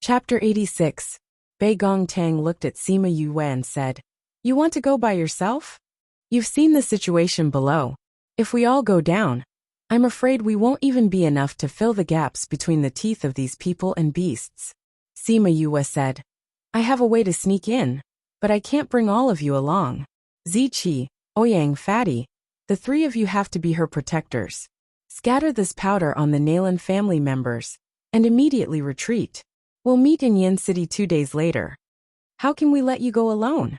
Chapter 86. Bei Gong Tang looked at Sima Yue and said, "You want to go by yourself? You've seen the situation below. If we all go down, I'm afraid we won't even be enough to fill the gaps between the teeth of these people and beasts." Sima Yue said, "I have a way to sneak in, but I can't bring all of you along. Ziqi, Ouyang, Fatty, the three of you have to be her protectors. Scatter this powder on the Nalan family members, and immediately retreat. We'll meet in Yin City 2 days later. How can we let you go alone?"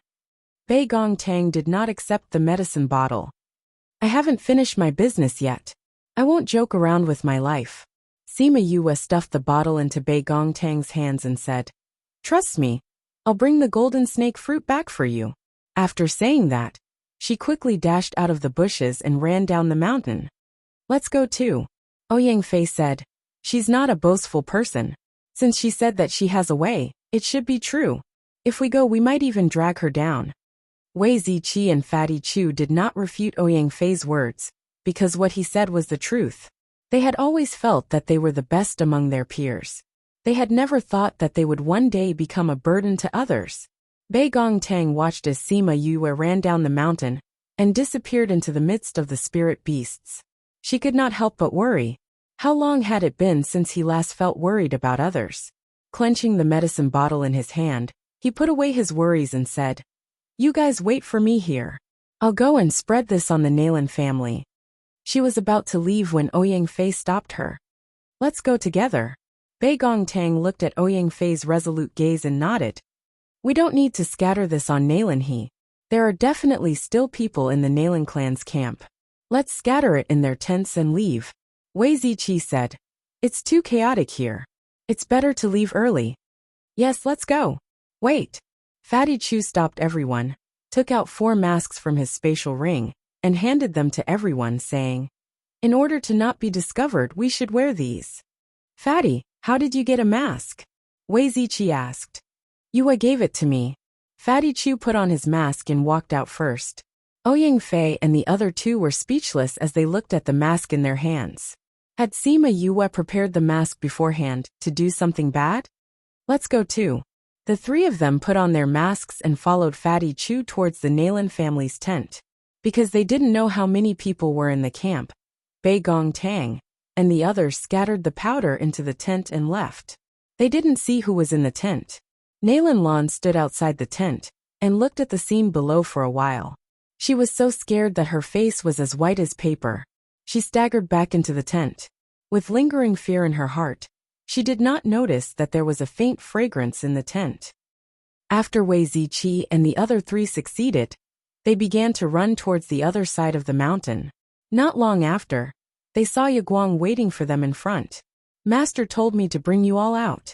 Bei Gong Tang did not accept the medicine bottle. "I haven't finished my business yet. I won't joke around with my life." Sima Yue stuffed the bottle into Bei Gong Tang's hands and said, "Trust me, I'll bring the golden snake fruit back for you." After saying that, she quickly dashed out of the bushes and ran down the mountain. "Let's go too," Ouyang Fei said. "She's not a boastful person. Since she said that she has a way, it should be true. If we go, we might even drag her down." Wei Ziqi and Fatty Chu did not refute Ouyang Fei's words, because what he said was the truth. They had always felt that they were the best among their peers. They had never thought that they would one day become a burden to others. Bei Gong Tang watched as Sima Yue ran down the mountain and disappeared into the midst of the spirit beasts. She could not help but worry. How long had it been since he last felt worried about others? Clenching the medicine bottle in his hand, he put away his worries and said, "You guys wait for me here. I'll go and spread this on the Nalan family." She was about to leave when Ouyang Fei stopped her. "Let's go together." Bei Gong Tang looked at Ouyang Fei's resolute gaze and nodded. "We don't need to scatter this on Nalan He. There are definitely still people in the Nalan clan's camp. Let's scatter it in their tents and leave." Wei Ziqi said, "It's too chaotic here. It's better to leave early." "Yes, let's go." "Wait." Fatty Chu stopped everyone, took out 4 masks from his spatial ring, and handed them to everyone, saying, "In order to not be discovered, we should wear these." "Fatty, how did you get a mask?" Wei Ziqi asked. "Yue gave it to me." Fatty Chu put on his mask and walked out first. Ouyang Fei and the other 2 were speechless as they looked at the mask in their hands. Had Sima Yue prepared the mask beforehand to do something bad? "Let's go too." The 3 of them put on their masks and followed Fatty Chu towards the Nalan family's tent. Because they didn't know how many people were in the camp, Bei Gong Tang and the others scattered the powder into the tent and left. They didn't see who was in the tent. Nalan Lan stood outside the tent and looked at the scene below for a while. She was so scared that her face was as white as paper. She staggered back into the tent. With lingering fear in her heart, she did not notice that there was a faint fragrance in the tent. After Wei Ziqi and the other 3 succeeded, they began to run towards the other side of the mountain. Not long after, they saw Yaguang waiting for them in front. "Master told me to bring you all out."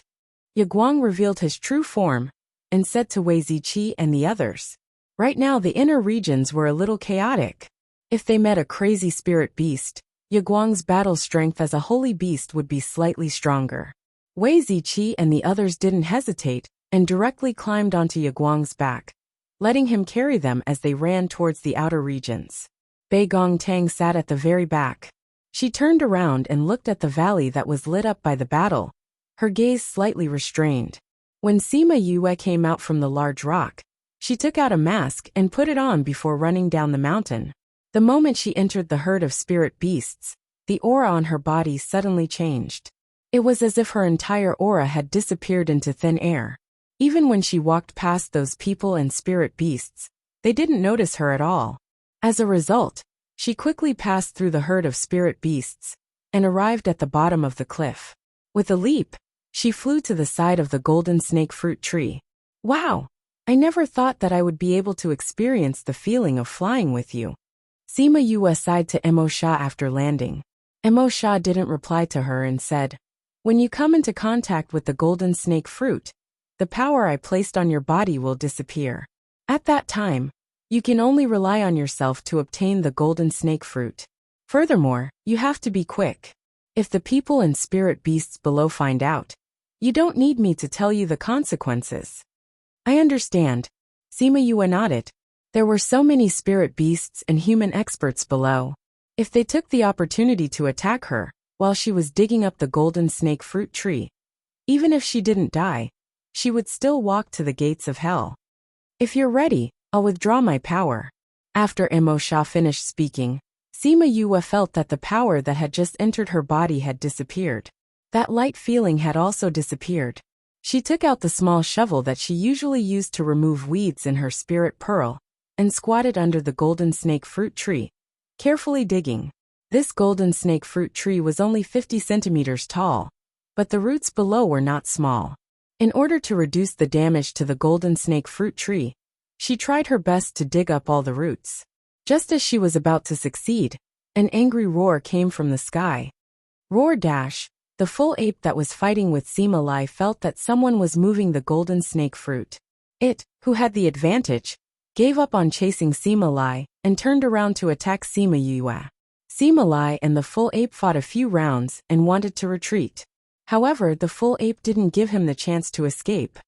Yaguang revealed his true form and said to Wei Ziqi and the others, "Right now the inner regions were a little chaotic. If they met a crazy spirit beast, Yaguang's battle strength as a holy beast would be slightly stronger." Wei Ziqi and the others didn't hesitate and directly climbed onto Yaguang's back, letting him carry them as they ran towards the outer regions. Bei Gong Tang sat at the very back. She turned around and looked at the valley that was lit up by the battle, her gaze slightly restrained. When Sima Yue came out from the large rock, she took out a mask and put it on before running down the mountain. The moment she entered the herd of spirit beasts, the aura on her body suddenly changed. It was as if her entire aura had disappeared into thin air. Even when she walked past those people and spirit beasts, they didn't notice her at all. As a result, she quickly passed through the herd of spirit beasts and arrived at the bottom of the cliff. With a leap, she flew to the side of the golden snake fruit tree. "Wow! I never thought that I would be able to experience the feeling of flying with you." Sima Yue sighed to Emo Sha after landing. Emo Sha didn't reply to her and said, "When you come into contact with the golden snake fruit, the power I placed on your body will disappear. At that time, you can only rely on yourself to obtain the golden snake fruit. Furthermore, you have to be quick. If the people and spirit beasts below find out, you don't need me to tell you the consequences." "I understand." Sima Yue nodded. There were so many spirit beasts and human experts below. If they took the opportunity to attack her while she was digging up the golden snake fruit tree, Even if she didn't die, she would still walk to the gates of hell. If you're ready, I'll withdraw my power. After Emo Sha finished speaking, Sima Yue felt that the power that had just entered her body had disappeared. That light feeling had also disappeared. She took out the small shovel that she usually used to remove weeds in her spirit pearl, and squatted under the golden snake fruit tree, carefully digging. This golden snake fruit tree was only 50 centimeters tall, but the roots below were not small. In order to reduce the damage to the golden snake fruit tree, she tried her best to dig up all the roots. Just as she was about to succeed, an angry roar came from the sky. Roar dash! The full ape that was fighting with Sima Lai felt that someone was moving the golden snake fruit. It, who had the advantage, gave up on chasing Sima Lai and turned around to attack Sima Yue. Sima Lai and the full ape fought a few rounds and wanted to retreat. However, the full ape didn't give him the chance to escape.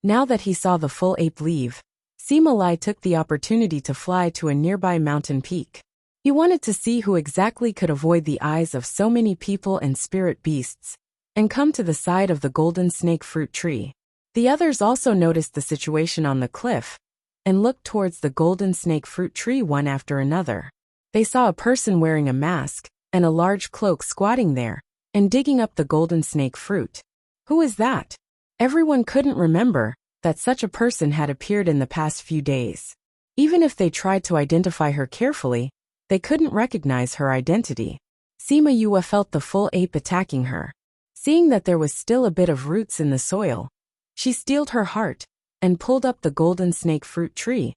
Now that he saw the full ape leave, Sima Lai took the opportunity to fly to a nearby mountain peak. He wanted to see who exactly could avoid the eyes of so many people and spirit beasts, and come to the side of the golden snake fruit tree. The others also noticed the situation on the cliff, and looked towards the golden snake fruit tree one after another. They saw a person wearing a mask and a large cloak squatting there, and digging up the golden snake fruit. Who is that? Everyone couldn't remember that such a person had appeared in the past few days. Even if they tried to identify her carefully, they couldn't recognize her identity. Sima Yue felt the full ape attacking her. Seeing that there was still a bit of roots in the soil, she steeled her heart and pulled up the golden snake fruit tree,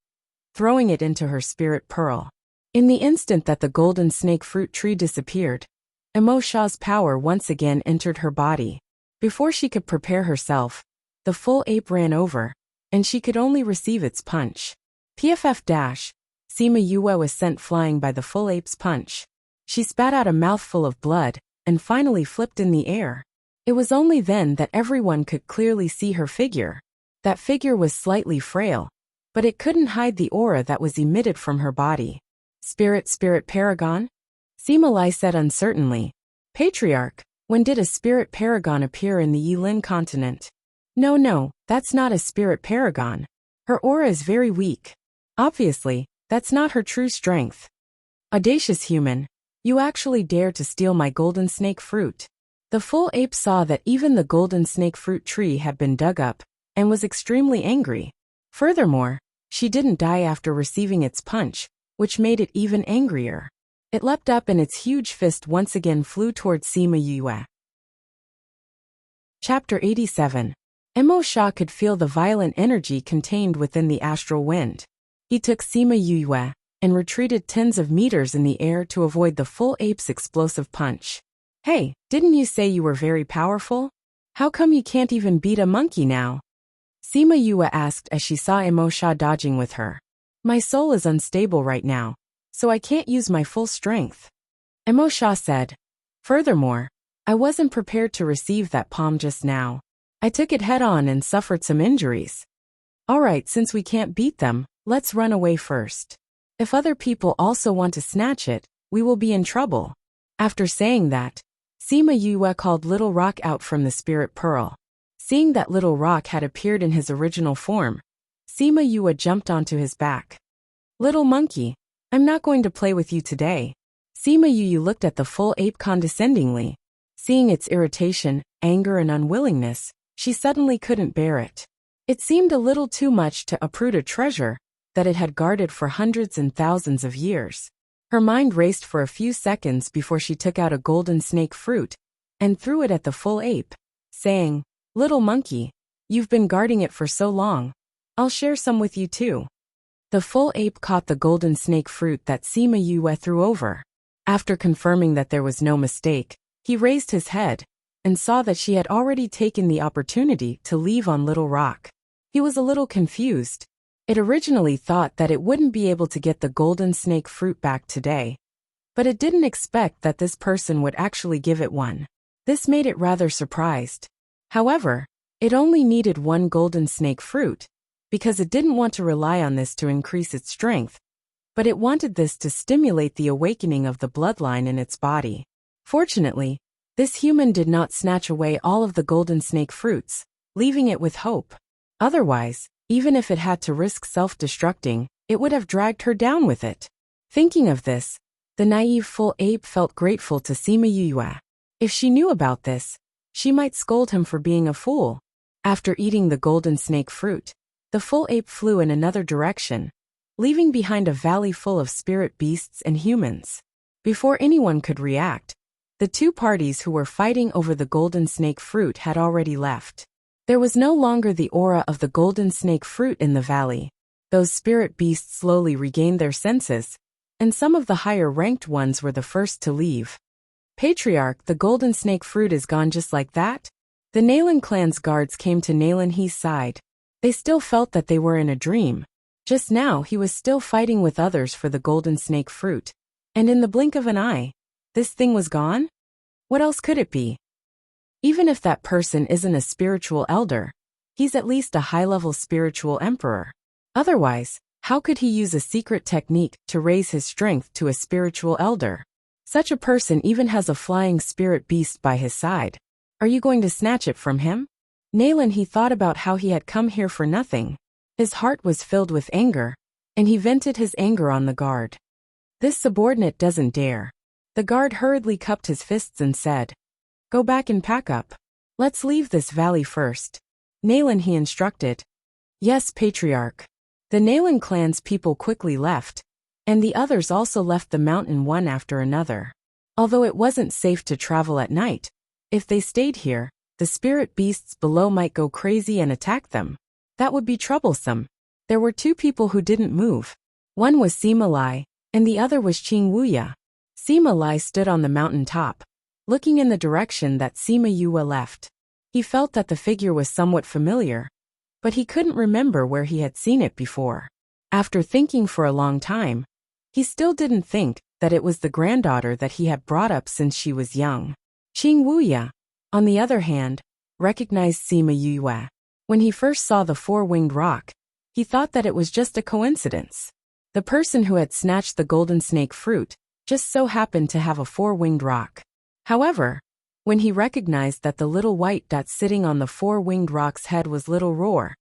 throwing it into her spirit pearl. In the instant that the golden snake fruit tree disappeared, Emo Sha's power once again entered her body. Before she could prepare herself, the full ape ran over, and she could only receive its punch. PFF-. Sima Yue was sent flying by the full ape's punch. She spat out a mouthful of blood, and finally flipped in the air. It was only then that everyone could clearly see her figure. That figure was slightly frail, but it couldn't hide the aura that was emitted from her body. Spirit paragon? Sima Lai said uncertainly. Patriarch, when did a spirit paragon appear in the Yilin continent? No, that's not a spirit paragon. Her aura is very weak. Obviously, that's not her true strength. Audacious human, you actually dare to steal my golden snake fruit. The full ape saw that even the golden snake fruit tree had been dug up, and was extremely angry. Furthermore, she didn't die after receiving its punch, which made it even angrier. It leapt up and its huge fist once again flew towards Sima Yue. Chapter 87. Emo Sha could feel the violent energy contained within the astral wind. He took Sima Yue and retreated tens of meters in the air to avoid the full ape's explosive punch. Hey, didn't you say you were very powerful? How come you can't even beat a monkey now? Sima Yue asked as she saw Emo Sha dodging with her. My soul is unstable right now, so I can't use my full strength. Emo Sha said. Furthermore, I wasn't prepared to receive that palm just now. I took it head on and suffered some injuries. Alright, since we can't beat them, let's run away first. If other people also want to snatch it, we will be in trouble. After saying that, Sima Yue called Little Rock out from the spirit pearl. Seeing that Little Rock had appeared in his original form, Sima Yue jumped onto his back. Little monkey, I'm not going to play with you today. Sima Yue looked at the full ape condescendingly. Seeing its irritation, anger and unwillingness, she suddenly couldn't bear it. It seemed a little too much to uproot a treasure that it had guarded for hundreds and thousands of years. Her mind raced for a few seconds before she took out a golden snake fruit and threw it at the full ape, saying, Little monkey, you've been guarding it for so long. I'll share some with you too. The full ape caught the golden snake fruit that Sima Yue threw over. After confirming that there was no mistake, he raised his head and saw that she had already taken the opportunity to leave on Little Rock. He was a little confused. It originally thought that it wouldn't be able to get the golden snake fruit back today, but it didn't expect that this person would actually give it one. This made it rather surprised. However, it only needed one golden snake fruit, because it didn't want to rely on this to increase its strength, but it wanted this to stimulate the awakening of the bloodline in its body. Fortunately, This human did not snatch away all of the golden snake fruits, leaving it with hope. Otherwise, even if it had to risk self-destructing, it would have dragged her down with it. Thinking of this, the naive full ape felt grateful to Sima Yue. If she knew about this, she might scold him for being a fool. After eating the golden snake fruit, the full ape flew in another direction, leaving behind a valley full of spirit beasts and humans. Before anyone could react, the two parties who were fighting over the golden snake fruit had already left. There was no longer the aura of the golden snake fruit in the valley. Those spirit beasts slowly regained their senses, and some of the higher-ranked ones were the first to leave. Patriarch, the golden snake fruit is gone just like that? The Nalan clan's guards came to Nalan He's side. They still felt that they were in a dream. Just now he was still fighting with others for the golden snake fruit. And in the blink of an eye, this thing was gone? What else could it be? Even if that person isn't a spiritual elder, he's at least a high-level spiritual emperor. Otherwise, how could he use a secret technique to raise his strength to a spiritual elder? Such a person even has a flying spirit beast by his side. Are you going to snatch it from him? Nalan he thought about how he had come here for nothing. His heart was filled with anger, and he vented his anger on the guard. This subordinate doesn't dare. The guard hurriedly cupped his fists and said, "Go back and pack up. Let's leave this valley first." Nalan he instructed. Yes, Patriarch. The Nalan clan's people quickly left, and the others also left the mountain one after another. Although it wasn't safe to travel at night, if they stayed here, the spirit beasts below might go crazy and attack them. That would be troublesome. There were two people who didn't move. One was Sima Lai, and the other was Qing Wuya. Sima Lai stood on the mountain top, looking in the direction that Sima Yue left. He felt that the figure was somewhat familiar, but he couldn't remember where he had seen it before. After thinking for a long time, he still didn't think that it was the granddaughter that he had brought up since she was young. Qing Wuya, on the other hand, recognized Sima Yue. When he first saw the four-winged rock, he thought that it was just a coincidence. The person who had snatched the golden snake fruit just so happened to have a four-winged rock. However, when he recognized that the little white dot sitting on the four-winged rock's head was Little Roar,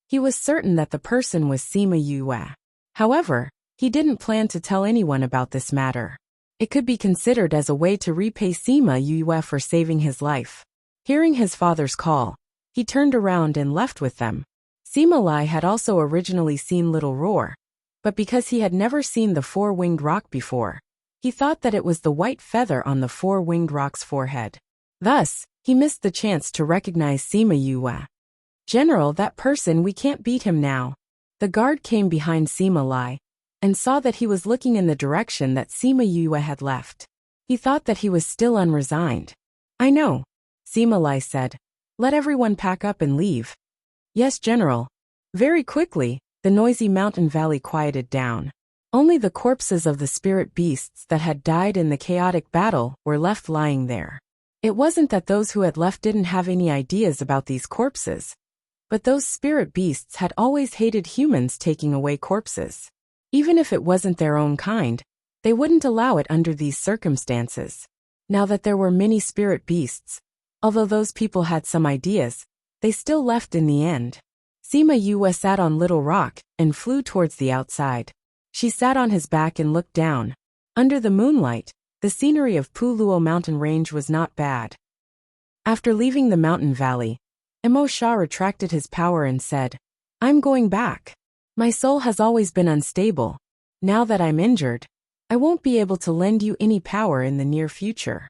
he was certain that the person was Sima Yue. However, he didn't plan to tell anyone about this matter. It could be considered as a way to repay Sima Yue for saving his life. Hearing his father's call, he turned around and left with them. Sima Lai had also originally seen Little Roar, but because he had never seen the four-winged rock before, he thought that it was the white feather on the four-winged rock's forehead. Thus, he missed the chance to recognize Sima Yue. "General, that person, we can't beat him now." The guard came behind Sima Lai and saw that he was looking in the direction that Sima Yue had left. He thought that he was still unresigned. "I know," Sima Lai said. "Let everyone pack up and leave." "Yes, General." Very quickly, the noisy mountain valley quieted down. Only the corpses of the spirit beasts that had died in the chaotic battle were left lying there. It wasn't that those who had left didn't have any ideas about these corpses, but those spirit beasts had always hated humans taking away corpses. Even if it wasn't their own kind, they wouldn't allow it under these circumstances. Now that there were many spirit beasts, although those people had some ideas, they still left in the end. Sima Yue sat on Little Rock and flew towards the outside. She sat on his back and looked down. Under the moonlight, the scenery of Puluo mountain range was not bad. After leaving the mountain valley, Emo Shah retracted his power and said, "I'm going back. My soul has always been unstable. Now that I'm injured, I won't be able to lend you any power in the near future."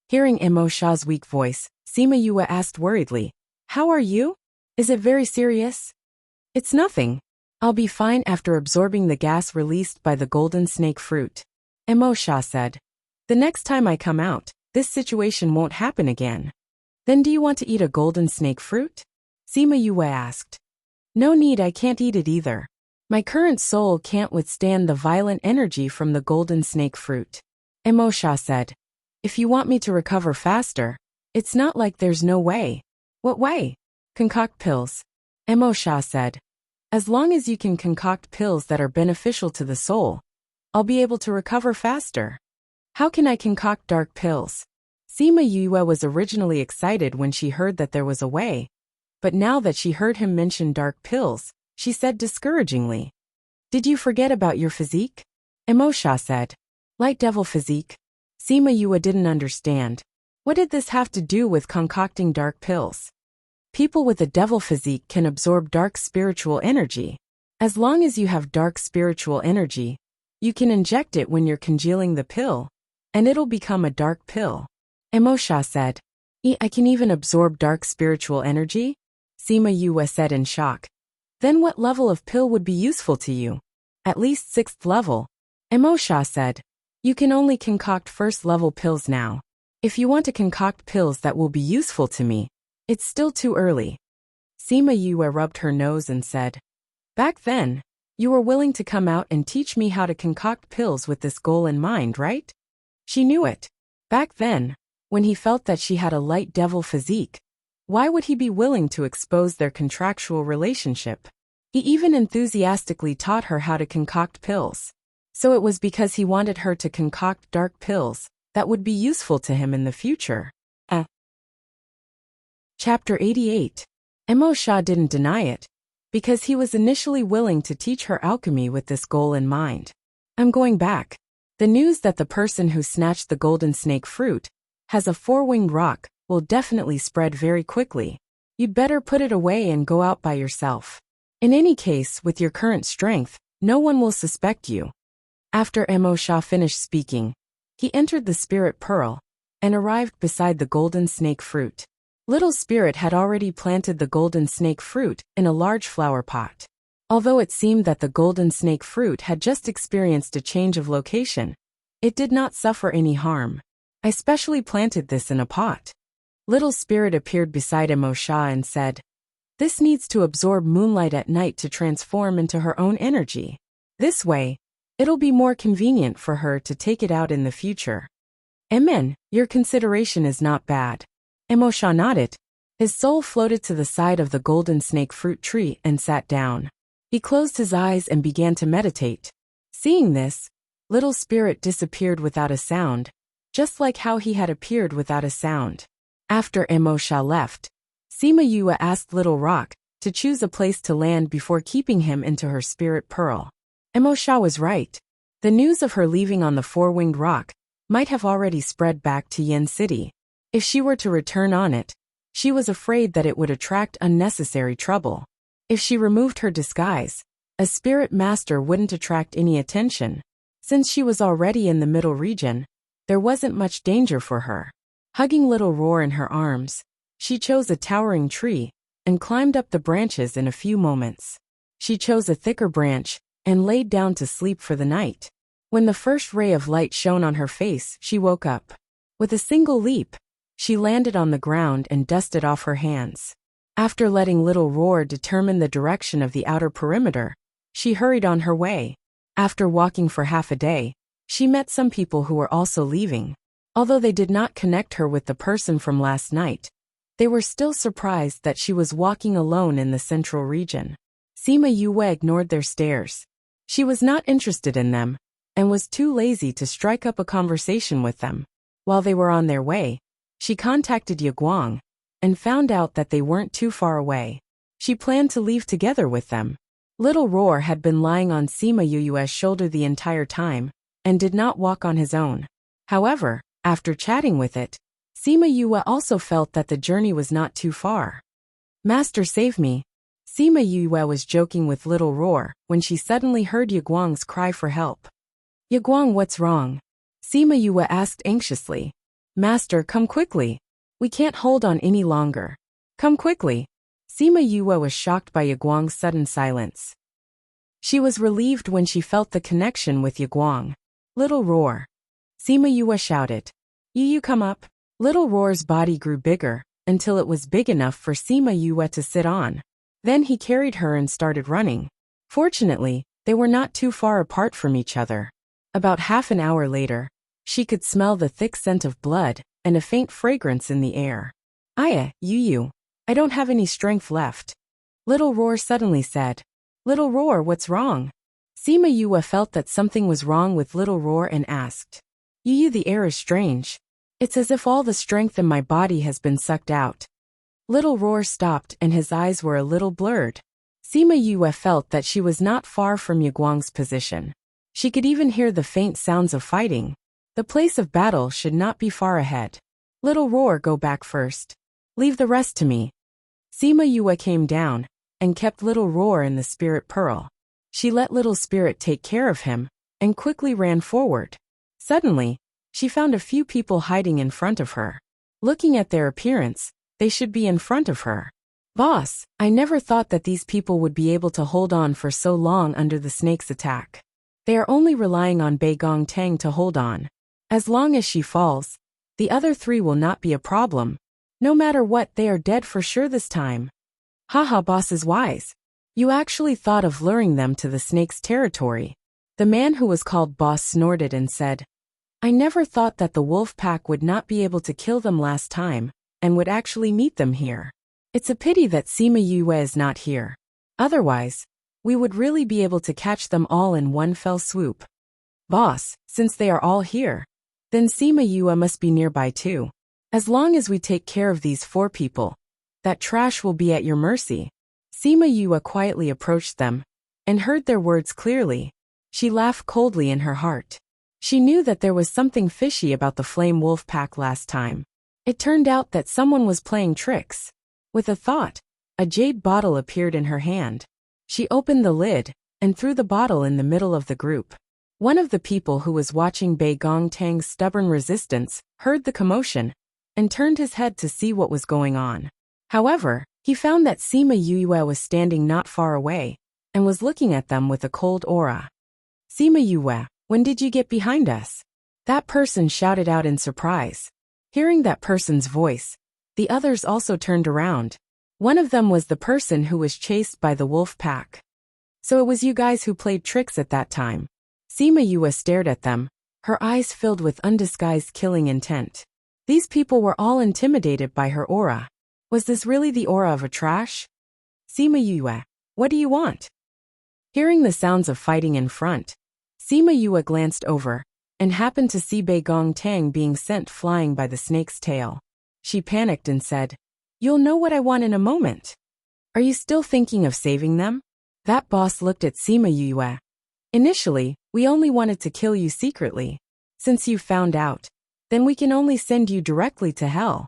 Hearing Emo Shah's weak voice, Sima Yue asked worriedly, "How are you? Is it very serious?" "It's nothing. I'll be fine after absorbing the gas released by the golden snake fruit," Emo Shah said. "The next time I come out, this situation won't happen again." "Then do you want to eat a golden snake fruit?" Sima Yue asked. "No need, I can't eat it either. My current soul can't withstand the violent energy from the golden snake fruit," Emo Shah said. "If you want me to recover faster, it's not like there's no way." "What way?" "Concoct pills," Emo Shah said. "As long as you can concoct pills that are beneficial to the soul, I'll be able to recover faster." "How can I concoct dark pills?" Sima Yue was originally excited when she heard that there was a way, but now that she heard him mention dark pills, she said discouragingly, "Did you forget about your physique?" Emosha said, "Light devil physique." Sima Yue didn't understand. What did this have to do with concocting dark pills? People with a devil physique can absorb dark spiritual energy. As long as you have dark spiritual energy, you can inject it when you're congealing the pill, and it'll become a dark pill. Emosha said, I can even absorb dark spiritual energy?" Sima Yue said in shock. "Then what level of pill would be useful to you?" "At least 6th level." Emosha said, "You can only concoct 1st level pills now. If you want to concoct pills that will be useful to me, it's still too early." Sima Yue rubbed her nose and said, "Back then, you were willing to come out and teach me how to concoct pills with this goal in mind, right?" She knew it. Back then, when he felt that she had a light devil physique, why would he be willing to expose their contractual relationship? He even enthusiastically taught her how to concoct pills. So it was because he wanted her to concoct dark pills that would be useful to him in the future. Chapter 88. Emosha didn't deny it, because he was initially willing to teach her alchemy with this goal in mind. "I'm going back. The news that the person who snatched the golden snake fruit has a 4-winged rock will definitely spread very quickly. You'd better put it away and go out by yourself. In any case, with your current strength, no one will suspect you." After Emosha finished speaking, he entered the spirit pearl and arrived beside the golden snake fruit. Little Spirit had already planted the golden snake fruit in a large flower pot. Although it seemed that the golden snake fruit had just experienced a change of location, it did not suffer any harm. "I specially planted this in a pot." Little Spirit appeared beside Emosha and said, "This needs to absorb moonlight at night to transform into her own energy. This way, it'll be more convenient for her to take it out in the future." "Amen, your consideration is not bad." Emosha nodded. His soul floated to the side of the golden snake fruit tree and sat down. He closed his eyes and began to meditate. Seeing this, Little Spirit disappeared without a sound, just like how he had appeared without a sound. After Emosha left, Sima Yue asked Little Rock to choose a place to land before keeping him into her spirit pearl. Emosha was right. The news of her leaving on the 4-winged rock might have already spread back to Yin City. If she were to return on it, she was afraid that it would attract unnecessary trouble. If she removed her disguise, a spirit master wouldn't attract any attention. Since she was already in the middle region, there wasn't much danger for her. Hugging Little Roar in her arms, she chose a towering tree and climbed up the branches in a few moments. She chose a thicker branch and laid down to sleep for the night. When the first ray of light shone on her face, she woke up. With a single leap, she landed on the ground and dusted off her hands. After letting Little Roar determine the direction of the outer perimeter, she hurried on her way. After walking for half a day, she met some people who were also leaving. Although they did not connect her with the person from last night, they were still surprised that she was walking alone in the central region. Sima Yue ignored their stares. She was not interested in them, and was too lazy to strike up a conversation with them. While they were on their way, she contacted Yaguang and found out that they weren't too far away. She planned to leave together with them. Little Roar had been lying on Sima Yue's shoulder the entire time and did not walk on his own. However, after chatting with it, Sima Yue also felt that the journey was not too far. "Master, save me." Sima Yue was joking with Little Roar when she suddenly heard Yaguang's cry for help. "Yaguang, what's wrong?" Sima Yue asked anxiously. "Master, come quickly. We can't hold on any longer. Come quickly." Sima Yue was shocked by Yaguang's sudden silence. She was relieved when she felt the connection with Yaguang. "Little Roar." Sima Yue shouted. You come up." Little Roar's body grew bigger, until it was big enough for Sima Yue to sit on. Then he carried her and started running. Fortunately, they were not too far apart from each other. About half an hour later, she could smell the thick scent of blood and a faint fragrance in the air. Yu, I don't have any strength left." Little Roar suddenly said. "Little Roar, what's wrong?" Sima Yue felt that something was wrong with Little Roar and asked. "Yu, the air is strange. It's as if all the strength in my body has been sucked out. Little Roar stopped and his eyes were a little blurred. Sima Yue felt that she was not far from Yiguang's position. She could even hear the faint sounds of fighting. The place of battle should not be far ahead. Little Roar, go back first. Leave the rest to me. Sima Yue came down and kept Little Roar in the Spirit Pearl. She let Little Spirit take care of him and quickly ran forward. Suddenly, she found a few people hiding in front of her. Looking at their appearance, they should be in front of her. Boss, I never thought that these people would be able to hold on for so long under the snake's attack. They are only relying on Bei Gong Tang to hold on. As long as she falls, the other three will not be a problem. No matter what, they are dead for sure this time. Haha, boss is wise. You actually thought of luring them to the snake's territory. The man who was called boss snorted and said, I never thought that the wolf pack would not be able to kill them last time, and would actually meet them here. It's a pity that Sima Yue is not here. Otherwise, we would really be able to catch them all in one fell swoop. Boss, since they are all here, then Sima Yue must be nearby too. As long as we take care of these 4 people, that trash will be at your mercy. Sima Yue quietly approached them and heard their words clearly. She laughed coldly in her heart. She knew that there was something fishy about the Flame Wolf Pack last time. It turned out that someone was playing tricks. With a thought, a jade bottle appeared in her hand. She opened the lid and threw the bottle in the middle of the group. One of the people who was watching Bei Gong Tang's stubborn resistance heard the commotion and turned his head to see what was going on. However, he found that Sima Yue was standing not far away and was looking at them with a cold aura. Sima Yue, when did you get behind us? That person shouted out in surprise. Hearing that person's voice, the others also turned around. One of them was the person who was chased by the wolf pack. So it was you guys who played tricks at that time. Sima Yue stared at them, her eyes filled with undisguised killing intent. These people were all intimidated by her aura. Was this really the aura of a trash? Sima Yue, what do you want? Hearing the sounds of fighting in front, Sima Yue glanced over and happened to see Bei Gong Tang being sent flying by the snake's tail. She panicked and said, You'll know what I want in a moment. Are you still thinking of saving them? That boss looked at Sima Yue. Initially, we only wanted to kill you secretly. Since you found out, then we can only send you directly to hell.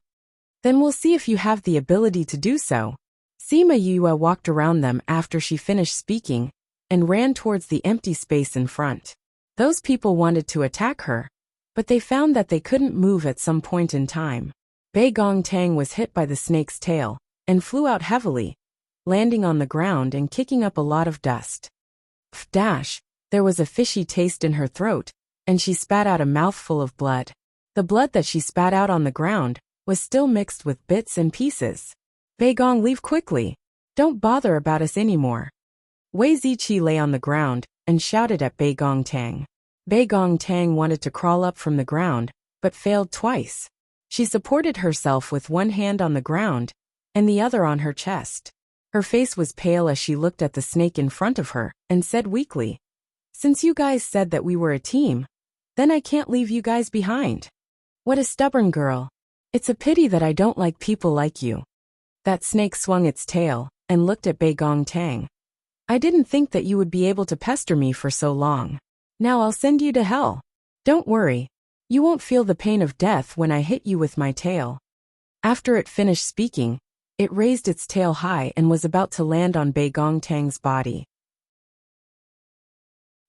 Then we'll see if you have the ability to do so. Sima Yue walked around them after she finished speaking and ran towards the empty space in front. Those people wanted to attack her, but they found that they couldn't move at some point in time. Bei Gong Tang was hit by the snake's tail and flew out heavily, landing on the ground and kicking up a lot of dust. Dash, there was a fishy taste in her throat, and she spat out a mouthful of blood. The blood that she spat out on the ground was still mixed with bits and pieces. Bei Gong, leave quickly. Don't bother about us anymore. Wei Ziqi lay on the ground and shouted at Bei Gong Tang. Bei Gong Tang wanted to crawl up from the ground, but failed twice. She supported herself with one hand on the ground and the other on her chest. Her face was pale as she looked at the snake in front of her and said weakly, Since you guys said that we were a team, then I can't leave you guys behind. What a stubborn girl. It's a pity that I don't like people like you. That snake swung its tail and looked at Bei Gong Tang. I didn't think that you would be able to pester me for so long. Now I'll send you to hell. Don't worry. You won't feel the pain of death when I hit you with my tail. After it finished speaking, it raised its tail high and was about to land on Bei Gong Tang's body.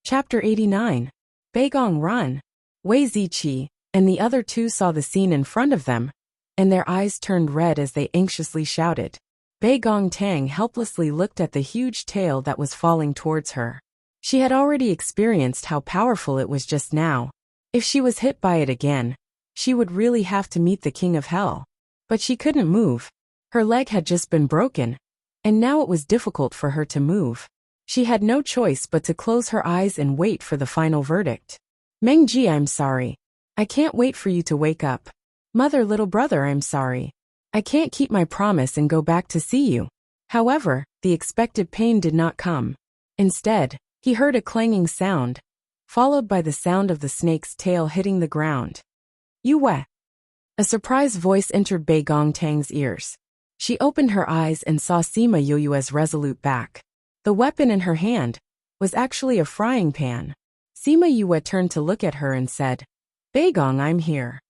Chapter 89. Bei Gong, run! Wei Ziqi and the other 2 saw the scene in front of them, and their eyes turned red as they anxiously shouted. Bei Gong Tang helplessly looked at the huge tail that was falling towards her. She had already experienced how powerful it was just now. If she was hit by it again, she would really have to meet the King of Hell. But she couldn't move. Her leg had just been broken, and now it was difficult for her to move. She had no choice but to close her eyes and wait for the final verdict. Mengji, I'm sorry. I can't wait for you to wake up. Mother, little brother, I'm sorry. I can't keep my promise and go back to see you. However, the expected pain did not come. Instead, he heard a clanging sound, followed by the sound of the snake's tail hitting the ground. Yue! A surprised voice entered Bei Gongtang's ears. She opened her eyes and saw Sima Yoyue's resolute back. The weapon in her hand was actually a frying pan. Sima Yue turned to look at her and said, "Beigong, I'm here."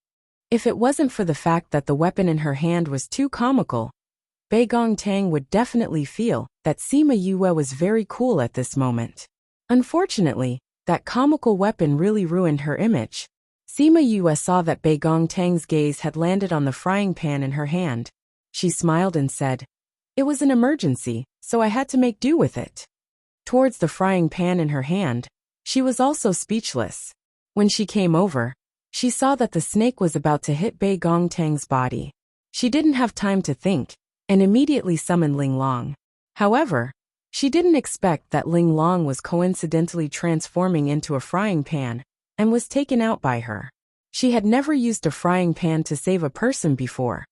If it wasn't for the fact that the weapon in her hand was too comical, Bei Gongtang would definitely feel that Sima Yue was very cool at this moment. Unfortunately, that comical weapon really ruined her image. Sima Yue saw that Bei Gongtang's gaze had landed on the frying pan in her hand. She smiled and said, "It was an emergency, so I had to make do with it." Towards the frying pan in her hand, she was also speechless. When she came over, she saw that the snake was about to hit Bei Gongtang's body. She didn't have time to think, and immediately summoned Ling Long. However, she didn't expect that Ling Long was coincidentally transforming into a frying pan, and was taken out by her. She had never used a frying pan to save a person before,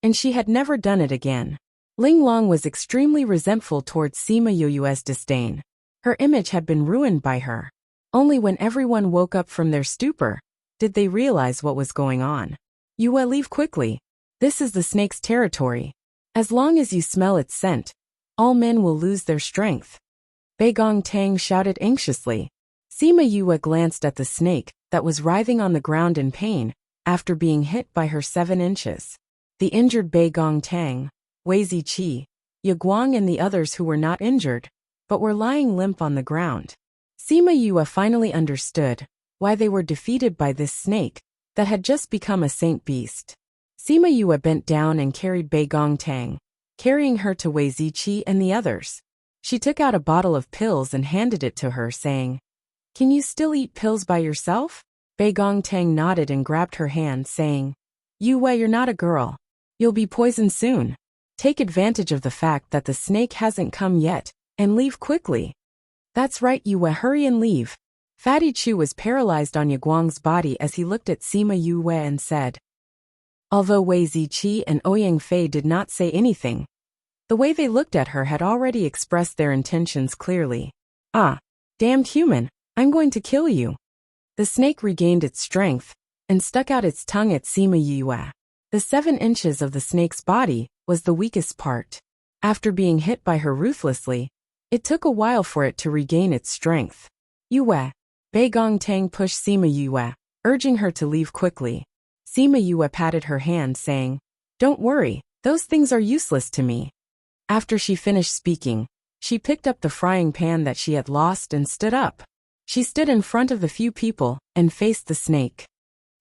and she had never done it again. Ling Long was extremely resentful towards Sima Yoyue's disdain. Her image had been ruined by her. Only when everyone woke up from their stupor did they realize what was going on. "Yue, leave quickly. This is the snake's territory. As long as you smell its scent, all men will lose their strength." Bei Gongtang shouted anxiously. Sima Yue glanced at the snake that was writhing on the ground in pain after being hit by her 7 inches. The injured Bei Gongtang, Wei Ziqi, Ye Guang and the others who were not injured, but were lying limp on the ground. Sima Yue finally understood why they were defeated by this snake that had just become a saint beast. Sima Yue bent down and carried Bei Gongtang, carrying her to Wei Ziqi and the others. She took out a bottle of pills and handed it to her, saying, "Can you still eat pills by yourself?" Bei Gongtang nodded and grabbed her hand, saying, "Yue, you're not a girl. You'll be poisoned soon. Take advantage of the fact that the snake hasn't come yet, and leave quickly." "That's right, Yue, hurry and leave." Fatty Chu was paralyzed on Ye Guang's body as he looked at Sima Yue and said. Although Wei Ziqi and Ouyang Fei did not say anything, the way they looked at her had already expressed their intentions clearly. "Ah, damned human, I'm going to kill you." The snake regained its strength and stuck out its tongue at Sima Yue. The 7 inches of the snake's body was the weakest part. After being hit by her ruthlessly, it took a while for it to regain its strength. "Yue." Bei Gongtang pushed Sima Yue, urging her to leave quickly. Sima Yue patted her hand, saying, "Don't worry, those things are useless to me." After she finished speaking, she picked up the frying pan that she had lost and stood up. She stood in front of the few people and faced the snake.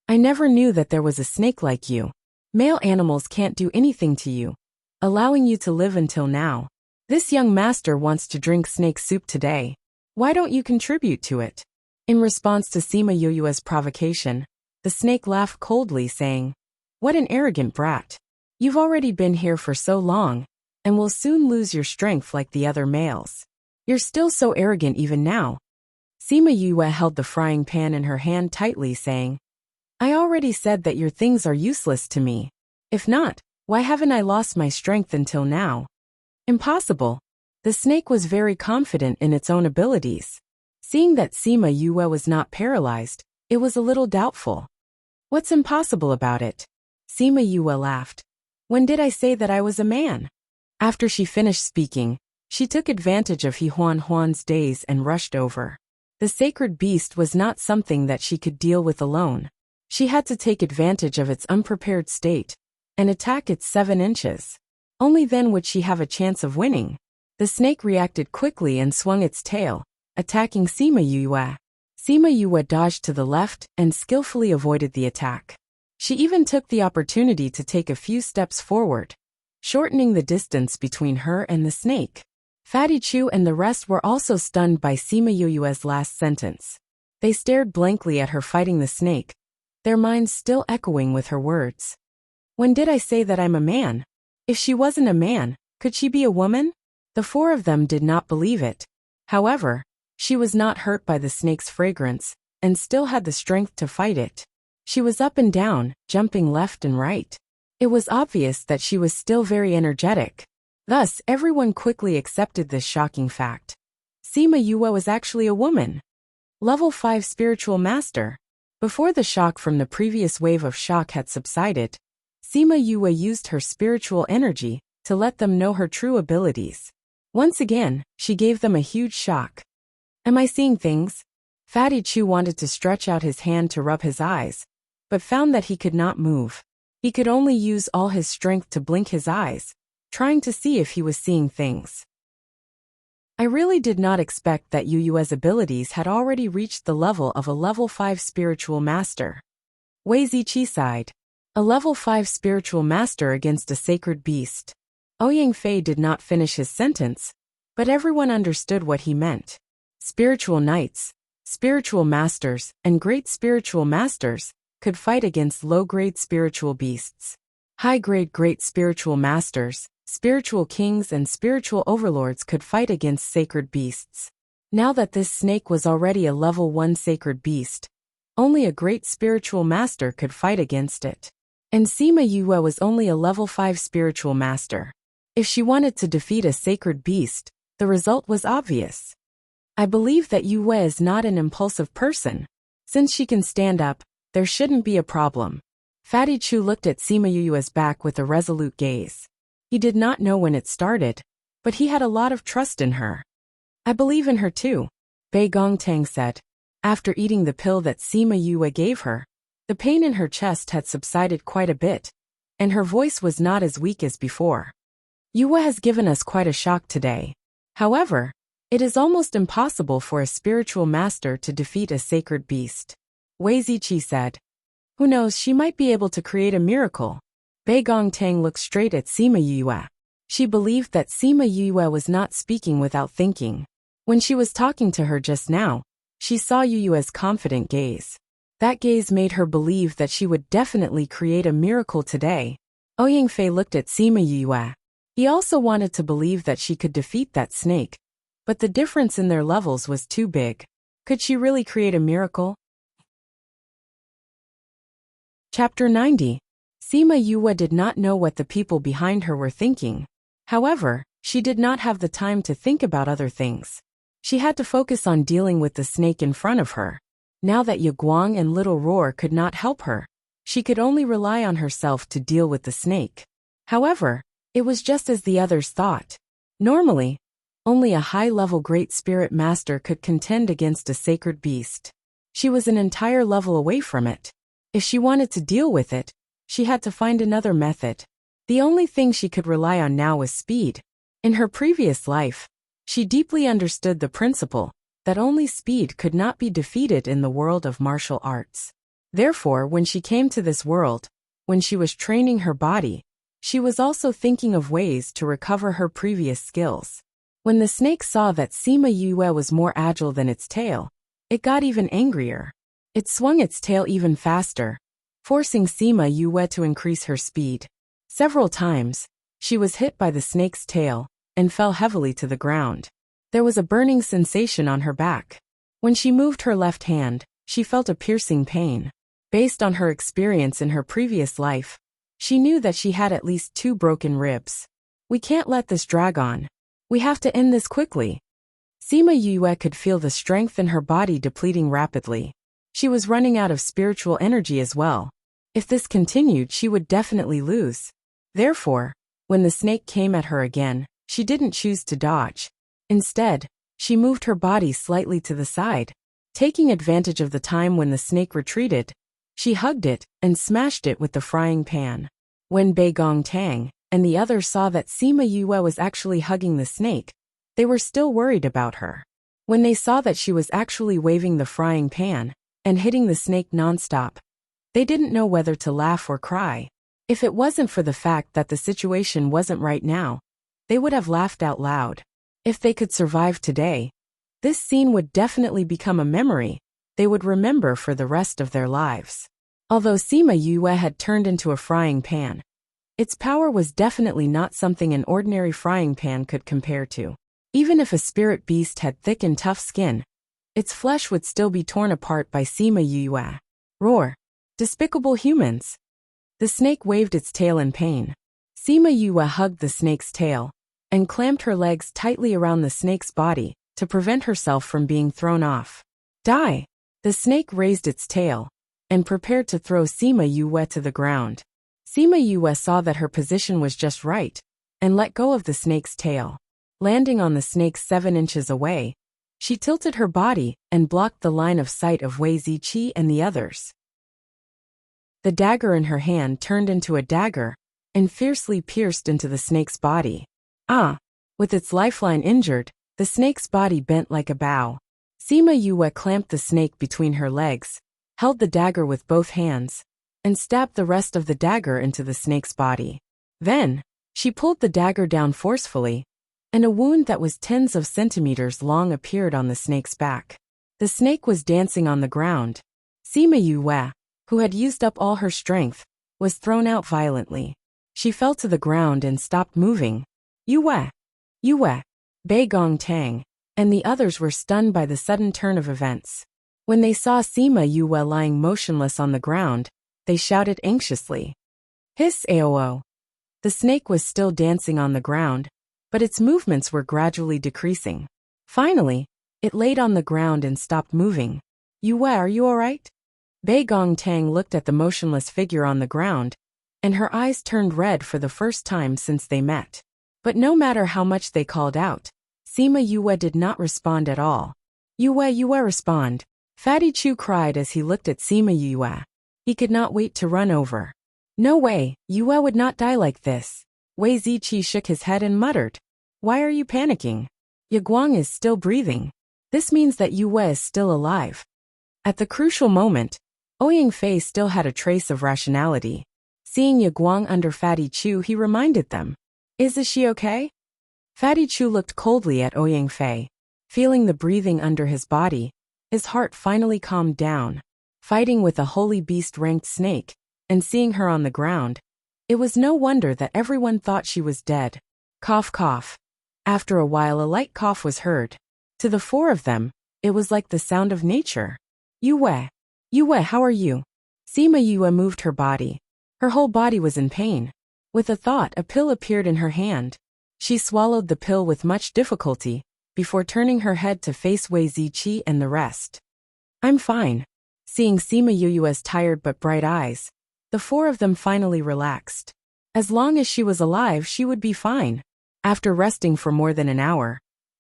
"I never knew that there was a snake like you. Male animals can't do anything to you, allowing you to live until now. This young master wants to drink snake soup today. Why don't you contribute to it?" In response to Sima Yoyue's provocation, the snake laughed coldly, saying, "What an arrogant brat. You've already been here for so long, and will soon lose your strength like the other males. You're still so arrogant even now." Sima Yue held the frying pan in her hand tightly, saying, "I already said that your things are useless to me. If not, why haven't I lost my strength until now?" "Impossible." The snake was very confident in its own abilities. Seeing that Sima Yue was not paralyzed, it was a little doubtful. "What's impossible about it?" Sima Yue laughed. "When did I say that I was a man?" After she finished speaking, she took advantage of He Huan Huan's daze and rushed over. The sacred beast was not something that she could deal with alone. She had to take advantage of its unprepared state and attack its 7 inches. Only then would she have a chance of winning. The snake reacted quickly and swung its tail, attacking Sima Yue. Sima Yue dodged to the left and skillfully avoided the attack. She even took the opportunity to take a few steps forward, shortening the distance between her and the snake. Fatty Chu and the rest were also stunned by Sima Yue's last sentence. They stared blankly at her fighting the snake, their minds still echoing with her words. "When did I say that I'm a man? If she wasn't a man, could she be a woman?" The 4 of them did not believe it. However, she was not hurt by the snake's fragrance, and still had the strength to fight it. She was up and down, jumping left and right. It was obvious that she was still very energetic. Thus, everyone quickly accepted this shocking fact. Sima Yue was actually a woman. Level 5 spiritual master. Before the shock from the previous wave of shock had subsided, Sima Yue used her spiritual energy to let them know her true abilities. Once again, she gave them a huge shock. Am I seeing things? Fatty Chu wanted to stretch out his hand to rub his eyes, but found that he could not move. He could only use all his strength to blink his eyes, trying to see if he was seeing things. I really did not expect that Yu Yue's abilities had already reached the level of a level 5 spiritual master. Wei Ziqi sighed. A level 5 spiritual master against a sacred beast. Ouyang Fei did not finish his sentence, but everyone understood what he meant. Spiritual knights, spiritual masters, and great spiritual masters could fight against low-grade spiritual beasts. High-grade great spiritual masters, spiritual kings and spiritual overlords could fight against sacred beasts. Now that this snake was already a level 1 sacred beast, only a great spiritual master could fight against it. And Sima Yue was only a level 5 spiritual master. If she wanted to defeat a sacred beast, the result was obvious. I believe that Yue is not an impulsive person. Since she can stand up, there shouldn't be a problem. Fatty Chu looked at Sima Yue's back with a resolute gaze. He did not know when it started, but he had a lot of trust in her. I believe in her too, Bei Gongtang said. After eating the pill that Sima Yue gave her, the pain in her chest had subsided quite a bit, and her voice was not as weak as before. Yue has given us quite a shock today. However, it is almost impossible for a spiritual master to defeat a sacred beast. Wei Ziqi said. Who knows, she might be able to create a miracle. Bei Gongtang looked straight at Sima Yue. She believed that Sima Yue was not speaking without thinking. When she was talking to her just now, she saw Yue's confident gaze. That gaze made her believe that she would definitely create a miracle today. Ouyang Fei looked at Sima Yue. He also wanted to believe that she could defeat that snake, but the difference in their levels was too big. Could she really create a miracle? Chapter 90. Sima Yue did not know what the people behind her were thinking. However, she did not have the time to think about other things. She had to focus on dealing with the snake in front of her. Now that Ye Guang and Little Roar could not help her, she could only rely on herself to deal with the snake. However, it was just as the others thought. Normally, only a high-level Great Spirit Master could contend against a sacred beast. She was an entire level away from it. If she wanted to deal with it, she had to find another method. The only thing she could rely on now was speed. In her previous life, she deeply understood the principle that only speed could not be defeated in the world of martial arts. Therefore, when she came to this world, when she was training her body, she was also thinking of ways to recover her previous skills. When the snake saw that Sima Yue was more agile than its tail, it got even angrier. It swung its tail even faster, forcing Sima Yue to increase her speed. Several times, she was hit by the snake's tail and fell heavily to the ground. There was a burning sensation on her back. When she moved her left hand, she felt a piercing pain. Based on her experience in her previous life, she knew that she had at least 2 broken ribs. We can't let this drag on. We have to end this quickly. Sima Yue could feel the strength in her body depleting rapidly. She was running out of spiritual energy as well. If this continued, she would definitely lose. Therefore, when the snake came at her again, she didn't choose to dodge. Instead, she moved her body slightly to the side. Taking advantage of the time when the snake retreated, she hugged it and smashed it with the frying pan. When Bei Gongtang and the others saw that Sima Yue was actually hugging the snake, they were still worried about her. When they saw that she was actually waving the frying pan and hitting the snake nonstop, they didn't know whether to laugh or cry. If it wasn't for the fact that the situation wasn't right now, they would have laughed out loud. If they could survive today, this scene would definitely become a memory they would remember for the rest of their lives. Although Sima Yue had turned into a frying pan, its power was definitely not something an ordinary frying pan could compare to. Even if a spirit beast had thick and tough skin, its flesh would still be torn apart by Sima Yue. Roar! Despicable humans! The snake waved its tail in pain. Sima Yue hugged the snake's tail and clamped her legs tightly around the snake's body to prevent herself from being thrown off. Die! The snake raised its tail and prepared to throw Sima Yue to the ground. Sima Yue saw that her position was just right, and let go of the snake's tail. Landing on the snake 7 inches away, she tilted her body and blocked the line of sight of Wei Ziqi and the others. The dagger in her hand turned into a dagger and fiercely pierced into the snake's body. With its lifeline injured, the snake's body bent like a bow. Sima Yue clamped the snake between her legs, held the dagger with both hands, and stabbed the rest of the dagger into the snake's body. Then, she pulled the dagger down forcefully, and a wound that was tens of centimeters long appeared on the snake's back. The snake was dancing on the ground. Sima Yue, who had used up all her strength, was thrown out violently. She fell to the ground and stopped moving. Yue! Bei Gong Tang, and the others were stunned by the sudden turn of events. When they saw Sima Yue lying motionless on the ground, they shouted anxiously. Hiss AOO! The snake was still dancing on the ground, but its movements were gradually decreasing. Finally, it laid on the ground and stopped moving. Yue, are you alright? Bei Gong Tang looked at the motionless figure on the ground, and her eyes turned red for the first time since they met. But no matter how much they called out, Sima Yue did not respond at all. Yue, respond. Fatty Chu cried as he looked at Sima Yue. He could not wait to run over. No way, Yue would not die like this. Wei Ziqi shook his head and muttered. Why are you panicking? Yaguang is still breathing. This means that Yue is still alive. At the crucial moment, Ouyang Fei still had a trace of rationality. Seeing Yaguang under Fatty Chu, he reminded them. Is she okay? Fatty Chu looked coldly at Ouyang Fei. Feeling the breathing under his body, his heart finally calmed down. Fighting with a holy beast-ranked snake, and seeing her on the ground, it was no wonder that everyone thought she was dead. Cough, cough. After a while a light cough was heard. To the 4 of them, it was like the sound of nature. Yue, how are you? Sima Yue moved her body. Her whole body was in pain. With a thought, a pill appeared in her hand. She swallowed the pill with much difficulty, before turning her head to face Wei Ziqi and the rest. I'm fine. Seeing Sima Yue's tired but bright eyes, the 4 of them finally relaxed. As long as she was alive, she would be fine. After resting for more than an hour,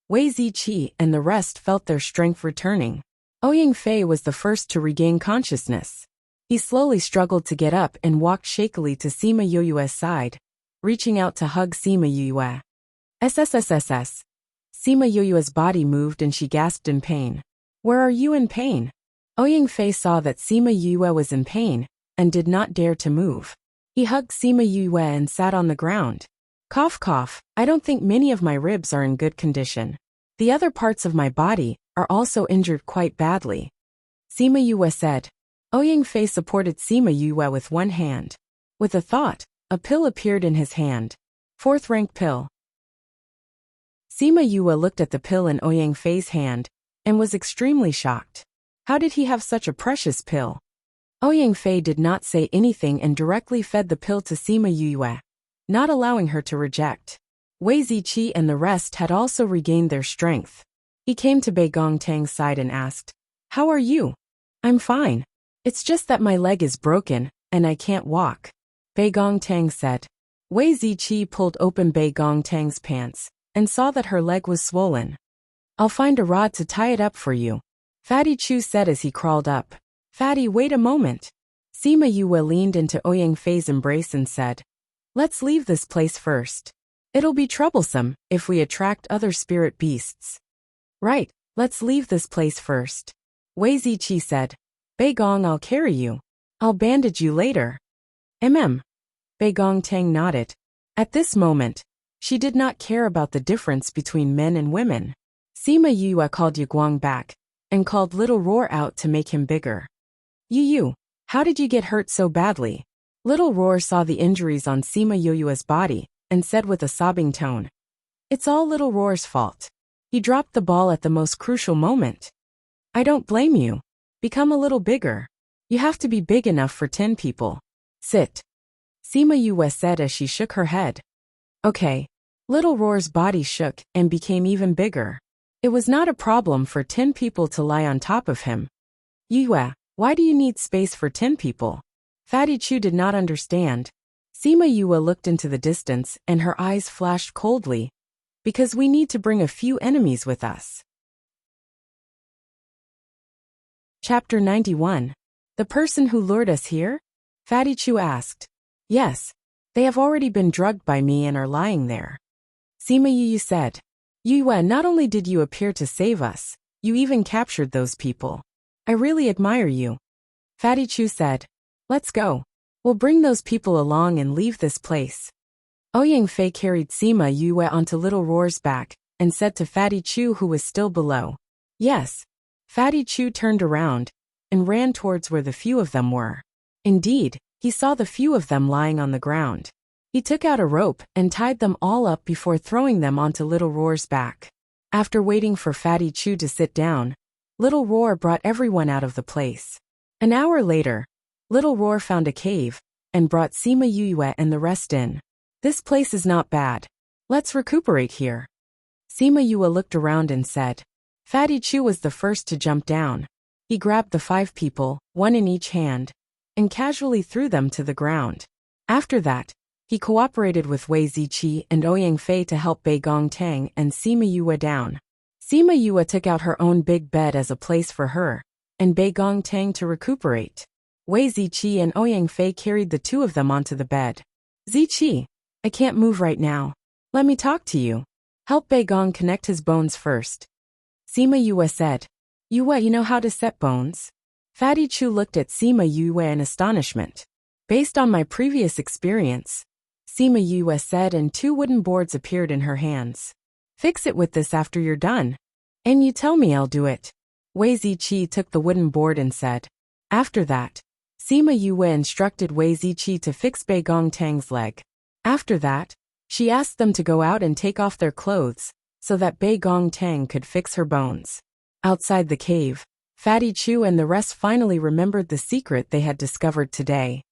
Wei Ziqi and the rest felt their strength returning. Ouyang Fei was the first to regain consciousness. He slowly struggled to get up and walked shakily to Sima Yue's side, reaching out to hug Sima Yue. SSSSS. Sima Yue's body moved and she gasped in pain. Where are you in pain? Ouyang Fei saw that Sima Yue was in pain, and did not dare to move. He hugged Sima Yue and sat on the ground. Cough, cough, I don't think many of my ribs are in good condition. The other parts of my body are also injured quite badly. Sima Yue said. Ouyang Fei supported Sima Yue with one hand. With a thought, a pill appeared in his hand. 4th rank pill. Sima Yue looked at the pill in Ouyang Fei's hand, and was extremely shocked. How did he have such a precious pill? Ouyang Fei did not say anything and directly fed the pill to Sima Yue, not allowing her to reject. Wei Ziqi and the rest had also regained their strength. He came to Bei Gong Tang's side and asked, How are you? I'm fine. It's just that my leg is broken, and I can't walk. Bei Gong Tang said. Wei Ziqi pulled open Bei Gong Tang's pants, and saw that her leg was swollen. I'll find a rod to tie it up for you, Fatty Chu said as he crawled up. Fatty, wait a moment. Sima Yue leaned into Ouyang Fei's embrace and said, Let's leave this place first. It'll be troublesome if we attract other spirit beasts. Right, let's leave this place first. Wei Ziqi said. Bei Gong, I'll carry you. I'll bandage you later. Bei Gong Tang nodded. At this moment, she did not care about the difference between men and women. Sima Yue called Yaguang back, and called Little Roar out to make him bigger. Yu, how did you get hurt so badly? Little Roar saw the injuries on Sima Yue's body, and said with a sobbing tone. It's all Little Roar's fault. He dropped the ball at the most crucial moment. I don't blame you. Become a little bigger. You have to be big enough for 10 people. Sit. Sima Yue said as she shook her head. Okay. Little Roar's body shook and became even bigger. It was not a problem for 10 people to lie on top of him. Yue, Why do you need space for 10 people? Fatty Chu did not understand. Sima Yue looked into the distance and her eyes flashed coldly. Because we need to bring a few enemies with us. Chapter 91. The person who lured us here? Fatty Chu asked. Yes. They have already been drugged by me and are lying there. Sima Yue said. Yue, not only did you appear to save us, you even captured those people. I really admire you. Fatty Chu said. Let's go. We'll bring those people along and leave this place. Ouyang Fei carried Sima Yue onto Little Roar's back and said to Fatty Chu, who was still below. Yes. Fatty Chu turned around and ran towards where the few of them were. Indeed, he saw the few of them lying on the ground. He took out a rope and tied them all up before throwing them onto Little Roar's back. After waiting for Fatty Chu to sit down, Little Roar brought everyone out of the place. An hour later, Little Roar found a cave and brought Sima Yue and the rest in. This place is not bad. Let's recuperate here. Sima Yue looked around and said. Fatty Chu was the first to jump down. He grabbed the 5 people, one in each hand, and casually threw them to the ground. After that, he cooperated with Wei Ziqi and Ouyang Fei to help Bei Gongtang and Sima Yue down. Sima Yue took out her own big bed as a place for her, and Bei Gongtang to recuperate. Wei Ziqi and Ouyang Fei carried the 2 of them onto the bed. Ziqi, I can't move right now. Let me talk to you. Help Bei Gong connect his bones first. Sima Yue said. Yue, you know how to set bones? Fatty Chu looked at Sima Yue in astonishment. Based on my previous experience, Sima Yue said, and 2 wooden boards appeared in her hands. Fix it with this after you're done. And you tell me I'll do it. Wei Ziqi took the wooden board and said. After that, Sima Yue instructed Wei Ziqi to fix Bei Gongtang's leg. After that, she asked them to go out and take off their clothes, so that Bei Gongtang could fix her bones. Outside the cave, Fatty Chu and the rest finally remembered the secret they had discovered today.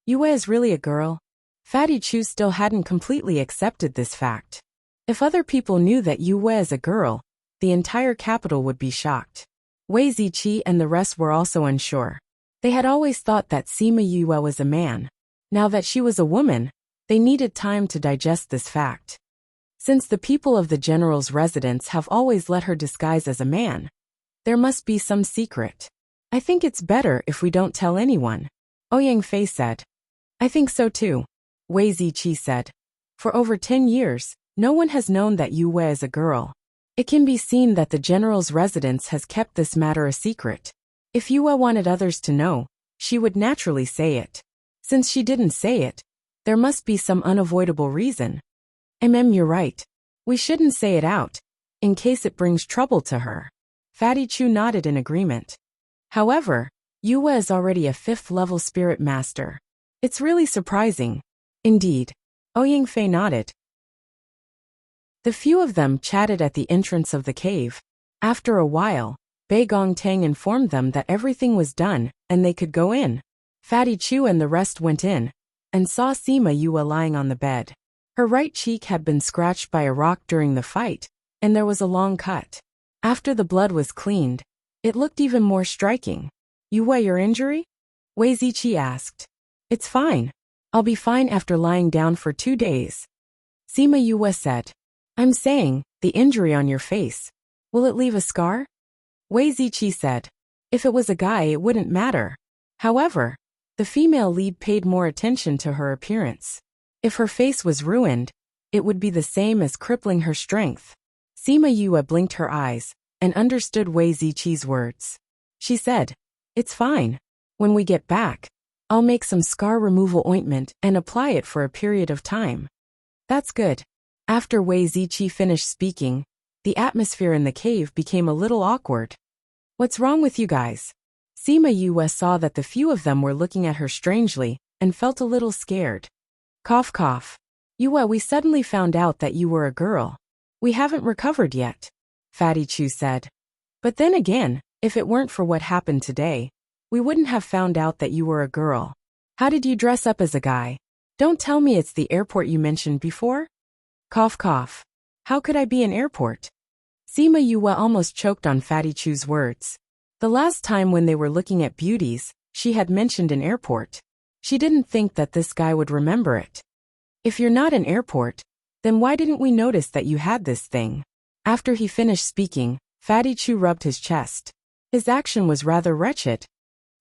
Yue is really a girl. Fatty Chu still hadn't completely accepted this fact. If other people knew that Yue is a girl, the entire capital would be shocked. Wei Ziqi and the rest were also unsure. They had always thought that Sima Yue was a man. Now that she was a woman, they needed time to digest this fact. Since the people of the general's residence have always let her disguise as a man, there must be some secret. I think it's better if we don't tell anyone. Ouyang Fei said. I think so too. Wei Ziqi said. For over 10 years, no one has known that Yue is a girl. It can be seen that the general's residence has kept this matter a secret. If Yue wanted others to know, she would naturally say it. Since she didn't say it, there must be some unavoidable reason. You're right. We shouldn't say it out, in case it brings trouble to her. Fatty Chu nodded in agreement. However, Yue is already a 5th-level spirit master. It's really surprising. Indeed. Ouyang Fei nodded. The few of them chatted at the entrance of the cave. After a while, Bei Gongtang informed them that everything was done and they could go in. Fatty Chu and the rest went in and saw Sima Yue lying on the bed. Her right cheek had been scratched by a rock during the fight, and there was a long cut. After the blood was cleaned, it looked even more striking. Yue, your injury? Wei Ziqi asked. It's fine. I'll be fine after lying down for 2 days. Sima Yue said. I'm saying, the injury on your face. Will it leave a scar? Wei Ziqi said. If it was a guy, it wouldn't matter. However, the female lead paid more attention to her appearance. If her face was ruined, it would be the same as crippling her strength. Sima Yue blinked her eyes and understood Wei Ziqi's words. She said, It's fine. When we get back, I'll make some scar removal ointment and apply it for a period of time. That's good. After Wei Ziqi finished speaking, the atmosphere in the cave became a little awkward. What's wrong with you guys? Sima Yue saw that the few of them were looking at her strangely and felt a little scared. Cough cough. Yue, we suddenly found out that you were a girl. We haven't recovered yet, Fatty Chu said. But then again, if it weren't for what happened today, we wouldn't have found out that you were a girl. How did you dress up as a guy? Don't tell me it's the airport you mentioned before? Cough cough. How could I be an airport? Sima Yue almost choked on Fatty Chu's words. The last time when they were looking at beauties, she had mentioned an airport. She didn't think that this guy would remember it. If you're not an airport, then why didn't we notice that you had this thing? After he finished speaking, Fatty Chu rubbed his chest. His action was rather wretched.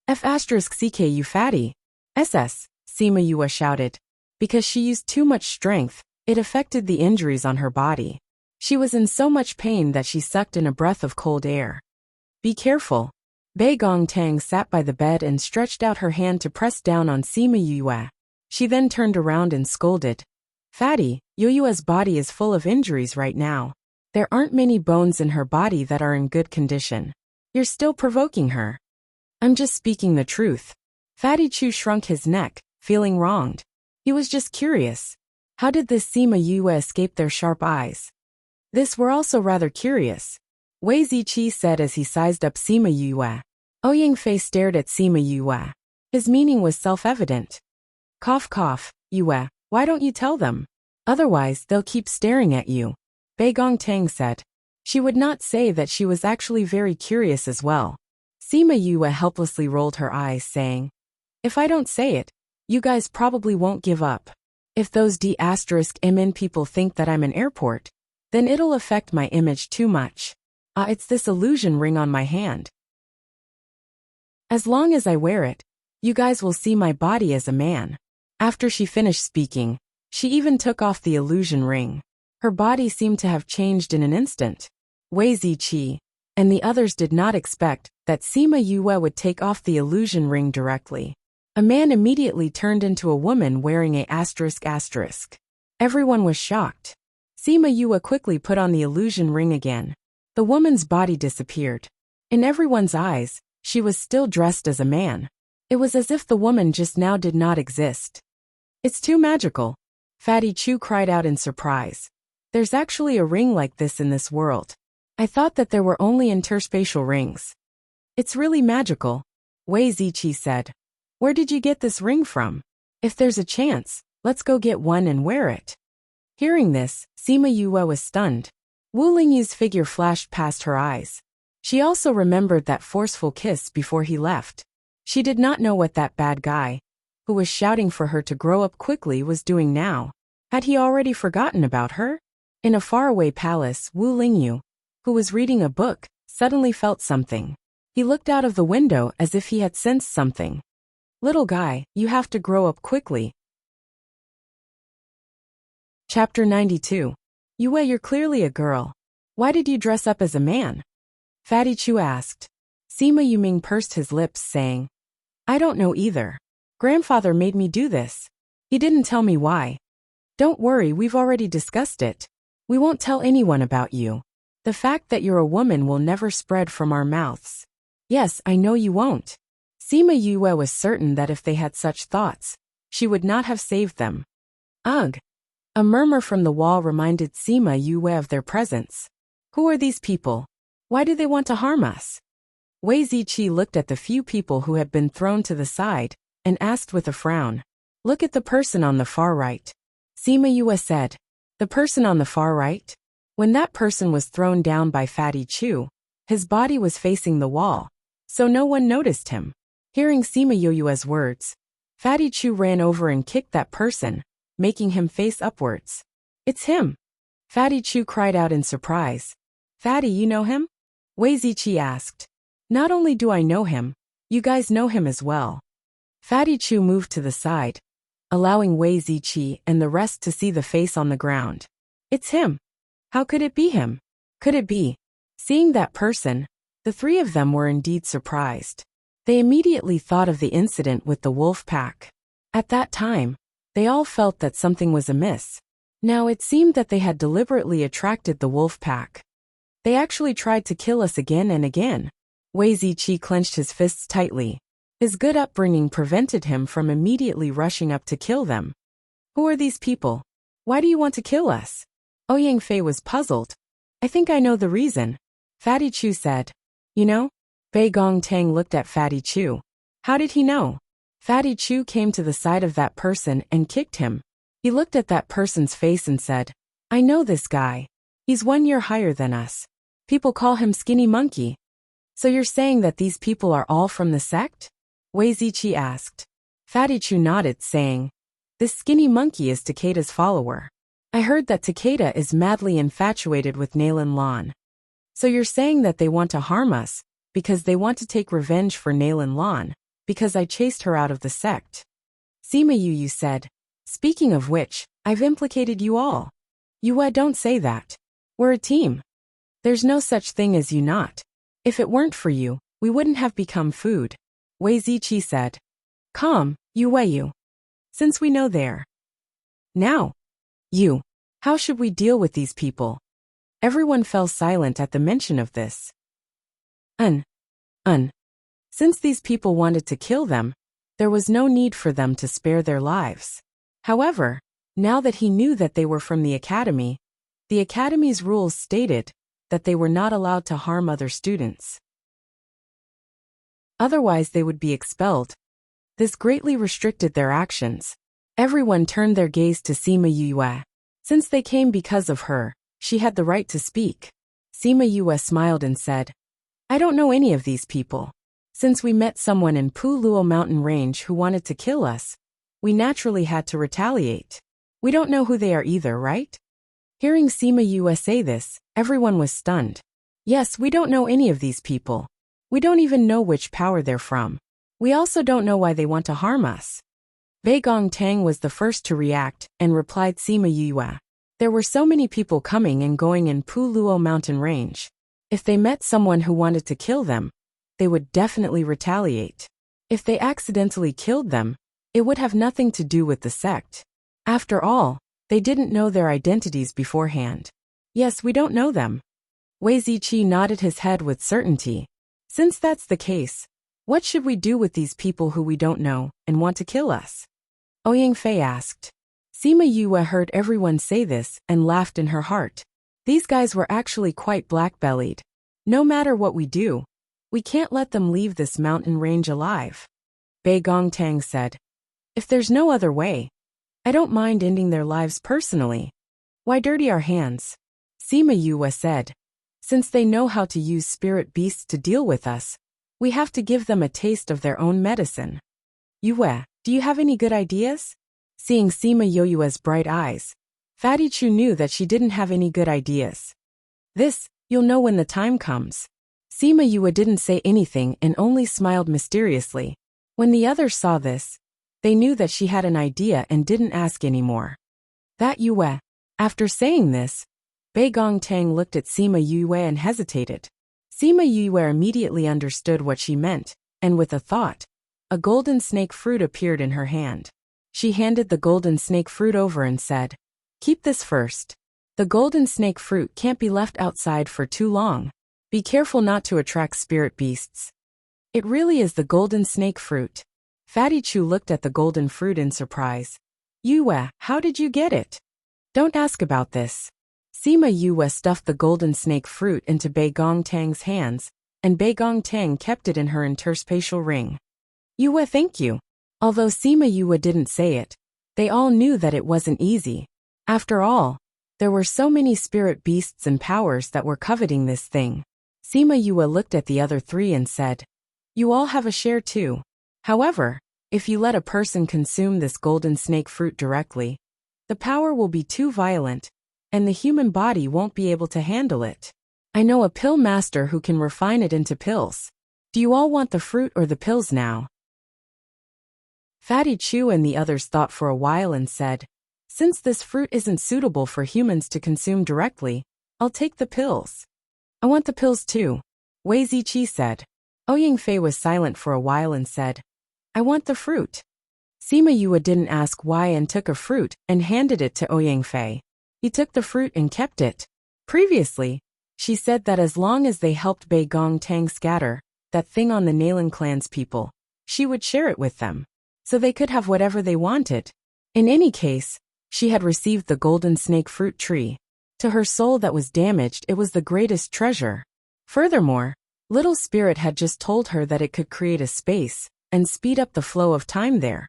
F***ck you fatty. SS, Sima Yue shouted. Because she used too much strength, it affected the injuries on her body. She was in so much pain that she sucked in a breath of cold air. Be careful. Bei Gongtang sat by the bed and stretched out her hand to press down on Sima Yue. She then turned around and scolded. Fatty, Yue's body is full of injuries right now. There aren't many bones in her body that are in good condition. You're still provoking her. I'm just speaking the truth. Fatty Chu shrunk his neck, feeling wronged. He was just curious. How did this Sima Yue escape their sharp eyes? This we're also rather curious. Wei Ziqi said as he sized up Sima Yue. Ouyang Fei stared at Sima Yue. His meaning was self-evident. Cough cough, Yue, why don't you tell them? Otherwise they'll keep staring at you. Bei Gongtang said. She would not say that she was actually very curious as well. Sima Yue helplessly rolled her eyes, saying, if I don't say it, you guys probably won't give up. If those D*MN people think that I'm an airport, then it'll affect my image too much. It's this illusion ring on my hand. As long as I wear it, you guys will see my body as a man. After she finished speaking, she even took off the illusion ring. Her body seemed to have changed in an instant. Wei Ziqi and the others did not expect that Sima Yue would take off the illusion ring directly. A man immediately turned into a woman wearing a ***. Everyone was shocked. Sima Yue quickly put on the illusion ring again. The woman's body disappeared. In everyone's eyes, she was still dressed as a man. It was as if the woman just now did not exist. It's too magical. Fatty Chu cried out in surprise. There's actually a ring like this in this world. I thought that there were only interspatial rings. It's really magical, Wei Ziqi said. Where did you get this ring from? If there's a chance, let's go get one and wear it. Hearing this, Sima Yue was stunned. Wu Lingyu's figure flashed past her eyes. She also remembered that forceful kiss before he left. She did not know what that bad guy, who was shouting for her to grow up quickly, was doing now. Had he already forgotten about her? In a faraway palace, Wu Lingyu, who was reading a book, suddenly felt something. He looked out of the window as if he had sensed something. Little guy, you have to grow up quickly. Chapter 92. Yue, you're clearly a girl. Why did you dress up as a man? Fatty Chu asked. Sima Yuming pursed his lips, saying, I don't know either. Grandfather made me do this. He didn't tell me why. Don't worry, we've already discussed it. We won't tell anyone about you. The fact that you're a woman will never spread from our mouths. Yes, I know you won't. Sima Yue was certain that if they had such thoughts, she would not have saved them. Ugh! A murmur from the wall reminded Sima Yue of their presence. Who are these people? Why do they want to harm us? Wei Ziqi looked at the few people who had been thrown to the side and asked with a frown. Look at the person on the far right. Sima Yue said. The person on the far right? When that person was thrown down by Fatty Chu, his body was facing the wall, so no one noticed him. Hearing Sima Yue's words, Fatty Chu ran over and kicked that person, making him face upwards. It's him! Fatty Chu cried out in surprise. Fatty, you know him? Wei Ziqi asked. Not only do I know him, you guys know him as well. Fatty Chu moved to the side, allowing Wei Ziqi and the rest to see the face on the ground. It's him! How could it be him? Could it be? Seeing that person, the three of them were indeed surprised. They immediately thought of the incident with the wolf pack. At that time, they all felt that something was amiss. Now it seemed that they had deliberately attracted the wolf pack. They actually tried to kill us again and again. Wei Ziqi clenched his fists tightly. His good upbringing prevented him from immediately rushing up to kill them. Who are these people? Why do you want to kill us? Ouyang Fei was puzzled. I think I know the reason. Fatty Chu said. You know? Bei Gongtang looked at Fatty Chu. How did he know? Fatty Chu came to the side of that person and kicked him. He looked at that person's face and said, I know this guy. He's 1 year higher than us. People call him Skinny Monkey. So you're saying that these people are all from the sect? Wei Ziqi asked. Fatty Chu nodded, saying, this skinny monkey is Takeda's follower. I heard that Takeda is madly infatuated with Nalan Lan. So you're saying that they want to harm us, because they want to take revenge for Nalan Lan, because I chased her out of the sect. Sima Yu said, speaking of which, I've implicated you all. Yue, don't say that. We're a team. There's no such thing as you not. If it weren't for you, we wouldn't have become food. Wei Ziqi said. Calm, Yue. Since we know they're now, how should we deal with these people? Everyone fell silent at the mention of this. Since these people wanted to kill them, there was no need for them to spare their lives. However, now that he knew that they were from the academy, the academy's rules stated that they were not allowed to harm other students. Otherwise they would be expelled. This greatly restricted their actions. Everyone turned their gaze to Sima Yue. Since they came because of her, she had the right to speak. Sima Yue smiled and said, I don't know any of these people. Since we met someone in Puluo mountain range who wanted to kill us, we naturally had to retaliate. We don't know who they are either, right? Hearing Sima Yue say this, everyone was stunned. Yes, we don't know any of these people. We don't even know which power they're from. We also don't know why they want to harm us. Bei Gong Tang was the first to react and replied Sima Yue. There were so many people coming and going in Puluo mountain range. If they met someone who wanted to kill them, they would definitely retaliate. If they accidentally killed them, it would have nothing to do with the sect. After all, they didn't know their identities beforehand. Yes, we don't know them. Wei Ziqi nodded his head with certainty. Since that's the case, what should we do with these people who we don't know and want to kill us? Ouyang Fei asked. Sima Yue heard everyone say this and laughed in her heart. These guys were actually quite black-bellied. No matter what we do, we can't let them leave this mountain range alive. Bei Gong Tang said. If there's no other way, I don't mind ending their lives personally. Why dirty our hands? Sima Yue said. Since they know how to use spirit beasts to deal with us, we have to give them a taste of their own medicine. Yue, do you have any good ideas? Seeing Sima Yue's bright eyes, Fatty Chu knew that she didn't have any good ideas. This, you'll know when the time comes. Sima Yue didn't say anything and only smiled mysteriously. When the others saw this, they knew that she had an idea and didn't ask anymore. That Yue. After saying this, Bei Gong Tang looked at Sima Yue and hesitated. Sima Yue immediately understood what she meant, and with a thought, a golden snake fruit appeared in her hand. She handed the golden snake fruit over and said, keep this first. The golden snake fruit can't be left outside for too long. Be careful not to attract spirit beasts. It really is the golden snake fruit. Fatty Chu looked at the golden fruit in surprise. Yue, how did you get it? Don't ask about this. Sima Yue stuffed the golden snake fruit into Bei Gong Tang's hands, and Bei Gong Tang kept it in her interspatial ring. Yue, thank you. Although Sima Yue didn't say it, they all knew that it wasn't easy. After all, there were so many spirit beasts and powers that were coveting this thing. Sima Yue looked at the other three and said, you all have a share too. However, if you let a person consume this golden snake fruit directly, the power will be too violent, and the human body won't be able to handle it. I know a pill master who can refine it into pills. Do you all want the fruit or the pills now? Fatty Chu and the others thought for a while and said, since this fruit isn't suitable for humans to consume directly, I'll take the pills. I want the pills too, Wei Ziqi said. Ouyang Fei was silent for a while and said, I want the fruit. Sima Yue didn't ask why and took a fruit and handed it to Ouyang Fei. He took the fruit and kept it. Previously, she said that as long as they helped Bei Gong Tang scatter that thing on the Nalan clan's people, she would share it with them, so they could have whatever they wanted. In any case, she had received the golden snake fruit tree. To her soul that was damaged, it was the greatest treasure. Furthermore, Little Spirit had just told her that it could create a space and speed up the flow of time there,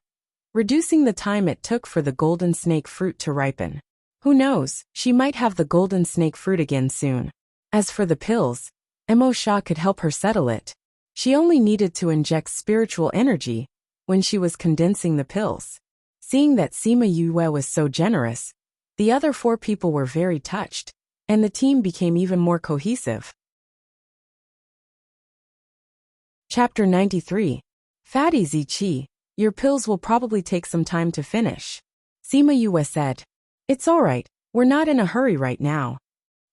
reducing the time it took for the golden snake fruit to ripen. Who knows, she might have the golden snake fruit again soon. As for the pills, Mo Sha could help her settle it. She only needed to inject spiritual energy when she was condensing the pills. Seeing that Sima Yue was so generous, the other 4 people were very touched, and the team became even more cohesive. Chapter 93. Fatty Ziqi, your pills will probably take some time to finish. Sima Yue said. It's alright, we're not in a hurry right now.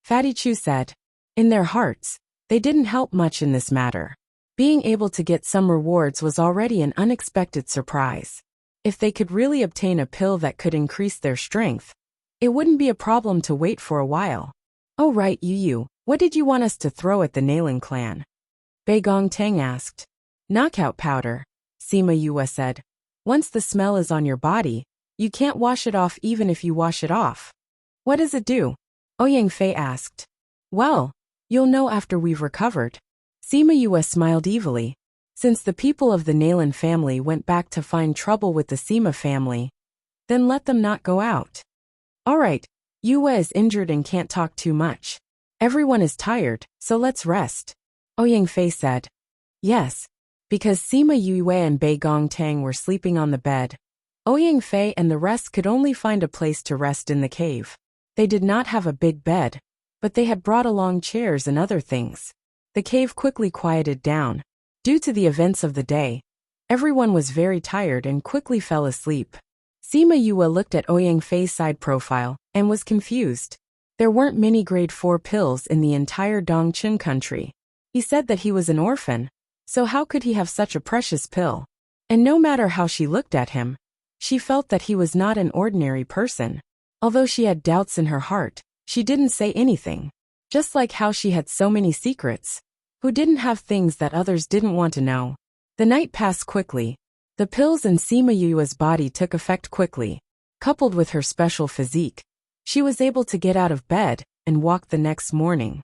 Fatty Chu said. In their hearts, they didn't help much in this matter. Being able to get some rewards was already an unexpected surprise. If they could really obtain a pill that could increase their strength, it wouldn't be a problem to wait for a while. Oh right, Yu, what did you want us to throw at the Nailing clan? Bei Gongtang asked. Knockout powder, Sima Yue said. Once the smell is on your body, you can't wash it off even if you wash it off. What does it do? Ouyang Fei asked. Well, you'll know after we've recovered. Sima Yue smiled evilly. Since the people of the Nailan family went back to find trouble with the Sima family, then let them not go out. Alright, Yue is injured and can't talk too much. Everyone is tired, so let's rest. Ouyang Fei said. Yes. Because Sima Yue and Bei Gongtang were sleeping on the bed, Ouyang Fei and the rest could only find a place to rest in the cave. They did not have a big bed, but they had brought along chairs and other things. The cave quickly quieted down. Due to the events of the day, everyone was very tired and quickly fell asleep. Sima Yue looked at Ouyang Fei's side profile and was confused. There weren't many grade 4 pills in the entire Dongqing country. He said that he was an orphan, so how could he have such a precious pill? And no matter how she looked at him, she felt that he was not an ordinary person. Although she had doubts in her heart, she didn't say anything. Just like how she had so many secrets, who didn't have things that others didn't want to know. The night passed quickly. The pills in Sima Yue's body took effect quickly. Coupled with her special physique, she was able to get out of bed and walk the next morning.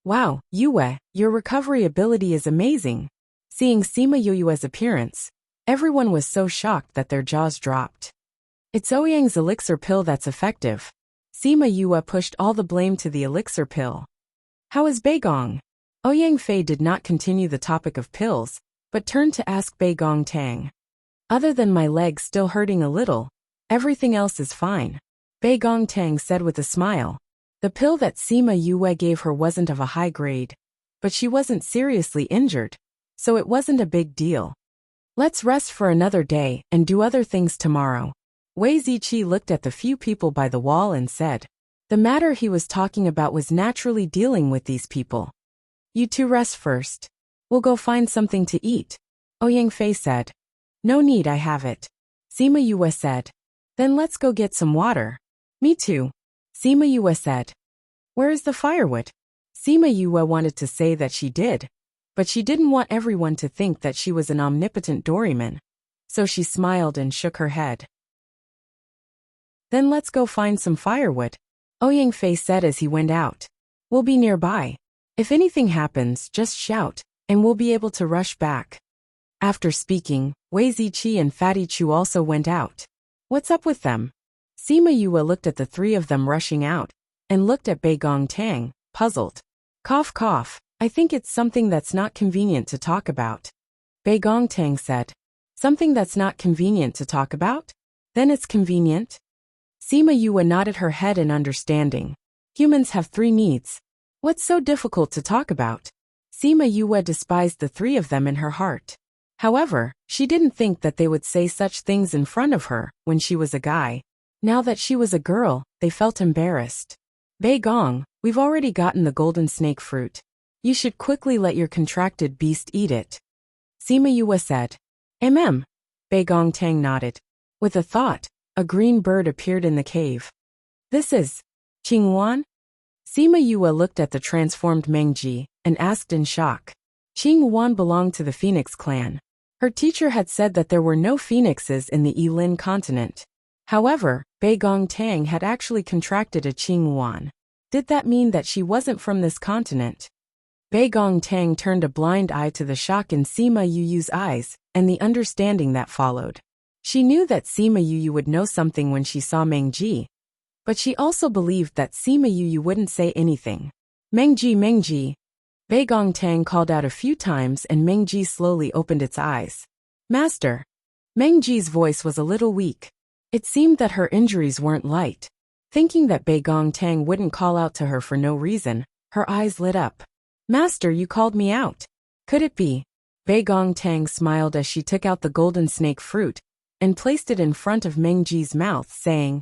Wow, Yue, your recovery ability is amazing. Seeing Sima Yue's appearance, everyone was so shocked that their jaws dropped. It's Ouyang's elixir pill that's effective. Sima Yue pushed all the blame to the elixir pill. How is Beigong? Ouyang Fei did not continue the topic of pills, but turned to ask Bei Gongtang. Other than my leg still hurting a little, everything else is fine. Bei Gongtang said with a smile. The pill that Sima Yue gave her wasn't of a high grade, but she wasn't seriously injured, so it wasn't a big deal. Let's rest for another day and do other things tomorrow. Wei Ziqi looked at the few people by the wall and said. The matter he was talking about was naturally dealing with these people. You two rest first. We'll go find something to eat. Ouyang Fei said. No need, I have it. Sima Yue said. Then let's go get some water. Me too. Sima Yue said. Where is the firewood? Sima Yue wanted to say that she did, but she didn't want everyone to think that she was an omnipotent doryman, so she smiled and shook her head. Then let's go find some firewood, Ouyang Fei said as he went out. We'll be nearby. If anything happens, just shout, and we'll be able to rush back. After speaking, Wei Ziqi and Fatty Chu also went out. What's up with them? Sima Yue looked at the 3 of them rushing out, and looked at Bei Gongtang, puzzled. Cough cough, I think it's something that's not convenient to talk about. Bei Gongtang said. Something that's not convenient to talk about? Then it's convenient. Sima Yue nodded her head in understanding. Humans have 3 needs. What's so difficult to talk about? Sima Yue despised the 3 of them in her heart. However, she didn't think that they would say such things in front of her when she was a guy. Now that she was a girl, they felt embarrassed. Bei Gong, we've already gotten the golden snake fruit. You should quickly let your contracted beast eat it. Sima Yue said. Bei Gongtang nodded. With a thought, a green bird appeared in the cave. This is Qingwan? Sima Yue looked at the transformed Mengji and asked in shock. Qingwan belonged to the Phoenix clan. Her teacher had said that there were no phoenixes in the Yilin continent. However, Bei Gongtang had actually contracted a Qingwan. Did that mean that she wasn't from this continent? Bei Gongtang turned a blind eye to the shock in Sima Yu's eyes and the understanding that followed. She knew that Sima Yu would know something when she saw Mengji, but she also believed that Sima Yu wouldn't say anything. Mengji. Bei Tang called out a few times and Meng Ji slowly opened its eyes. Master. Meng Ji's voice was a little weak. It seemed that her injuries weren't light. Thinking that Bei Tang wouldn't call out to her for no reason, her eyes lit up. Master, you called me out. Could it be? Bei Tang smiled as she took out the golden snake fruit and placed it in front of Meng Ji's mouth, saying,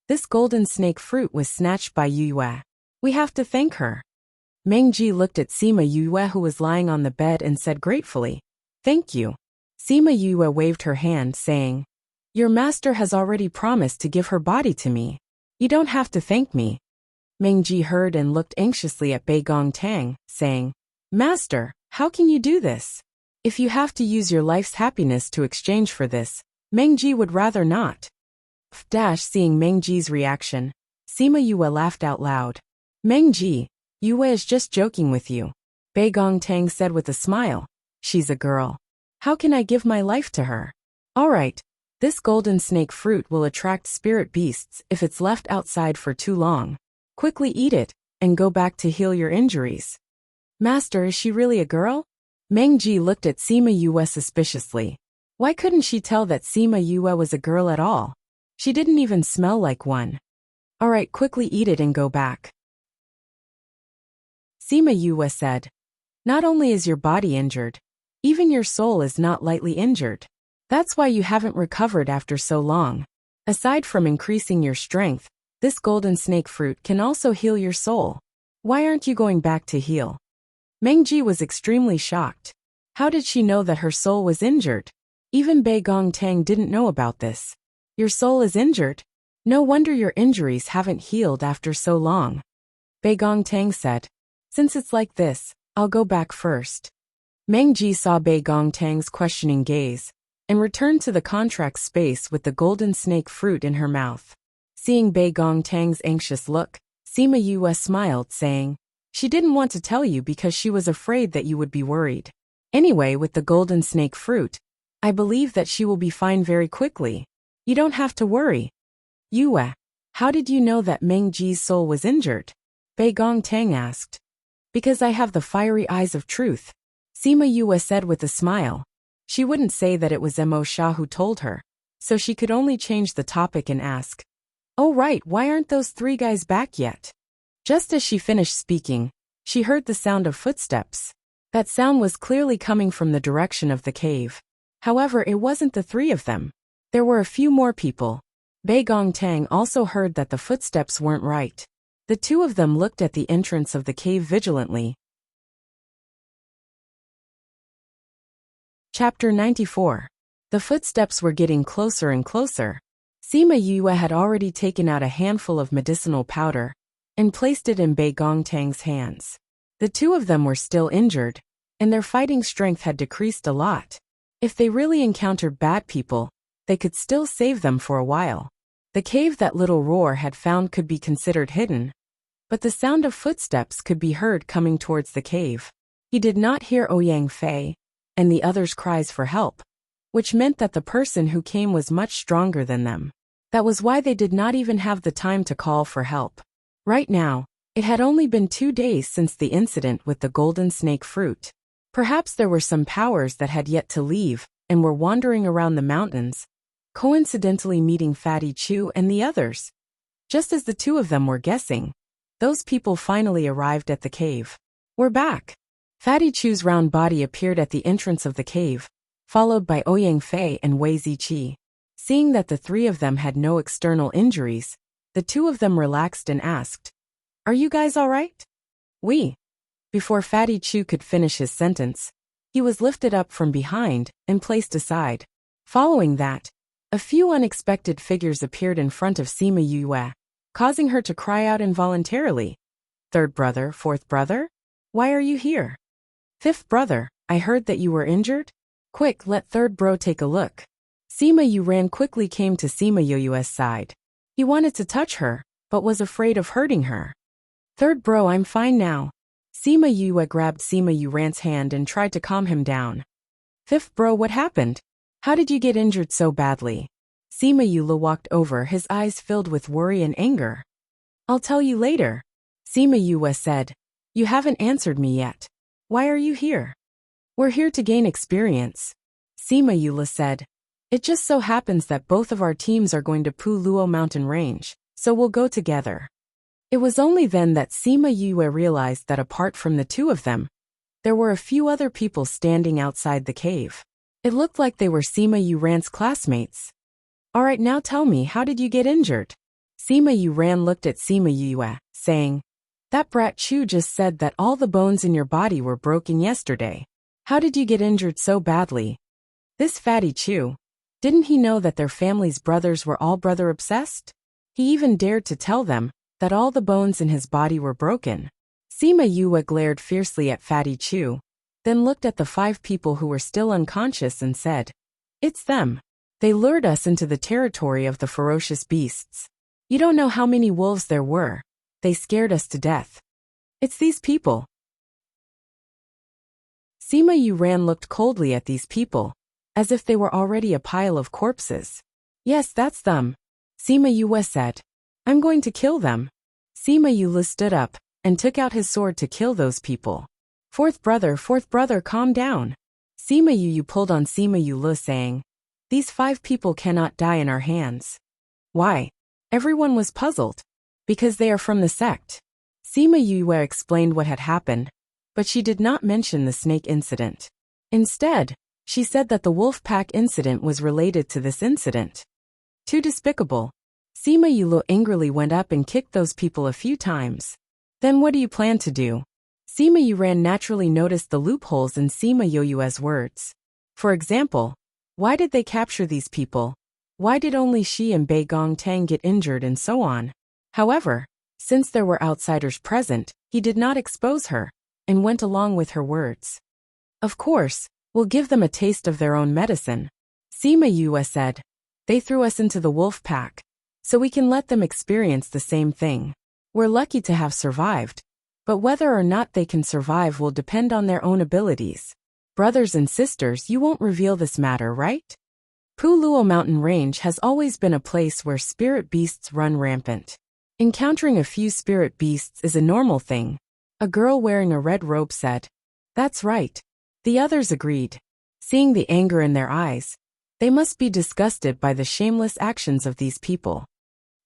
This golden snake fruit was snatched by Yue. We have to thank her. Meng Ji looked at Sima Yue, who was lying on the bed, and said gratefully, Thank you. Sima Yue waved her hand, saying, Your master has already promised to give her body to me. You don't have to thank me. Meng Ji heard and looked anxiously at Bei Tang, saying, Master, how can you do this? If you have to use your life's happiness to exchange for this, Meng Ji would rather not. Seeing Meng Ji's reaction, Sima Yue laughed out loud. Meng Ji, Yue is just joking with you. Bei Tang said with a smile. She's a girl. How can I give my life to her? All right. This golden snake fruit will attract spirit beasts if it's left outside for too long. Quickly eat it, and go back to heal your injuries. Master, is she really a girl? Meng Ji looked at Sima Yue suspiciously. Why couldn't she tell that Sima Yue was a girl at all? She didn't even smell like one. All right, quickly eat it and go back. Sima Yue said. Not only is your body injured, even your soul is not lightly injured. That's why you haven't recovered after so long. Aside from increasing your strength, this golden snake fruit can also heal your soul. Why aren't you going back to heal? Meng Ji was extremely shocked. How did she know that her soul was injured? Even Bei Tang didn't know about this. Your soul is injured? No wonder your injuries haven't healed after so long. Bei Tang said. Since it's like this, I'll go back first. Meng Ji saw Bei Tang's questioning gaze and returned to the contract space with the golden snake fruit in her mouth. Seeing Bei Tang's anxious look, Sima Yue smiled, saying, She didn't want to tell you because she was afraid that you would be worried. Anyway, with the golden snake fruit, I believe that she will be fine very quickly. You don't have to worry. Yue, how did you know that Meng Ji's soul was injured? Bei Tang asked. Because I have the fiery eyes of truth. Sima Yue said with a smile. She wouldn't say that it was Mo Sha who told her, so she could only change the topic and ask, Oh right, why aren't those three guys back yet? Just as she finished speaking, she heard the sound of footsteps. That sound was clearly coming from the direction of the cave. However, it wasn't the three of them. There were a few more people. Bei Tang also heard that the footsteps weren't right. The two of them looked at the entrance of the cave vigilantly. Chapter 94. The footsteps were getting closer and closer. Sima Yue had already taken out a handful of medicinal powder and placed it in Bei Tang's hands. The two of them were still injured, and their fighting strength had decreased a lot. If they really encountered bad people, they could still save them for a while. The cave that little Roar had found could be considered hidden, but the sound of footsteps could be heard coming towards the cave. He did not hear Ouyang Fei and the others' cries for help, which meant that the person who came was much stronger than them. That was why they did not even have the time to call for help. Right now, it had only been 2 days since the incident with the golden snake fruit. Perhaps there were some powers that had yet to leave and were wandering around the mountains, coincidentally meeting Fatty Chu and the others. Just as the two of them were guessing, those people finally arrived at the cave. We're back. Fatty Chu's round body appeared at the entrance of the cave, followed by Ouyang Fei and Wei Ziqi. Seeing that the three of them had no external injuries, the two of them relaxed and asked, Are you guys all right? We. Before Fatty Chu could finish his sentence, he was lifted up from behind and placed aside. Following that, a few unexpected figures appeared in front of Sima Yue, causing her to cry out involuntarily. Third brother, fourth brother? Why are you here? Fifth brother, I heard that you were injured? Quick, let third bro take a look. Sima Yu ran quickly came to Sima Yu's side. He wanted to touch her, but was afraid of hurting her. Third bro, I'm fine now. Sima Yu grabbed Sima Yuran's hand and tried to calm him down. Fifth bro, what happened? How did you get injured so badly? Sima Yu walked over, his eyes filled with worry and anger. I'll tell you later. Sima Yu said. You haven't answered me yet. Why are you here? We're here to gain experience, Sima Yula said. It just so happens that both of our teams are going to Pu Luo mountain range, so we'll go together. It was only then that Sima Yue realized that apart from the two of them, there were a few other people standing outside the cave. It looked like they were Sima Yuran's classmates. Alright, now tell me, how did you get injured? Sima Yuran looked at Sima Yue, saying, That brat Chu just said that all the bones in your body were broken yesterday. How did you get injured so badly? This fatty Chu. Didn't he know that their family's brothers were all brother-obsessed? He even dared to tell them that all the bones in his body were broken. Sima Yue glared fiercely at Fatty Chu, then looked at the 5 people who were still unconscious and said, It's them. They lured us into the territory of the ferocious beasts. You don't know how many wolves there were. They scared us to death. It's these people. Sima Yuran looked coldly at these people, as if they were already a pile of corpses. Yes, that's them. Sima Yue said. I'm going to kill them. Sima Yule stood up and took out his sword to kill those people. Fourth brother, calm down. Sima Yu pulled on Sima Yule saying, These 5 people cannot die in our hands. Why? Everyone was puzzled. Because they are from the sect. Sima Yue explained what had happened, but she did not mention the snake incident. Instead, she said that the wolf pack incident was related to this incident. Too despicable. Sima Yule angrily went up and kicked those people a few times. Then what do you plan to do? Sima Yuran naturally noticed the loopholes in Sima Yue's words. For example, why did they capture these people? Why did only she and Bei Gongtang get injured and so on? However, since there were outsiders present, he did not expose her, and went along with her words. Of course, we'll give them a taste of their own medicine. Sima Yue said. They threw us into the wolf pack, so we can let them experience the same thing. We're lucky to have survived, but whether or not they can survive will depend on their own abilities. Brothers and sisters, you won't reveal this matter, right? Pu Luo mountain range has always been a place where spirit beasts run rampant. Encountering a few spirit beasts is a normal thing. A girl wearing a red robe said. That's right. The others agreed. Seeing the anger in their eyes, they must be disgusted by the shameless actions of these people.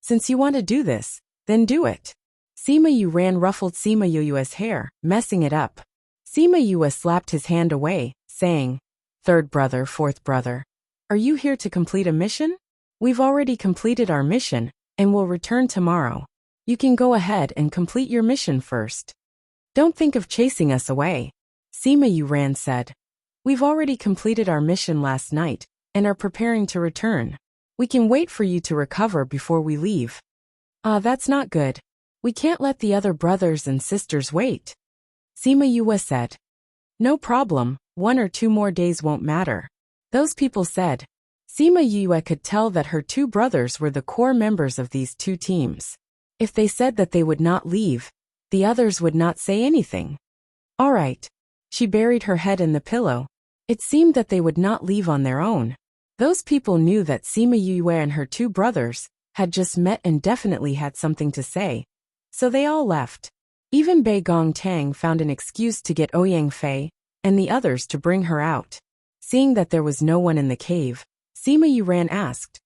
Since you want to do this, then do it. Sima Yuran ruffled Sima Yue's hair, messing it up. Sima Yue slapped his hand away, saying, Third brother, fourth brother. Are you here to complete a mission? We've already completed our mission, and will return tomorrow. You can go ahead and complete your mission first. Don't think of chasing us away. Sima Yuran said. We've already completed our mission last night, and are preparing to return. We can wait for you to recover before we leave. That's not good. We can't let the other brothers and sisters wait. Sima Yue said. No problem, 1 or 2 more days won't matter. Those people said. Sima Yue could tell that her 2 brothers were the core members of these 2 teams. If they said that they would not leave, the others would not say anything. All right. She buried her head in the pillow. It seemed that they would not leave on their own. Those people knew that Sima Yue and her 2 brothers had just met and definitely had something to say. So they all left. Even Bei Gongtang found an excuse to get Ouyang Fei and the others to bring her out. Seeing that there was no one in the cave, Sima Yuran asked,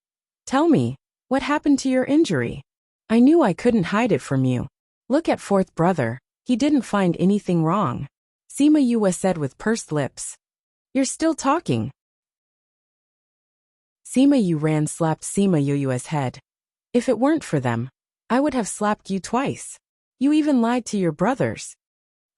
Tell me, what happened to your injury? I knew I couldn't hide it from you. Look at fourth brother, he didn't find anything wrong. Sima Yue said with pursed lips. You're still talking. Sima Yuran slapped Sima Yue's head. If it weren't for them, I would have slapped you twice. You even lied to your brothers.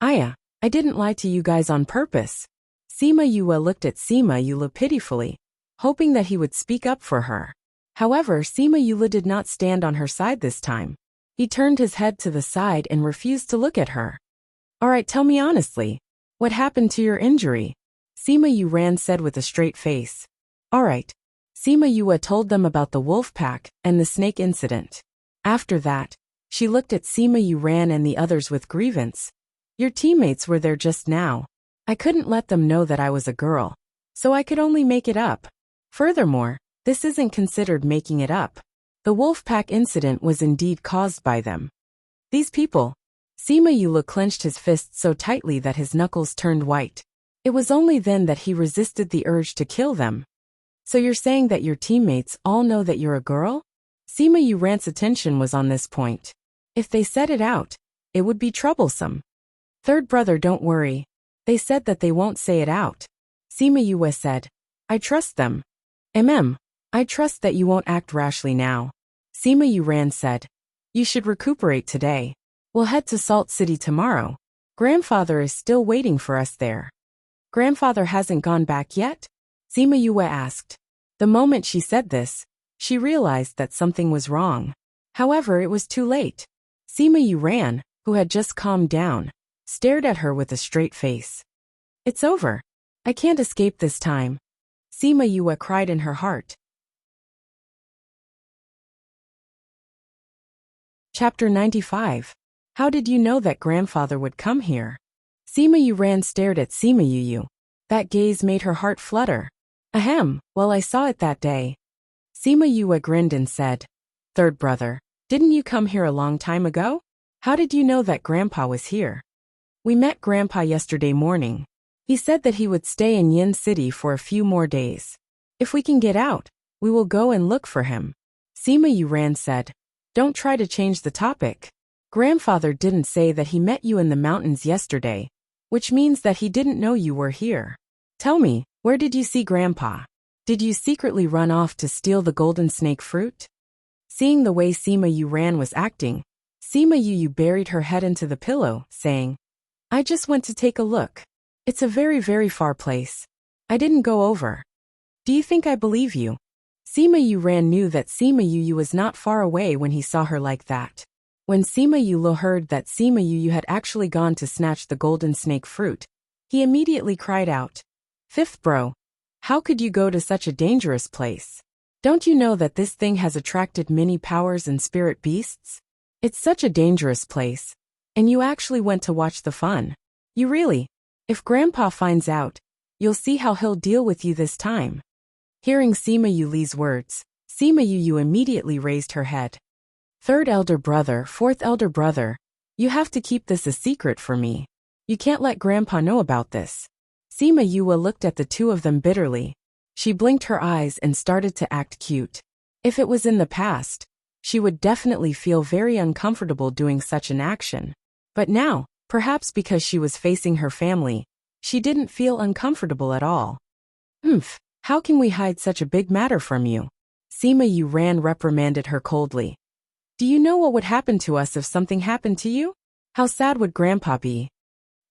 I didn't lie to you guys on purpose. Sima Yue looked at Sima Yule pitifully, hoping that he would speak up for her. However, Sima Yule did not stand on her side this time. He turned his head to the side and refused to look at her. All right, tell me honestly. What happened to your injury? Sima Yuran said with a straight face. All right. Sima Yue told them about the wolf pack and the snake incident. After that, she looked at Sima Yuran and the others with grievance. Your teammates were there just now. I couldn't let them know that I was a girl, so I could only make it up. Furthermore, this isn't considered making it up. The wolf pack incident was indeed caused by them. These people. Sima Yula clenched his fists so tightly that his knuckles turned white. It was only then that he resisted the urge to kill them. So you're saying that your teammates all know that you're a girl? Sima Yuran's attention was on this point. If they said it out, it would be troublesome. Third brother, don't worry. They said that they won't say it out. Sima Yue said. I trust them. I trust that you won't act rashly now. Sima Yuran said. You should recuperate today. We'll head to Salt City tomorrow. Grandfather is still waiting for us there. Grandfather hasn't gone back yet? Sima Yue asked. The moment she said this, she realized that something was wrong. However, it was too late. Sima Yuran, who had just calmed down, stared at her with a straight face. It's over. I can't escape this time. Sima Yue cried in her heart. Chapter 95. How did you know that grandfather would come here? Sima Yuran stared at Sima Yu. That gaze made her heart flutter. Ahem, well, I saw it that day. Sima Yue grinned and said, Third brother, didn't you come here a long time ago? How did you know that Grandpa was here? We met Grandpa yesterday morning. He said that he would stay in Yin City for a few more days. If we can get out, we will go and look for him. Sima Yuran said, Don't try to change the topic. Grandfather didn't say that he met you in the mountains yesterday, which means that he didn't know you were here. Tell me, where did you see Grandpa? Did you secretly run off to steal the golden snake fruit? Seeing the way Sima Yuran was acting, Sima Yu buried her head into the pillow, saying, I just went to take a look. It's a very, very far place. I didn't go over. Do you think I believe you? Sima Yuran knew that Sima Yu was not far away when he saw her like that. When Sima Yu heard that Sima Yu had actually gone to snatch the golden snake fruit, he immediately cried out, Fifth bro, how could you go to such a dangerous place? Don't you know that this thing has attracted many powers and spirit beasts? It's such a dangerous place. And you actually went to watch the fun. You really? If Grandpa finds out, you'll see how he'll deal with you this time. Hearing Sima Yuli's words, Sima Yu immediately raised her head. Third elder brother, fourth elder brother, you have to keep this a secret for me. You can't let Grandpa know about this. Sima Yue looked at the two of them bitterly. She blinked her eyes and started to act cute. If it was in the past, she would definitely feel very uncomfortable doing such an action. But now, perhaps because she was facing her family, she didn't feel uncomfortable at all. How can we hide such a big matter from you? Sima Yuran reprimanded her coldly. Do you know what would happen to us if something happened to you? How sad would Grandpa be?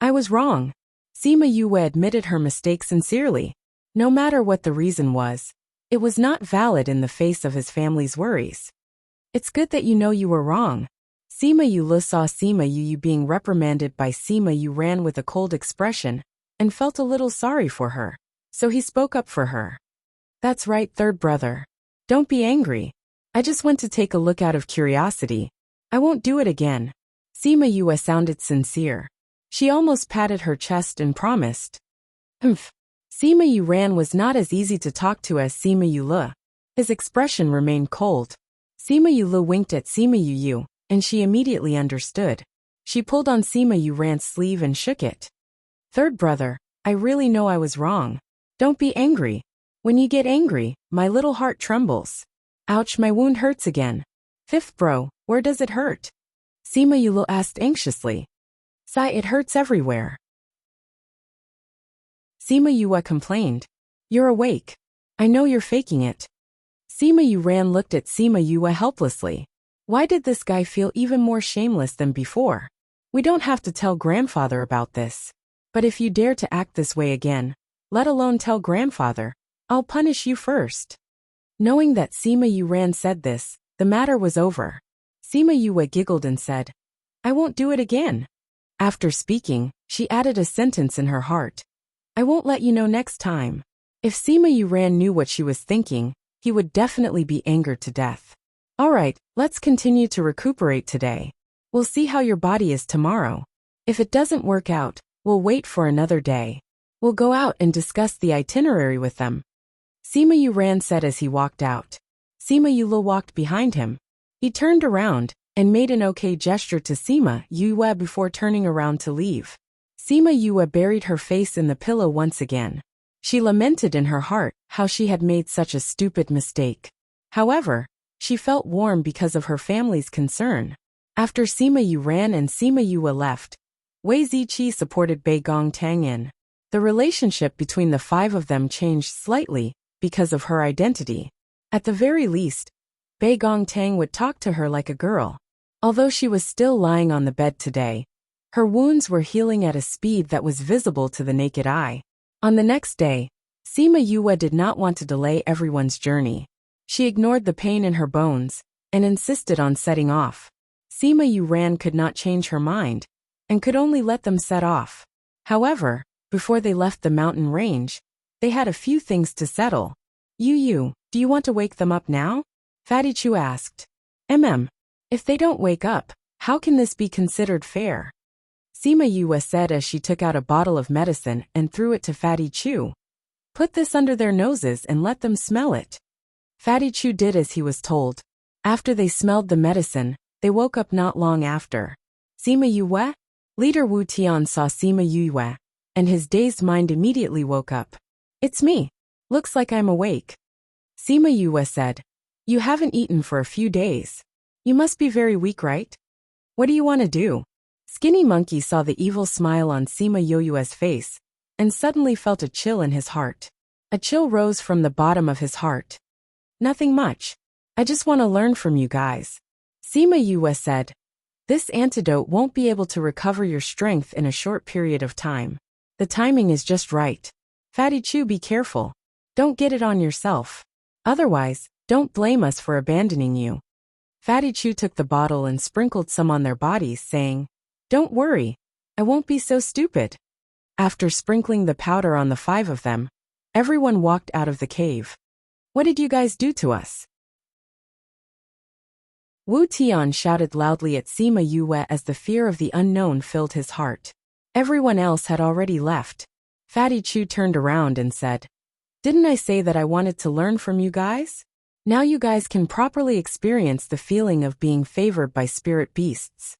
I was wrong. Sima Yue admitted her mistake sincerely. No matter what the reason was, it was not valid in the face of his family's worries. It's good that you know you were wrong. Sima Yue saw Sima Yu being reprimanded by Sima Yuran with a cold expression, and felt a little sorry for her, so he spoke up for her. That's right, third brother. Don't be angry. I just went to take a look out of curiosity. I won't do it again. Sima Yue sounded sincere. She almost patted her chest and promised. Sima Yuran was not as easy to talk to as Sima Yule. His expression remained cold. Sima Yule winked at Sima Yu, and she immediately understood. She pulled on Sima Yuran's sleeve and shook it. Third brother, I really know I was wrong. Don't be angry. When you get angry, my little heart trembles. Ouch, my wound hurts again. Fifth bro, where does it hurt? Sima Yule asked anxiously. Sigh, it hurts everywhere. Sima Yue complained. You're awake. I know you're faking it. Sima Yuran looked at Sima Yue helplessly. Why did this guy feel even more shameless than before? We don't have to tell grandfather about this. But if you dare to act this way again, let alone tell grandfather, I'll punish you first. Knowing that Sima Yuran said this, the matter was over. Sima Yue giggled and said, I won't do it again. After speaking, she added a sentence in her heart. I won't let you know next time. If Sima Yuran knew what she was thinking, he would definitely be angered to death. Alright, let's continue to recuperate today. We'll see how your body is tomorrow. If it doesn't work out, we'll wait for another day. We'll go out and discuss the itinerary with them. Sima Yuran said as he walked out. Sima Yule walked behind him. He turned around, and made an okay gesture to Sima Yue before turning around to leave. Sima Yue buried her face in the pillow once again. She lamented in her heart how she had made such a stupid mistake. However, she felt warm because of her family's concern. After Sima Yu ran and Sima Yue left, Wei Ziqi supported Bei Gongtang in. The relationship between the five of them changed slightly because of her identity. At the very least, Bei Gongtang would talk to her like a girl. Although she was still lying on the bed today, her wounds were healing at a speed that was visible to the naked eye. On the next day, Sima Yue did not want to delay everyone's journey. She ignored the pain in her bones and insisted on setting off. Sima Yue could not change her mind and could only let them set off. However, before they left the mountain range, they had a few things to settle. Yu, do you want to wake them up now? Fatty Chu asked. If they don't wake up, how can this be considered fair? Sima Yue said as she took out a bottle of medicine and threw it to Fatty Chu. Put this under their noses and let them smell it. Fatty Chu did as he was told. After they smelled the medicine, they woke up not long after. Sima Yue? Leader Wu Tian saw Sima Yue, and his dazed mind immediately woke up. It's me. Looks like I'm awake. Sima Yue said. You haven't eaten for a few days. You must be very weak, right? What do you want to do? Skinny Monkey saw the evil smile on Sima Yue's face, and suddenly felt a chill in his heart. A chill rose from the bottom of his heart. Nothing much. I just want to learn from you guys. Sima Yue said. This antidote won't be able to recover your strength in a short period of time. The timing is just right. Fatty Chu, be careful. Don't get it on yourself. Otherwise, don't blame us for abandoning you. Fatty Chu took the bottle and sprinkled some on their bodies, saying, Don't worry, I won't be so stupid. After sprinkling the powder on the five of them, everyone walked out of the cave. What did you guys do to us? Wu Tian shouted loudly at Sima Yue as the fear of the unknown filled his heart. Everyone else had already left. Fatty Chu turned around and said, Didn't I say that I wanted to learn from you guys? Now you guys can properly experience the feeling of being favored by spirit beasts.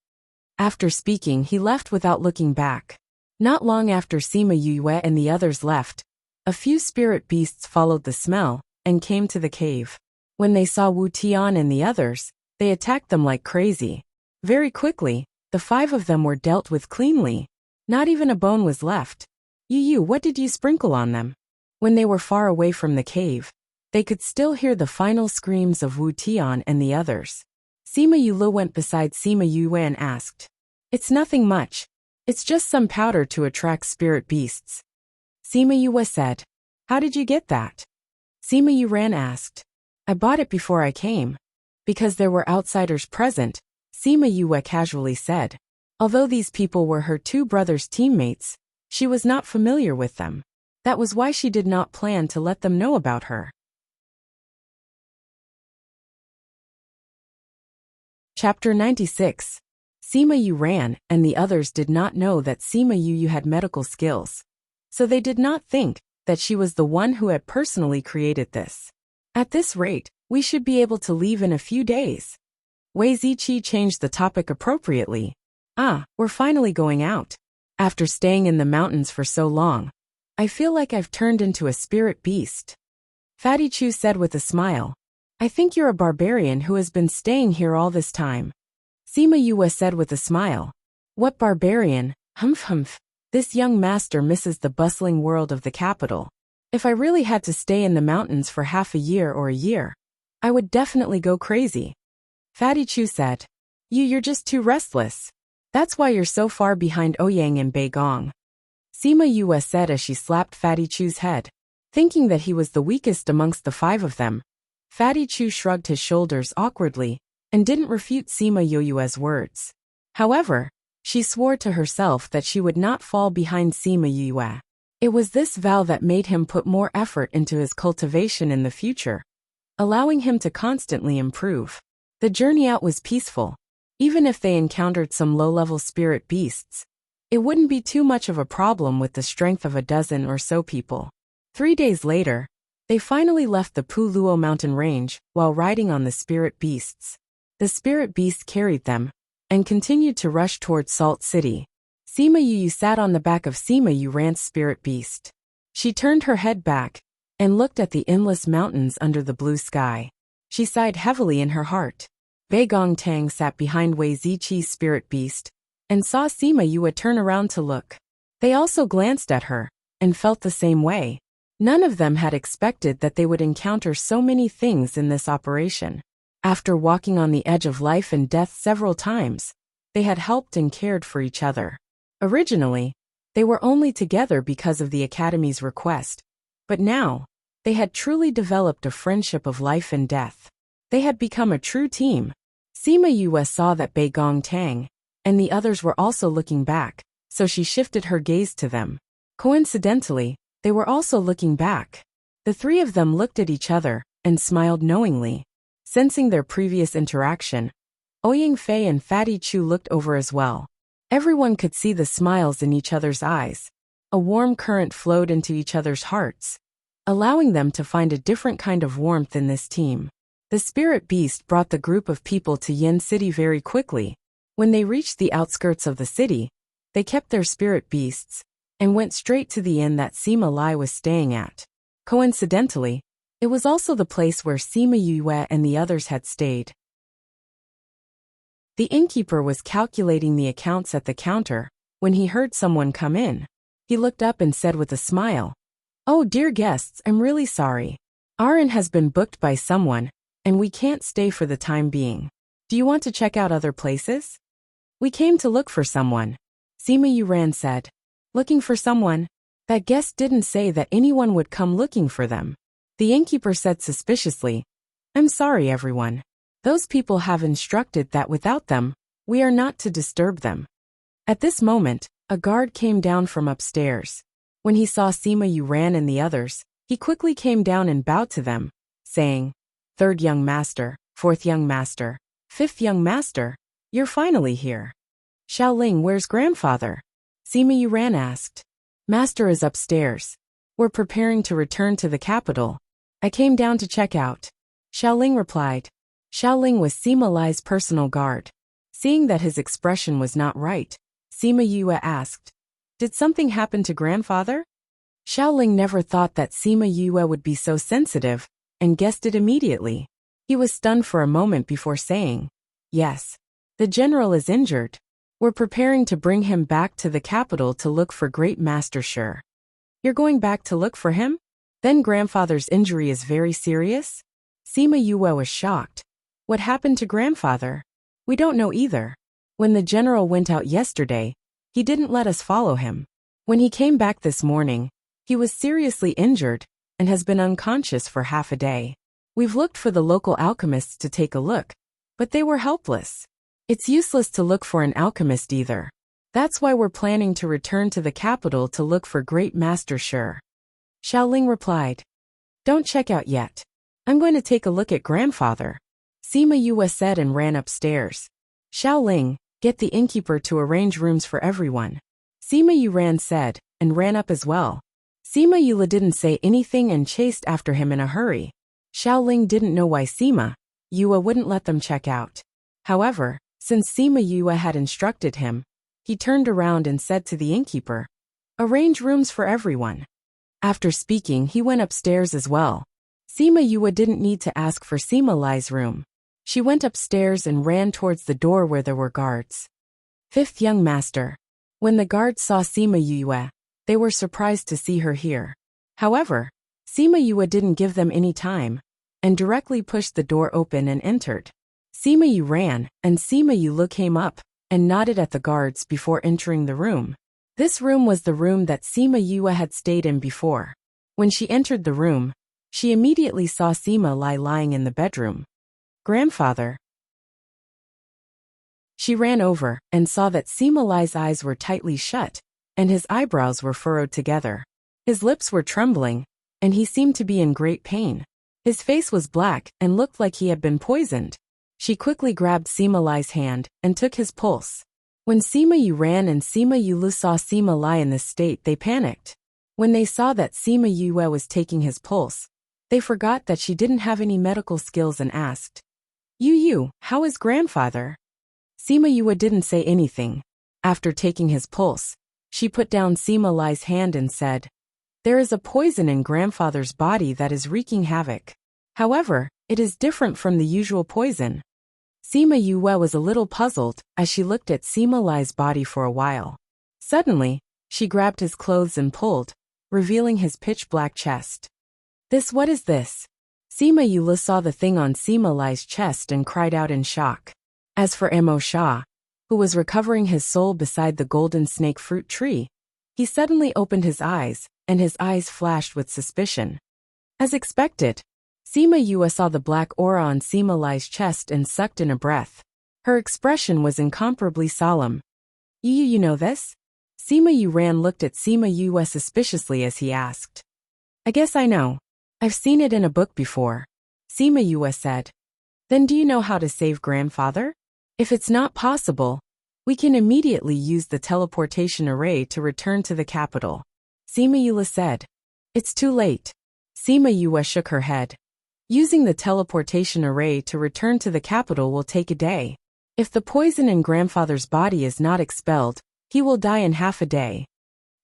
After speaking, he left without looking back. Not long after Sima Yue and the others left, a few spirit beasts followed the smell and came to the cave. When they saw Wu Tian and the others, they attacked them like crazy. Very quickly, the five of them were dealt with cleanly. Not even a bone was left. Yu, what did you sprinkle on them? When they were far away from the cave, they could still hear the final screams of Wu Tian and the others. Sima Yue went beside Sima Yue and asked, It's nothing much. It's just some powder to attract spirit beasts. Sima Yue said, How did you get that? Sima Yue asked, I bought it before I came. Because there were outsiders present, Sima Yue casually said. Although these people were her two brothers' teammates, she was not familiar with them. That was why she did not plan to let them know about her. Chapter 96. Sima Yue ran, and the others did not know that Sima Yue had medical skills. So they did not think that she was the one who had personally created this. At this rate, we should be able to leave in a few days. Wei Ziqi changed the topic appropriately. We're finally going out. After staying in the mountains for so long, I feel like I've turned into a spirit beast. Fatty Chu said with a smile. I think you're a barbarian who has been staying here all this time. Sima Yue said with a smile. What barbarian? Humph. This young master misses the bustling world of the capital. If I really had to stay in the mountains for half a year or a year, I would definitely go crazy. Fatty Chu said. You're just too restless. That's why you're so far behind Ouyang and Bei Gong. Sima Yue said as she slapped Fatty Chu's head. Thinking that he was the weakest amongst the five of them, Fatty Chu shrugged his shoulders awkwardly and didn't refute Sima Yue's words. However, she swore to herself that she would not fall behind Sima Yue. It was this vow that made him put more effort into his cultivation in the future, allowing him to constantly improve. The journey out was peaceful. Even if they encountered some low-level spirit beasts, it wouldn't be too much of a problem with the strength of a dozen or so people. 3 days later, they finally left the Puluo mountain range while riding on the spirit beasts. The spirit beast carried them and continued to rush towards Salt City. Sima Yu sat on the back of Sima Yu Ran's spirit beast. She turned her head back and looked at the endless mountains under the blue sky. She sighed heavily in her heart. Bei Gongtang sat behind Wei Ziqi's spirit beast and saw Sima Yu turn around to look. They also glanced at her and felt the same way. None of them had expected that they would encounter so many things in this operation. After walking on the edge of life and death several times, they had helped and cared for each other. Originally, they were only together because of the Academy's request, but now, they had truly developed a friendship of life and death. They had become a true team. Sima Yu saw that Bei Gongtang and the others were also looking back, so she shifted her gaze to them. Coincidentally, they were also looking back. The three of them looked at each other and smiled knowingly. Sensing their previous interaction, Ouyang Fei and Fatty Chu looked over as well. Everyone could see the smiles in each other's eyes. A warm current flowed into each other's hearts, allowing them to find a different kind of warmth in this team. The spirit beast brought the group of people to Yin City very quickly. When they reached the outskirts of the city, they kept their spirit beasts and went straight to the inn that Sima Lai was staying at. Coincidentally, it was also the place where Sima Yue and the others had stayed. The innkeeper was calculating the accounts at the counter when he heard someone come in. He looked up and said with a smile, "Oh, dear guests, I'm really sorry. Our inn has been booked by someone, and we can't stay for the time being. Do you want to check out other places?" "We came to look for someone," Sima Yuran said. "Looking for someone?" That guest didn't say that anyone would come looking for them. The innkeeper said suspiciously, "I'm sorry, everyone. Those people have instructed that without them, we are not to disturb them." At this moment, a guard came down from upstairs. When he saw Sima Yuran and the others, he quickly came down and bowed to them, saying, "Third young master, fourth young master, fifth young master, you're finally here." "Xiaoling, where's grandfather?" Sima Yuran asked. "Master is upstairs. We're preparing to return to the capital. I came down to check out," Xiaoling replied. Xiaoling was Sima Lai's personal guard. Seeing that his expression was not right, Sima Yue asked, "Did something happen to grandfather?" Xiaoling never thought that Sima Yue would be so sensitive, and guessed it immediately. He was stunned for a moment before saying, "Yes. The general is injured. We're preparing to bring him back to the capital to look for Great Master Shi." "You're going back to look for him? Then grandfather's injury is very serious?" Sima Yue was shocked. "What happened to grandfather?" "We don't know either. When the general went out yesterday, he didn't let us follow him. When he came back this morning, he was seriously injured and has been unconscious for half a day. We've looked for the local alchemists to take a look, but they were helpless. It's useless to look for an alchemist either. That's why we're planning to return to the capital to look for Great Master Shi." Xiaoling replied, "Don't check out yet. I'm going to take a look at grandfather," Sima Yue said and ran upstairs. "Xiaoling, get the innkeeper to arrange rooms for everyone," Sima Yuran said, and ran up as well. Sima Yue didn't say anything and chased after him in a hurry. Xiaoling didn't know why Sima Yue wouldn't let them check out. However, since Sima Yue had instructed him, he turned around and said to the innkeeper, "Arrange rooms for everyone." After speaking, he went upstairs as well. Sima Yue didn't need to ask for Sima Lai's room. She went upstairs and ran towards the door where there were guards. "Fifth young master." When the guards saw Sima Yue, they were surprised to see her here. However, Sima Yue didn't give them any time, and directly pushed the door open and entered. Sima Yue ran, and Sima Yue came up and nodded at the guards before entering the room. This room was the room that Sima Yue had stayed in before. When she entered the room, she immediately saw Sima Lai lying in the bedroom. "Grandfather." She ran over and saw that Sima Lai's eyes were tightly shut, and his eyebrows were furrowed together. His lips were trembling, and he seemed to be in great pain. His face was black and looked like he had been poisoned. She quickly grabbed Sima Lai's hand and took his pulse. When Sima Yue ran and Sima Yue saw Sima Lai in this state, they panicked. When they saw that Sima Yue was taking his pulse, they forgot that she didn't have any medical skills and asked, You, how is grandfather? Sima Yue didn't say anything. After taking his pulse, she put down Sima Lai's hand and said, "There is a poison in grandfather's body that is wreaking havoc. However, it is different from the usual poison." Sima Yue was a little puzzled as she looked at Sima Lai's body for a while. Suddenly, she grabbed his clothes and pulled, revealing his pitch-black chest. What is this?" Sima Yue saw the thing on Sima Lai's chest and cried out in shock. As for Mo Sha, who was recovering his soul beside the golden snake fruit tree, he suddenly opened his eyes, and his eyes flashed with suspicion. As expected, Sima Yue saw the black aura on Sima Lai's chest and sucked in a breath. Her expression was incomparably solemn. You know this?" Sima Yue looked at Sima Yue suspiciously as he asked. "I guess I know. I've seen it in a book before," Sima Yue said. "Then do you know how to save grandfather? If it's not possible, we can immediately use the teleportation array to return to the capital," Sima Yue said. "It's too late." Sima Yue shook her head. "Using the teleportation array to return to the capital will take a day. If the poison in grandfather's body is not expelled, he will die in half a day."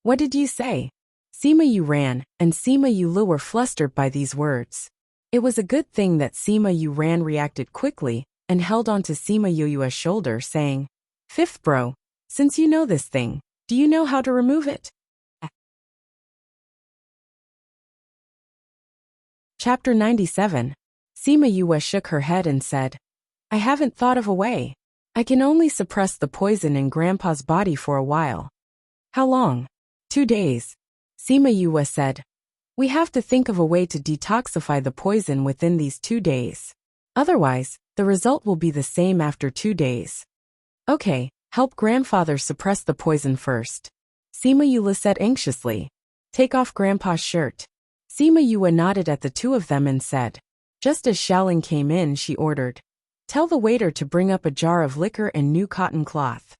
"What did you say?" Sima Yue and Sima Yue were flustered by these words. It was a good thing that Sima Yue reacted quickly and held onto Sima Yue's shoulder, saying, "Fifth bro, since you know this thing, do you know how to remove it?" Chapter 97. Sima Yue shook her head and said, "I haven't thought of a way. I can only suppress the poison in Grandpa's body for a while." "How long?" 2 days. Sima Yue said, "We have to think of a way to detoxify the poison within these 2 days. Otherwise, the result will be the same after 2 days." "Okay, help grandfather suppress the poison first," Sima Yue said anxiously. "Take off grandpa's shirt." Sima Yue nodded at the two of them and said. Just as Xiaoling came in, she ordered, "Tell the waiter to bring up a jar of liquor and new cotton cloth."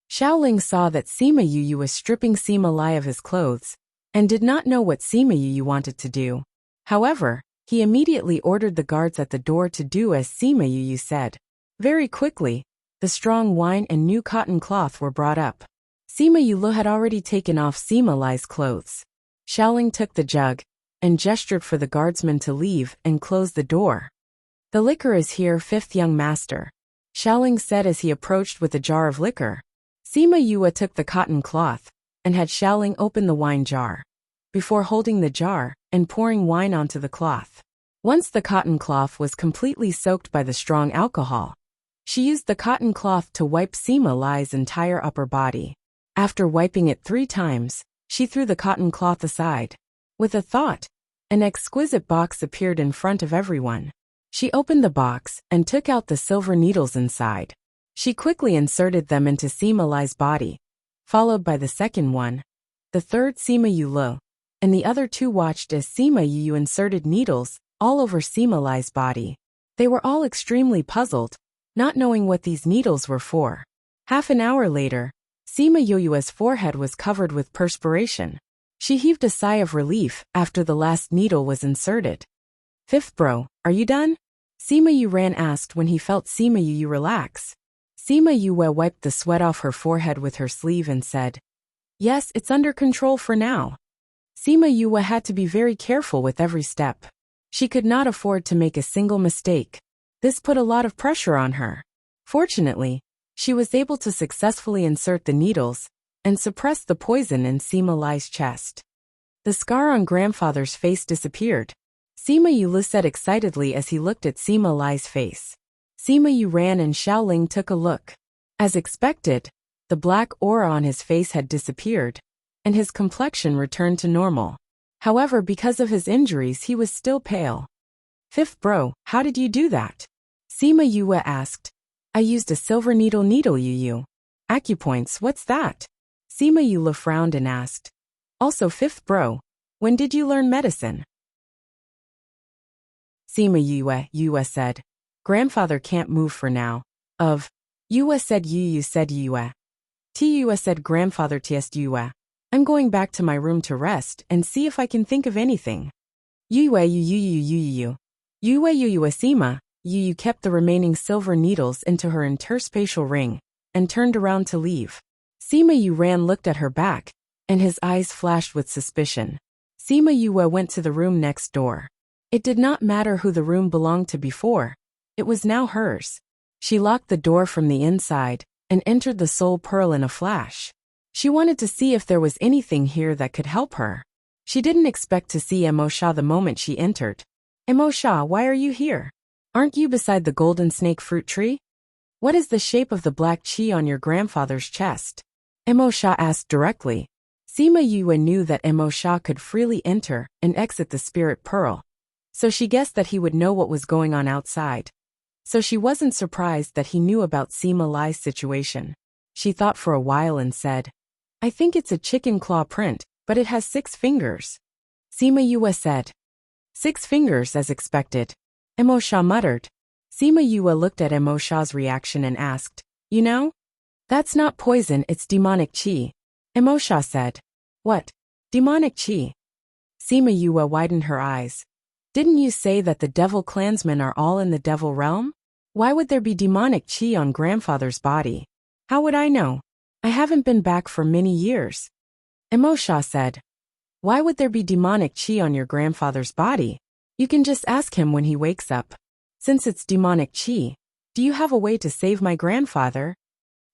Xiaoling saw that Sima Yue was stripping Sima Lai of his clothes, and did not know what Sima Yue wanted to do. However, he immediately ordered the guards at the door to do as Sima Yue said. Very quickly, the strong wine and new cotton cloth were brought up. Sima Yue had already taken off Sima Lai's clothes. Xiaoling took the jug, and gestured for the guardsman to leave and close the door. "The liquor is here, fifth young master," Xiaoling said as he approached with a jar of liquor. Sima Yue took the cotton cloth, and had Xiaoling open the wine jar, before holding the jar and pouring wine onto the cloth. Once the cotton cloth was completely soaked by the strong alcohol, she used the cotton cloth to wipe Sima Lai's entire upper body. After wiping it 3 times, she threw the cotton cloth aside. With a thought, an exquisite box appeared in front of everyone. She opened the box and took out the silver needles inside. She quickly inserted them into Sima Lai's body, followed by the second one, the third Sima Yue, and the other 2 watched as Sima Yue inserted needles all over Sima Lai's body. They were all extremely puzzled, not knowing what these needles were for. Half an hour later, Sima Yue's forehead was covered with perspiration. She heaved a sigh of relief after the last needle was inserted. "Fifth bro, are you done?" Sima Yue asked when he felt Sima Yue relax. Sima Yue wiped the sweat off her forehead with her sleeve and said, "Yes, it's under control for now." Sima Yue had to be very careful with every step. She could not afford to make a single mistake. This put a lot of pressure on her. Fortunately, she was able to successfully insert the needles and suppress the poison in Sima Lai's chest. The scar on grandfather's face disappeared. Sima Yue said excitedly as he looked at Sima Lai's face. Sima Yue and Xiaoling took a look. As expected, the black aura on his face had disappeared, and his complexion returned to normal. However, because of his injuries, he was still pale. "Fifth bro, how did you do that?" Sima Yue asked. "I used a silver needle Yu. Acupoints, what's that?" Sima Yue frowned and asked. "Also, fifth bro, when did you learn medicine?" Sima Yue said. "Grandfather can't move for now." Yue said Yu said Yue. Yue said grandfather test Yue. "I'm going back to my room to rest and see if I can think of anything." Yue Sima, Yu kept the remaining silver needles into her interspatial ring and turned around to leave. Sima Yu looked at her back, and his eyes flashed with suspicion. Sima Yu went to the room next door. It did not matter who the room belonged to before. It was now hers. She locked the door from the inside and entered the soul pearl in a flash. She wanted to see if there was anything here that could help her. She didn't expect to see Emosha the moment she entered. Emosha, why are you here? Aren't you beside the golden snake fruit tree? What is the shape of the black chi on your grandfather's chest? Emosha asked directly. Sima Yue knew that Emosha could freely enter and exit the spirit pearl, so she guessed that he would know what was going on outside. So she wasn't surprised that he knew about Sima Lai's situation. She thought for a while and said, I think it's a chicken claw print, but it has 6 fingers. Sima Yue said. 6 fingers as expected. Emosha muttered. Sima Yue looked at Emosha's reaction and asked, You know? That's not poison, it's demonic chi. Emosha said. What? Demonic chi? Sima Yue widened her eyes. Didn't you say that the devil clansmen are all in the devil realm? Why would there be demonic chi on grandfather's body? How would I know? I haven't been back for many years. Emosha said. Why would there be demonic chi on your grandfather's body? You can just ask him when he wakes up. Since it's demonic chi, do you have a way to save my grandfather?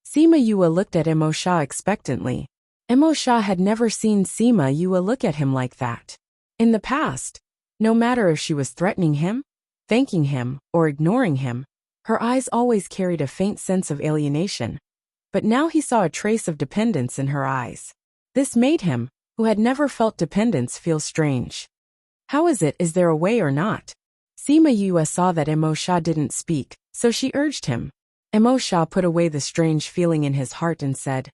Sima Yue looked at Emosha expectantly. Emosha had never seen Sima Yue look at him like that. In the past, no matter if she was threatening him, thanking him, or ignoring him, her eyes always carried a faint sense of alienation. But now he saw a trace of dependence in her eyes. This made him, who had never felt dependence, feel strange. How is it, is there a way or not? Sima Yue saw that Emosha didn't speak, so she urged him. Emosha put away the strange feeling in his heart and said,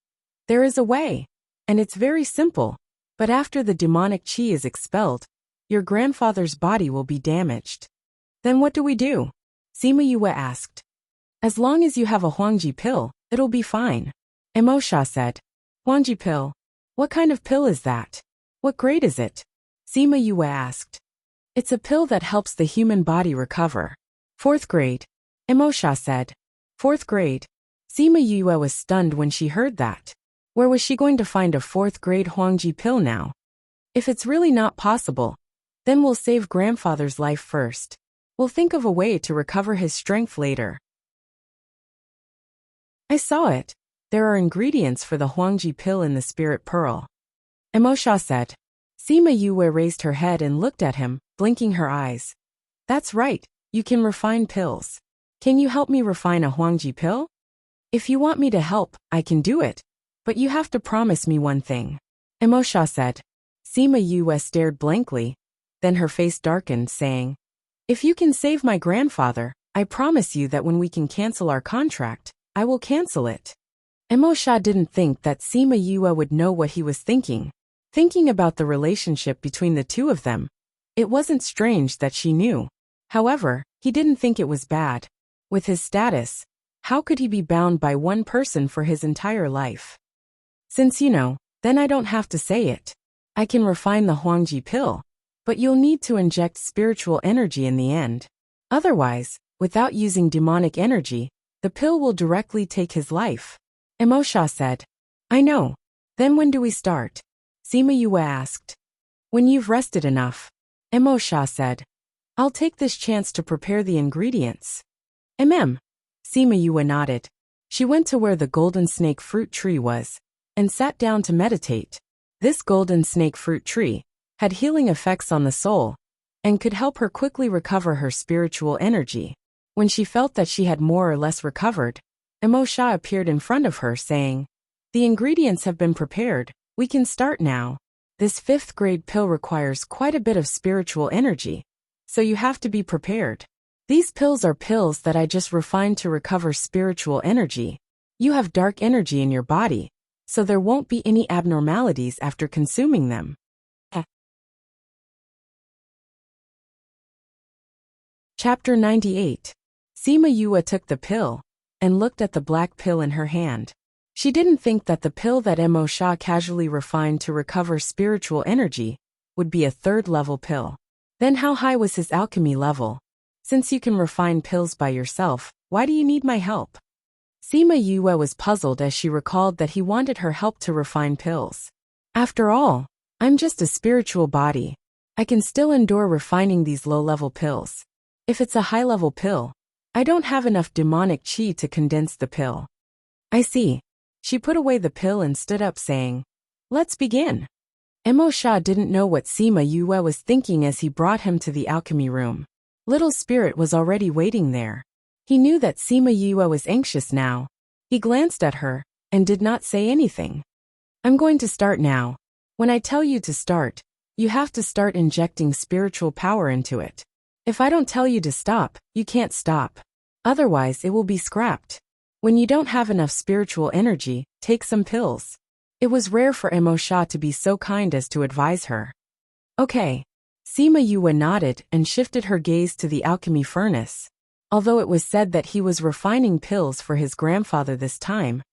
There is a way, and it's very simple, but after the demonic chi is expelled, your grandfather's body will be damaged. Then what do we do? Sima Yue asked. As long as you have a Huangji pill, it'll be fine. Emosha said. Huangji pill? What kind of pill is that? What grade is it? Sima Yue asked. It's a pill that helps the human body recover. 4th grade. Emosha said. 4th grade. Sima Yue was stunned when she heard that. Where was she going to find a 4th grade Huangji pill now? If it's really not possible, then we'll save grandfather's life first. We'll think of a way to recover his strength later. I saw it. There are ingredients for the Huangji pill in the spirit pearl. Emosha said. Sima Yue raised her head and looked at him, blinking her eyes. That's right, you can refine pills. Can you help me refine a Huangji pill? If you want me to help, I can do it. But you have to promise me one thing. Emosha said. Sima Yue stared blankly. Then her face darkened, saying, If you can save my grandfather, I promise you that when we can cancel our contract, I will cancel it. Emosha didn't think that Sima Yue would know what he was thinking. Thinking about the relationship between the two of them, it wasn't strange that she knew. However, he didn't think it was bad. With his status, how could he be bound by one person for his entire life? Since you know, then I don't have to say it. I can refine the Huangji pill, but you'll need to inject spiritual energy in the end. Otherwise, without using demonic energy, the pill will directly take his life. Emosha said. I know. Then when do we start? Sima Yue asked. When you've rested enough. Emosha said. I'll take this chance to prepare the ingredients. Sima Yue nodded. She went to where the golden snake fruit tree was, and sat down to meditate. This golden snake fruit tree had healing effects on the soul, and could help her quickly recover her spiritual energy. When she felt that she had more or less recovered, Emosha appeared in front of her saying, The ingredients have been prepared, we can start now. This 5th grade pill requires quite a bit of spiritual energy, so you have to be prepared. These pills are pills that I just refined to recover spiritual energy. You have dark energy in your body, so there won't be any abnormalities after consuming them. Chapter 98. Sima Yue took the pill and looked at the black pill in her hand. She didn't think that the pill that Emosha casually refined to recover spiritual energy would be a 3rd level pill. Then how high was his alchemy level? Since you can refine pills by yourself, why do you need my help? Sima Yue was puzzled as she recalled that he wanted her help to refine pills. After all, I'm just a spiritual body. I can still endure refining these low-level pills. If it's a high-level pill, I don't have enough demonic qi to condense the pill. I see. She put away the pill and stood up saying, "Let's begin." Emo Sha didn't know what Sima Yue was thinking as he brought him to the alchemy room. Little Spirit was already waiting there. He knew that Sima Yue was anxious now. He glanced at her and did not say anything. I'm going to start now. When I tell you to start, you have to start injecting spiritual power into it. If I don't tell you to stop, you can't stop. Otherwise, it will be scrapped. When you don't have enough spiritual energy, take some pills. It was rare for Emo Sha to be so kind as to advise her. Okay. Sima Yue nodded and shifted her gaze to the alchemy furnace. Although it was said that he was refining pills for his grandfather this time,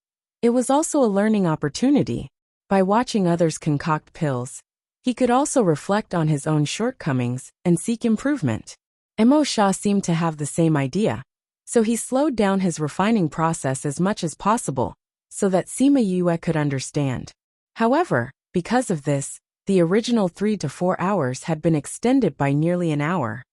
it was also a learning opportunity. By watching others concoct pills, he could also reflect on his own shortcomings and seek improvement. Emo Sha seemed to have the same idea, so he slowed down his refining process as much as possible, so that Sima Yue could understand. However, because of this, the original 3 to 4 hours had been extended by nearly an hour.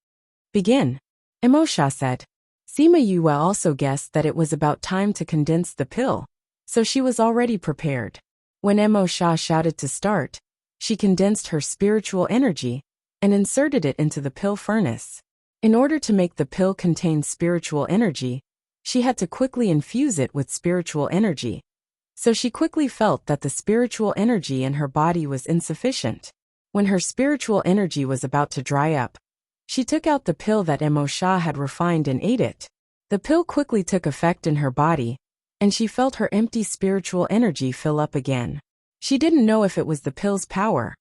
Begin, Emo Sha said. Sima Yue also guessed that it was about time to condense the pill, so she was already prepared. When Emo Sha shouted to start, she condensed her spiritual energy and inserted it into the pill furnace. In order to make the pill contain spiritual energy, she had to quickly infuse it with spiritual energy. So she quickly felt that the spiritual energy in her body was insufficient. When her spiritual energy was about to dry up, she took out the pill that Emo Sha had refined and ate it. The pill quickly took effect in her body, and she felt her empty spiritual energy fill up again. She didn't know if it was the pill's power,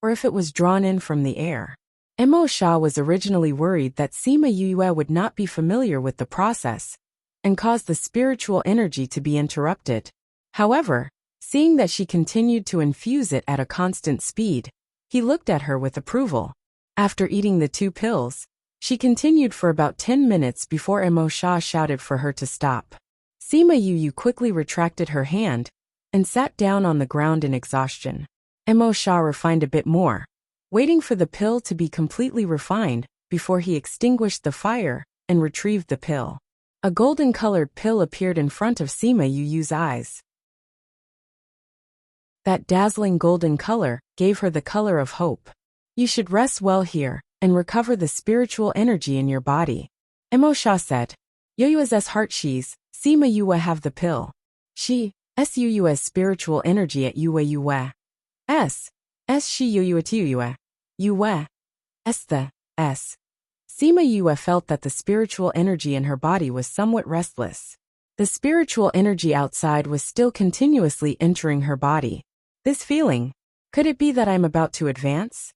or if it was drawn in from the air. Emo Sha was originally worried that Sima Yue would not be familiar with the process, and cause the spiritual energy to be interrupted. However, seeing that she continued to infuse it at a constant speed, he looked at her with approval. After eating the 2 pills, she continued for about 10 minutes before Emo Sha shouted for her to stop. Sima Yue quickly retracted her hand and sat down on the ground in exhaustion. Emo Sha refined a bit more, waiting for the pill to be completely refined before he extinguished the fire and retrieved the pill. A golden-colored pill appeared in front of Sima Yue's eyes. That dazzling golden color gave her the color of hope. You should rest well here and recover the spiritual energy in your body, Emo Sha said. Yue's heart she's, Sima Yue have the pill. She, Yue's spiritual energy at Yue. She Yue to Yue. Yue. The, S. Sima Yue felt that the spiritual energy in her body was somewhat restless. The spiritual energy outside was still continuously entering her body. This feeling, could it be that I'm about to advance?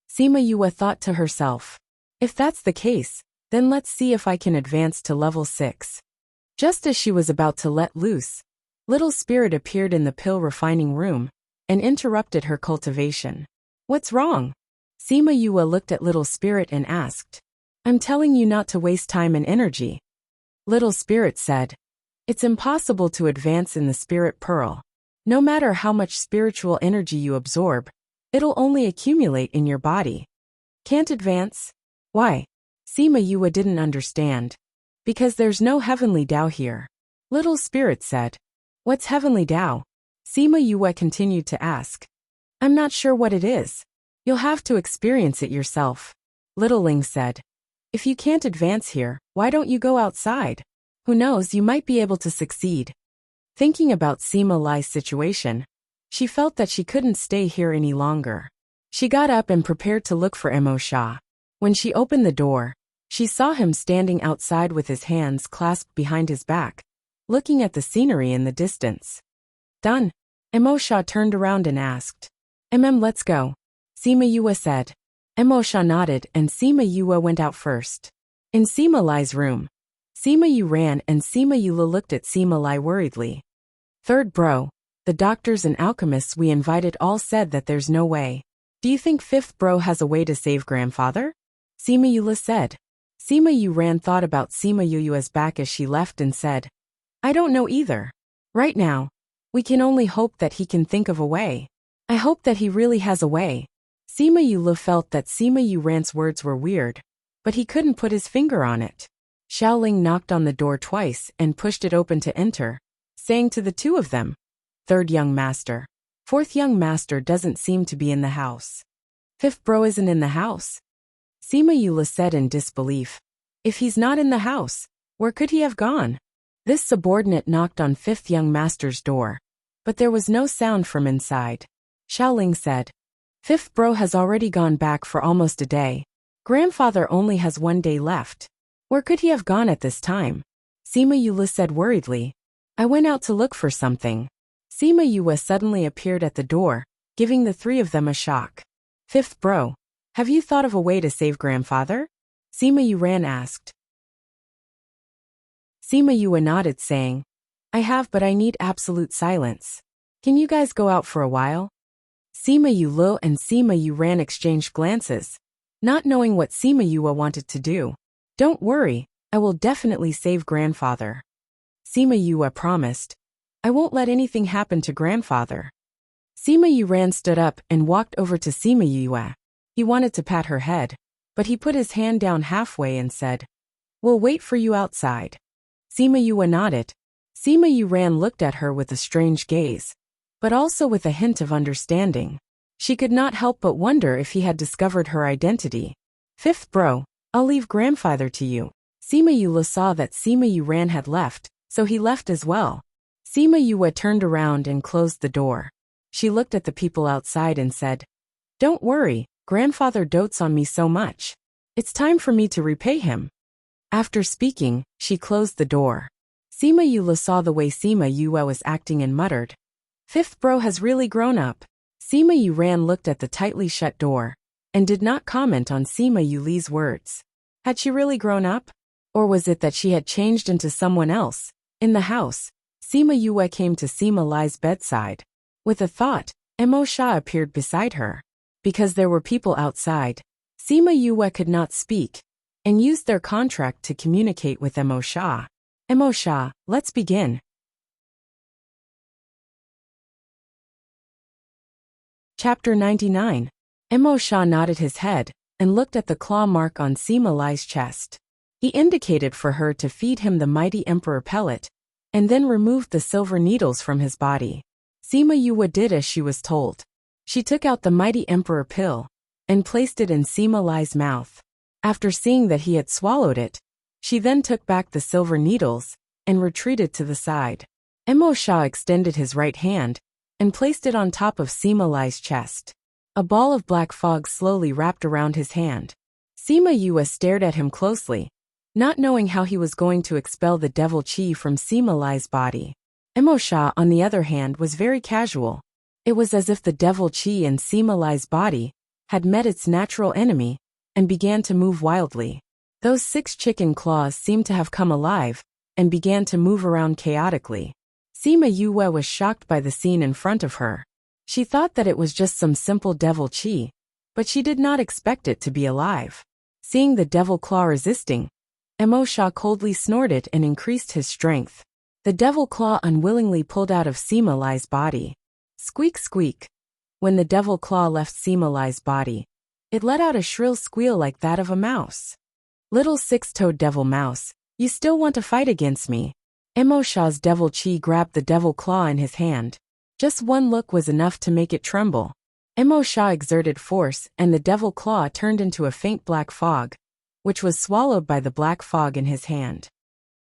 Sima Yue thought to herself. If that's the case, then let's see if I can advance to level 6. Just as she was about to let loose, Little Spirit appeared in the pill refining room and interrupted her cultivation. What's wrong? Sima Yue looked at Little Spirit and asked. I'm telling you not to waste time and energy. Little Spirit said. It's impossible to advance in the Spirit Pearl. No matter how much spiritual energy you absorb, it'll only accumulate in your body. Can't advance? Why? Sima Yue didn't understand. Because there's no heavenly Tao here. Little Spirit said. What's heavenly Tao? Sima Yue continued to ask. I'm not sure what it is. You'll have to experience it yourself. Little Ling said. If you can't advance here, why don't you go outside? Who knows, you might be able to succeed. Thinking about Sima Lai's situation, she felt that she couldn't stay here any longer. She got up and prepared to look for Emo Sha. When she opened the door, she saw him standing outside with his hands clasped behind his back, looking at the scenery in the distance. Done. Emo Sha turned around and asked. Let's go. Sima Yue said. Emo Sha nodded and Sima Yue went out first. In Sima Lai's room, Sima Yue ran and Sima Yue looked at Sima Lai worriedly. Third bro, the doctors and alchemists we invited all said that there's no way. Do you think fifth bro has a way to save grandfather? Sima Yue said. Sima Yuran thought about Sima Yuyua's back as she left and said, I don't know either. Right now, we can only hope that he can think of a way. I hope that he really has a way. Sima Yulu felt that Sima Yuran's words were weird, but he couldn't put his finger on it. Xiaoling knocked on the door twice and pushed it open to enter, saying to the two of them, Third young master. Fourth young master doesn't seem to be in the house. Fifth bro isn't in the house. Sima Yula said in disbelief. If he's not in the house, where could he have gone? This subordinate knocked on fifth young master's door, but there was no sound from inside. Xiaoling said, Fifth bro has already gone back for almost a day. Grandfather only has 1 day left. Where could he have gone at this time? Sima Yula said worriedly. I went out to look for something. Sima Yua suddenly appeared at the door, giving the three of them a shock. Fifth bro, have you thought of a way to save grandfather? Sima Yuran asked. Sima Yua nodded saying, I have, but I need absolute silence. Can you guys go out for a while? Sima Yulu and Sima Yuran exchanged glances, not knowing what Sima Yua wanted to do. Don't worry, I will definitely save grandfather. Sima Yua promised. I won't let anything happen to grandfather. Sima Yuran stood up and walked over to Sima Yua. He wanted to pat her head, but he put his hand down halfway and said, We'll wait for you outside. Sima Yua nodded. Sima Yuran looked at her with a strange gaze, but also with a hint of understanding. She could not help but wonder if he had discovered her identity. Fifth bro, I'll leave grandfather to you. Sima Yula saw that Sima Yuran had left, so he left as well. Sima Yua turned around and closed the door. She looked at the people outside and said, Don't worry, grandfather dotes on me so much. It's time for me to repay him. After speaking, she closed the door. Sima Yula saw the way Sima Yua was acting and muttered, Fifth bro has really grown up. Sima Yuran looked at the tightly shut door and did not comment on Sima Yuli's words. Had she really grown up? Or was it that she had changed into someone else? In the house, Sima Yua came to Sima Lai's bedside. With a thought, Mo Sha appeared beside her. Because there were people outside, Sima Yua could not speak and used their contract to communicate with Mo Sha. Mo Sha, let's begin. Chapter 99. Mo Sha nodded his head and looked at the claw mark on Sima Lai's chest. He indicated for her to feed him the mighty emperor pellet, and then removed the silver needles from his body. Sima Yua did as she was told. She took out the mighty emperor pill and placed it in Sima Lai's mouth. After seeing that he had swallowed it, she then took back the silver needles and retreated to the side. Mo Sha extended his right hand and placed it on top of Sima Lai's chest. A ball of black fog slowly wrapped around his hand. Sima Yua stared at him closely, not knowing how he was going to expel the devil chi from Sima Lai's body. Mo Sha, on the other hand, was very casual. It was as if the devil chi in Sima Lai's body had met its natural enemy and began to move wildly. Those 6 chicken claws seemed to have come alive and began to move around chaotically. Sima Yua was shocked by the scene in front of her. She thought that it was just some simple devil chi, but she did not expect it to be alive. Seeing the devil claw resisting, Mo Sha coldly snorted and increased his strength. The devil claw unwillingly pulled out of Sima Lai's body. Squeak squeak. When the devil claw left Sima Lai's body, it let out a shrill squeal like that of a mouse. Little 6-toed devil mouse, you still want to fight against me? Mo Sha's devil chi grabbed the devil claw in his hand. Just one look was enough to make it tremble. Mo Sha exerted force and the devil claw turned into a faint black fog, which was swallowed by the black fog in his hand.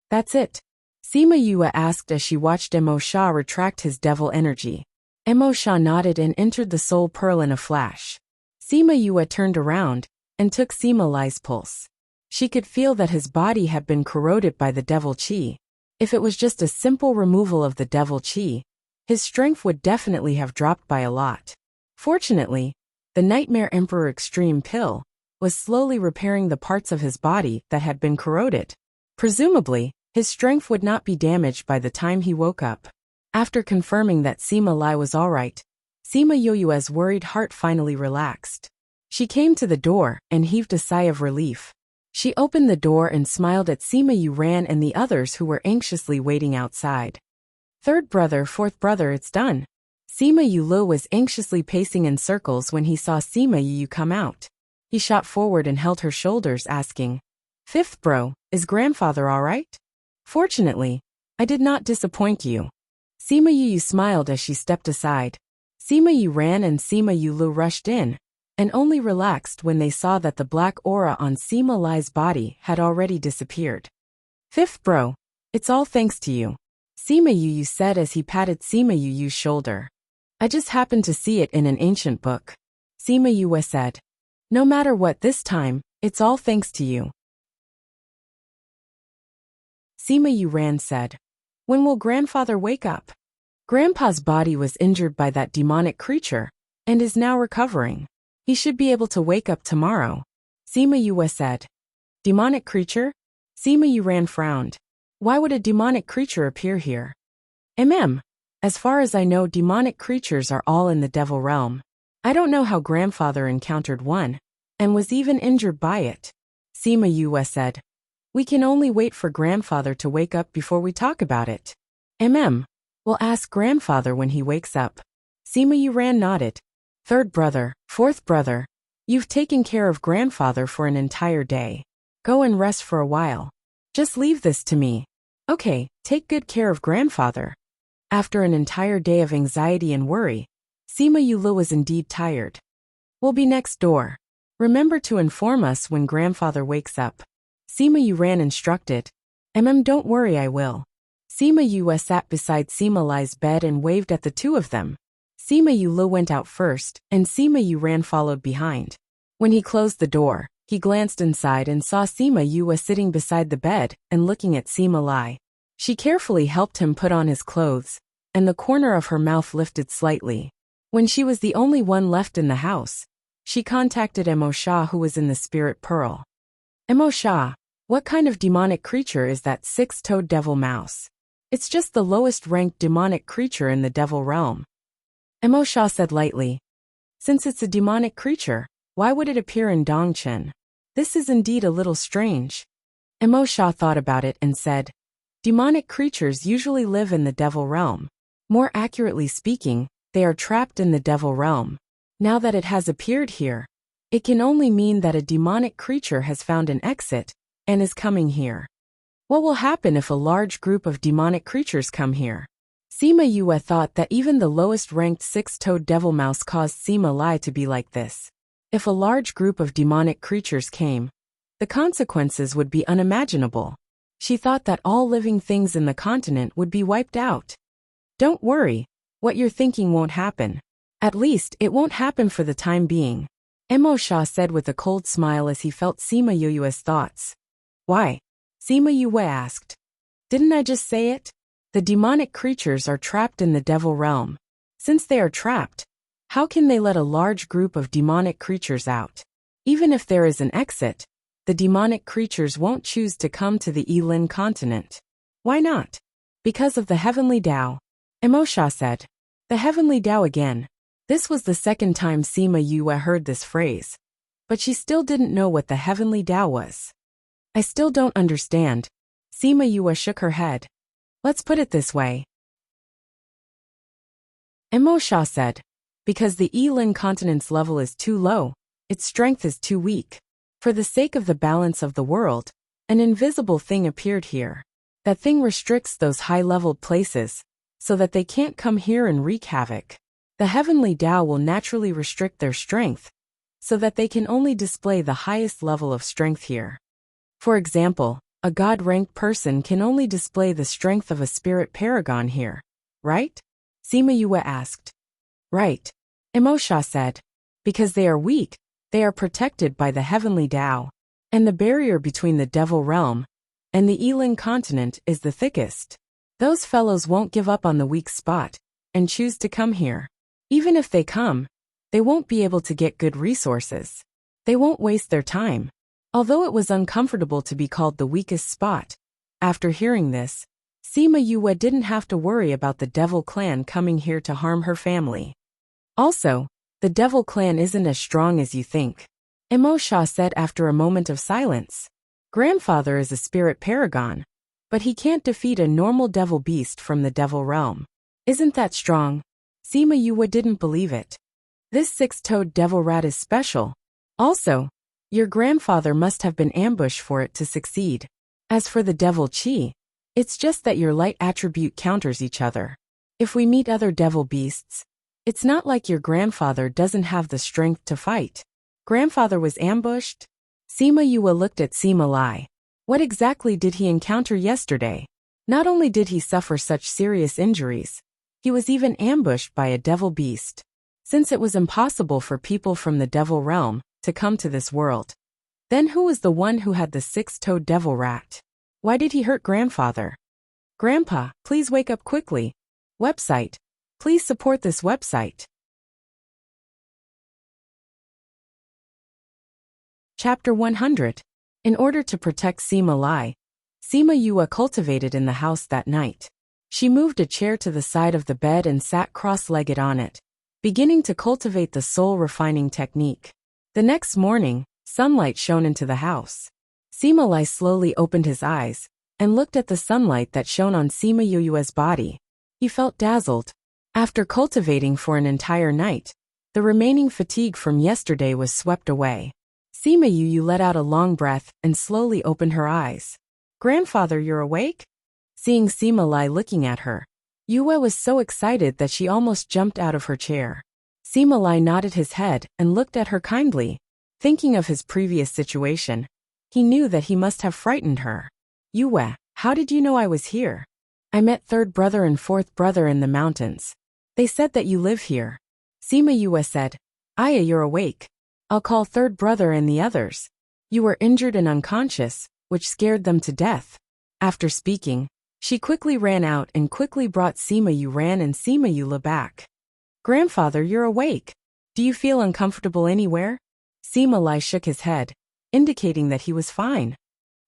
That's it? Sima Yua asked as she watched Mo Sha retract his devil energy. Mo Sha nodded and entered the soul pearl in a flash. Sima Yua turned around and took Sima Lai's pulse. She could feel that his body had been corroded by the devil chi. If it was just a simple removal of the devil chi, his strength would definitely have dropped by a lot. Fortunately, the Nightmare Emperor Extreme Pill was slowly repairing the parts of his body that had been corroded. Presumably, his strength would not be damaged by the time he woke up. After confirming that Sima Lai was alright, Sima Yoyua's worried heart finally relaxed. She came to the door and heaved a sigh of relief. She opened the door and smiled at Sima Yuran and the others who were anxiously waiting outside. Third brother, fourth brother, it's done. Sima Yulu was anxiously pacing in circles when he saw Sima Yu come out. He shot forward and held her shoulders, asking, "Fifth bro, is grandfather all right?" "Fortunately, I did not disappoint you." Sima Yu smiled as she stepped aside. Sima Yu ran and Sima Yulu rushed in, and only relaxed when they saw that the black aura on Sima Lai's body had already disappeared. "Fifth bro, it's all thanks to you," Sima Yu said as he patted Sima Yu's shoulder. "I just happened to see it in an ancient book," Sima Yu said. "No matter what this time, it's all thanks to you." Sima Yuran said, "When will grandfather wake up?" "Grandpa's body was injured by that demonic creature, and is now recovering. He should be able to wake up tomorrow," Sima Yu said. "Demonic creature?" Sima Yuran frowned. "Why would a demonic creature appear here?" As far as I know, demonic creatures are all in the devil realm. I don't know how grandfather encountered one, and was even injured by it," Sima Yu said. "We can only wait for grandfather to wake up before we talk about it." We'll ask grandfather when he wakes up." Sima Yuran nodded. "Third brother, fourth brother, you've taken care of grandfather for an entire day. Go and rest for a while. Just leave this to me." "Okay, take good care of grandfather." After an entire day of anxiety and worry, Sima Yulu was indeed tired. "We'll be next door. Remember to inform us when grandfather wakes up," Sima Yuran instructed. Don't worry, I will." Sima Yu sat beside Sima Lai's bed and waved at the two of them. Sima Yulu went out first, and Sima Yuran followed behind. When he closed the door, he glanced inside and saw Sima Yu sitting beside the bed and looking at Sima Lai. She carefully helped him put on his clothes, and the corner of her mouth lifted slightly. When she was the only one left in the house, she contacted Mo Shah, who was in the spirit pearl. "Mo Shah, what kind of demonic creature is that six-toed devil mouse?" "It's just the lowest-ranked demonic creature in the devil realm," Mo Shah said lightly. "Since it's a demonic creature, why would it appear in Dongchen? This is indeed a little strange." Mo Shah thought about it and said, "Demonic creatures usually live in the devil realm. More accurately speaking, they are trapped in the devil realm. Now that it has appeared here, it can only mean that a demonic creature has found an exit and is coming here. What will happen if a large group of demonic creatures come here?" Sima Yu thought that even the lowest-ranked six-toed devil mouse caused Sima Lai to be like this. If a large group of demonic creatures came, the consequences would be unimaginable. She thought that all living things in the continent would be wiped out. "Don't worry, what you're thinking won't happen. At least, it won't happen for the time being," Mo Shah said with a cold smile as he felt Sima Yu's thoughts. "Why?" Sima Yu asked. "Didn't I just say it? The demonic creatures are trapped in the devil realm. Since they are trapped, how can they let a large group of demonic creatures out? Even if there is an exit, the demonic creatures won't choose to come to the Yilin continent." "Why not?" "Because of the heavenly Tao," Mo Shah said. "The heavenly Tao again." This was the second time Sima Yu heard this phrase, but she still didn't know what the heavenly Tao was. "I still don't understand." Sima Yu shook her head. "Let's put it this way," Mo Shah said. "Because the Yilin continent's level is too low, its strength is too weak. For the sake of the balance of the world, an invisible thing appeared here. That thing restricts those high-leveled places, so that they can't come here and wreak havoc. The heavenly Tao will naturally restrict their strength, so that they can only display the highest level of strength here. For example, a god-ranked person can only display the strength of a spirit paragon here, right?" Sima Yu asked. "Right," Mo Shah said. "Because they are weak, they are protected by the heavenly Tao, and the barrier between the devil realm and the Yilin continent is the thickest. Those fellows won't give up on the weak spot and choose to come here. Even if they come, they won't be able to get good resources. They won't waste their time." Although it was uncomfortable to be called the weakest spot, after hearing this, Sima Yu didn't have to worry about the Devil Clan coming here to harm her family. "Also, the Devil Clan isn't as strong as you think," Mo Shah said after a moment of silence. Grandfather is a spirit paragon, but he can't defeat a normal devil beast from the devil realm. Isn't that strong? Sima Yue didn't believe it. This six-toed devil rat is special. Also, your grandfather must have been ambushed for it to succeed. As for the devil chi, it's just that your light attribute counters each other. If we meet other devil beasts, it's not like your grandfather doesn't have the strength to fight. Grandfather was ambushed? Sima Yue looked at Sima Lai. What exactly did he encounter yesterday? Not only did he suffer such serious injuries, he was even ambushed by a devil beast. Since it was impossible for people from the devil realm to come to this world, then who was the one who had the six-toed devil rat? Why did he hurt grandfather? Grandpa, please wake up quickly. Website. Please support this website. Chapter 100. In order to protect Sima Lai, Sima Yue cultivated in the house that night. She moved a chair to the side of the bed and sat cross-legged on it, beginning to cultivate the soul-refining technique. The next morning, sunlight shone into the house. Sima Lai slowly opened his eyes and looked at the sunlight that shone on Sima Yue's body. He felt dazzled. After cultivating for an entire night, the remaining fatigue from yesterday was swept away. Sima Yue let out a long breath and slowly opened her eyes. Grandfather, you're awake? Seeing Sima Lai looking at her, Yue was so excited that she almost jumped out of her chair. Sima Lai nodded his head and looked at her kindly. Thinking of his previous situation, he knew that he must have frightened her. Yue, how did you know I was here? I met third brother and fourth brother in the mountains. They said that you live here. Sima Yue said, Aya, you're awake. I'll call third brother and the others. You were injured and unconscious, which scared them to death. After speaking, she quickly ran out and quickly brought Sima Yue and Sima Yue back. Grandfather, you're awake. Do you feel uncomfortable anywhere? Sima Lai shook his head, indicating that he was fine.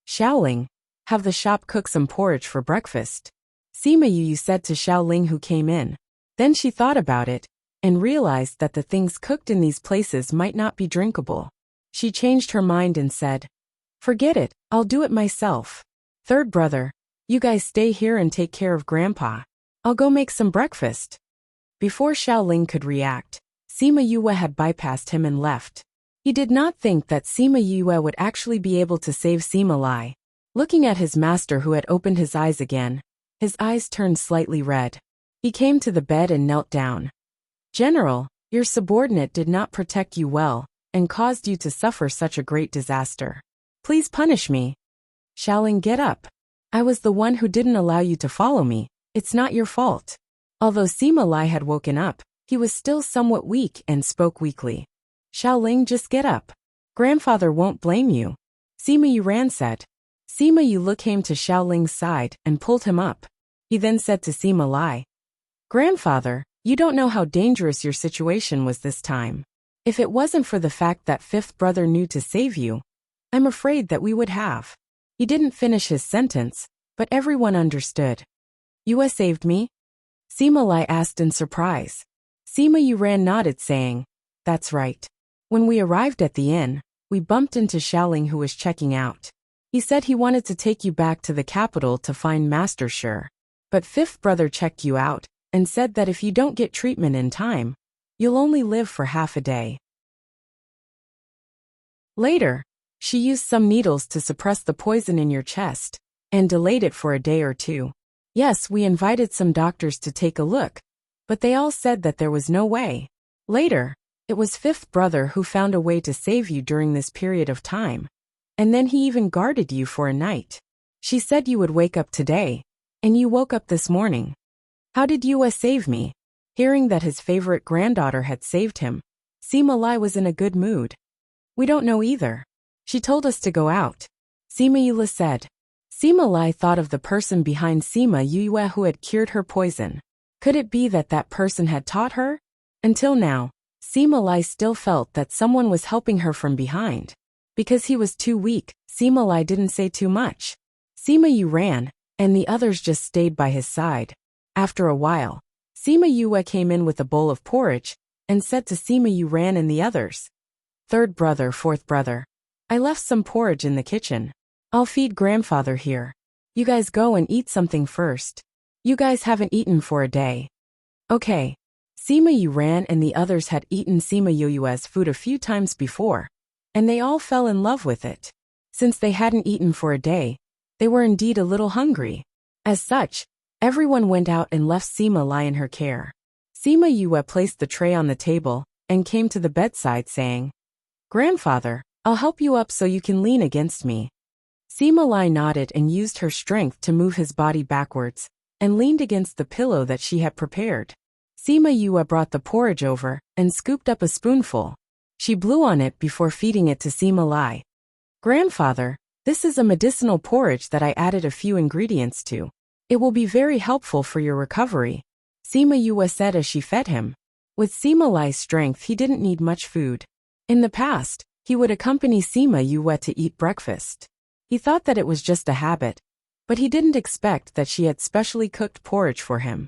Xiaoling, have the shop cook some porridge for breakfast. Sima Yue said to Xiaoling, who came in. Then she thought about it and realized that the things cooked in these places might not be drinkable. She changed her mind and said, Forget it, I'll do it myself. Third brother, you guys stay here and take care of Grandpa. I'll go make some breakfast. Before Xiaoling could react, Sima Yue had bypassed him and left. He did not think that Sima Yue would actually be able to save Sima Lai. Looking at his master, who had opened his eyes again, his eyes turned slightly red. He came to the bed and knelt down. General, your subordinate did not protect you well and caused you to suffer such a great disaster. Please punish me. Xiaoling, get up. I was the one who didn't allow you to follow me. It's not your fault. Although Sima Lai had woken up, he was still somewhat weak and spoke weakly. Xiaoling, just get up. Grandfather won't blame you. Sima Yue said. Sima Yue came to Xiaoling's side and pulled him up. He then said to Sima Lai, Grandfather, you don't know how dangerous your situation was this time. If it wasn't for the fact that fifth brother knew to save you, I'm afraid that we would have. He didn't finish his sentence, but everyone understood. You saved me? Sima Lai asked in surprise. Sima Yue nodded, saying, That's right. When we arrived at the inn, we bumped into Xiaoling, who was checking out. He said he wanted to take you back to the capital to find Master Shi. But fifth brother checked you out and said that if you don't get treatment in time, you'll only live for half a day. Later, she used some needles to suppress the poison in your chest and delayed it for a day or two. Yes, we invited some doctors to take a look, but they all said that there was no way. Later, it was fifth brother who found a way to save you during this period of time. And then he even guarded you for a night. She said you would wake up today, and you woke up this morning. How did Yue save me? Hearing that his favorite granddaughter had saved him, Sima Lai was in a good mood. We don't know either. She told us to go out. Sima Yue said. Sima Lai thought of the person behind Sima Yue who had cured her poison. Could it be that that person had taught her? Until now, Sima Lai still felt that someone was helping her from behind. Because he was too weak, Sima Lai didn't say too much. Sima Yue ran, and the others just stayed by his side. After a while, Sima Yue came in with a bowl of porridge and said to Sima Yue and the others, Third brother, fourth brother, I left some porridge in the kitchen. I'll feed grandfather here. You guys go and eat something first. You guys haven't eaten for a day. Okay. Sima Yu ran, and the others had eaten Sima Yu's food a few times before, and they all fell in love with it. Since they hadn't eaten for a day, they were indeed a little hungry. As such, everyone went out and left Sima Lai in her care. Sima Yu placed the tray on the table and came to the bedside saying, "Grandfather, I'll help you up so you can lean against me." Sima Lai nodded and used her strength to move his body backwards and leaned against the pillow that she had prepared. Sima Yu brought the porridge over and scooped up a spoonful. She blew on it before feeding it to Sima Lai. "Grandfather, this is a medicinal porridge that I added a few ingredients to. It will be very helpful for your recovery," Sima Yu said as she fed him. With Sima Lai's strength, he didn't need much food. In the past, he would accompany Sima Yu to eat breakfast. He thought that it was just a habit, but he didn't expect that she had specially cooked porridge for him.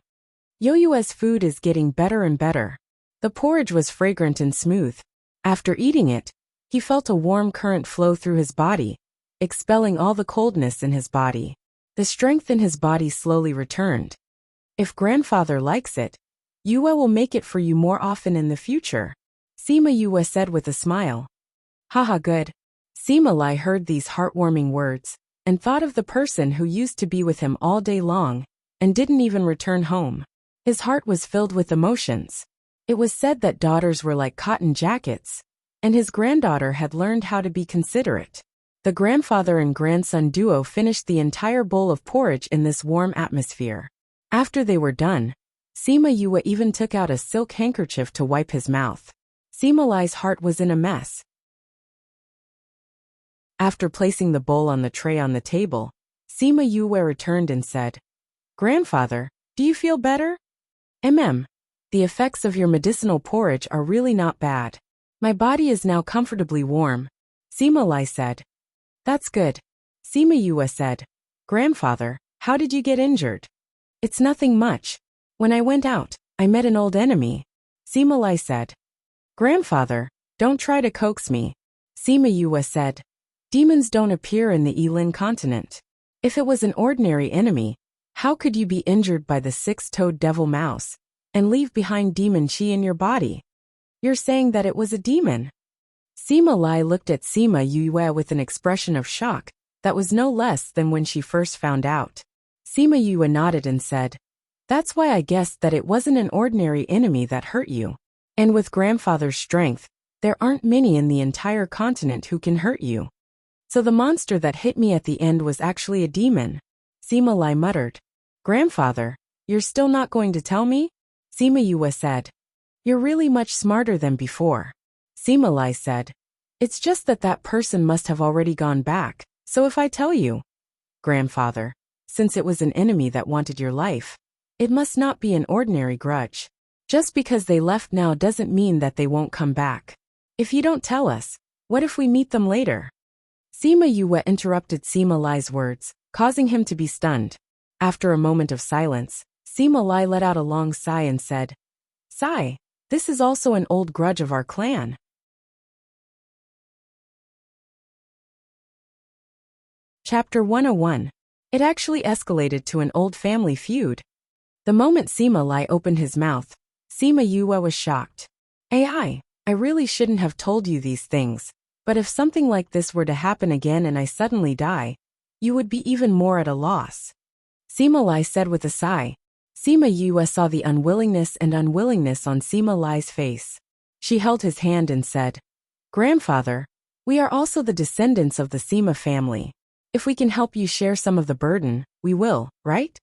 Yoyue's food is getting better and better. The porridge was fragrant and smooth. After eating it, he felt a warm current flow through his body, expelling all the coldness in his body. The strength in his body slowly returned. "If grandfather likes it, Yue will make it for you more often in the future," Sima Yue said with a smile. "Haha, good." Sima Lai heard these heartwarming words and thought of the person who used to be with him all day long and didn't even return home. His heart was filled with emotions. It was said that daughters were like cotton jackets, and his granddaughter had learned how to be considerate. The grandfather and grandson duo finished the entire bowl of porridge in this warm atmosphere. After they were done, Sima Yue even took out a silk handkerchief to wipe his mouth. Sima Lai's heart was in a mess. After placing the bowl on the tray on the table, Sima Yue returned and said, "Grandfather, do you feel better?" The effects of your medicinal porridge are really not bad. My body is now comfortably warm," Sima Lai said. "That's good," Sima Yue said. "Grandfather, how did you get injured?" "It's nothing much. When I went out, I met an old enemy," Sima Lai said. "Grandfather, don't try to coax me," Sima Yue said. "Demons don't appear in the Yilin continent. If it was an ordinary enemy, how could you be injured by the six-toed devil mouse and leave behind demon chi in your body? You're saying that it was a demon?" Sima Lai looked at Sima Yue with an expression of shock that was no less than when she first found out. Sima Yue nodded and said, "That's why I guessed that it wasn't an ordinary enemy that hurt you. And with grandfather's strength, there aren't many in the entire continent who can hurt you. So the monster that hit me at the end was actually a demon," Sima Lai muttered. "Grandfather, you're still not going to tell me?" Sima Yue said. "You're really much smarter than before," Sima Lai said. "It's just that that person must have already gone back, so if I tell you, grandfather, since it was an enemy that wanted your life, it must not be an ordinary grudge. Just because they left now doesn't mean that they won't come back. If you don't tell us, what if we meet them later?" Sima Yue interrupted Sima Lai's words, causing him to be stunned. After a moment of silence, Sima Lai let out a long sigh and said, "Sigh, this is also an old grudge of our clan." Chapter 101. It actually escalated to an old family feud. The moment Sima Lai opened his mouth, Sima Yue was shocked. "I really shouldn't have told you these things, but if something like this were to happen again and I suddenly die, you would be even more at a loss," Sima Lai said with a sigh. Sima Yue saw the unwillingness on Sima Lai's face. She held his hand and said, "Grandfather, we are also the descendants of the Sima family. If we can help you share some of the burden, we will, right?"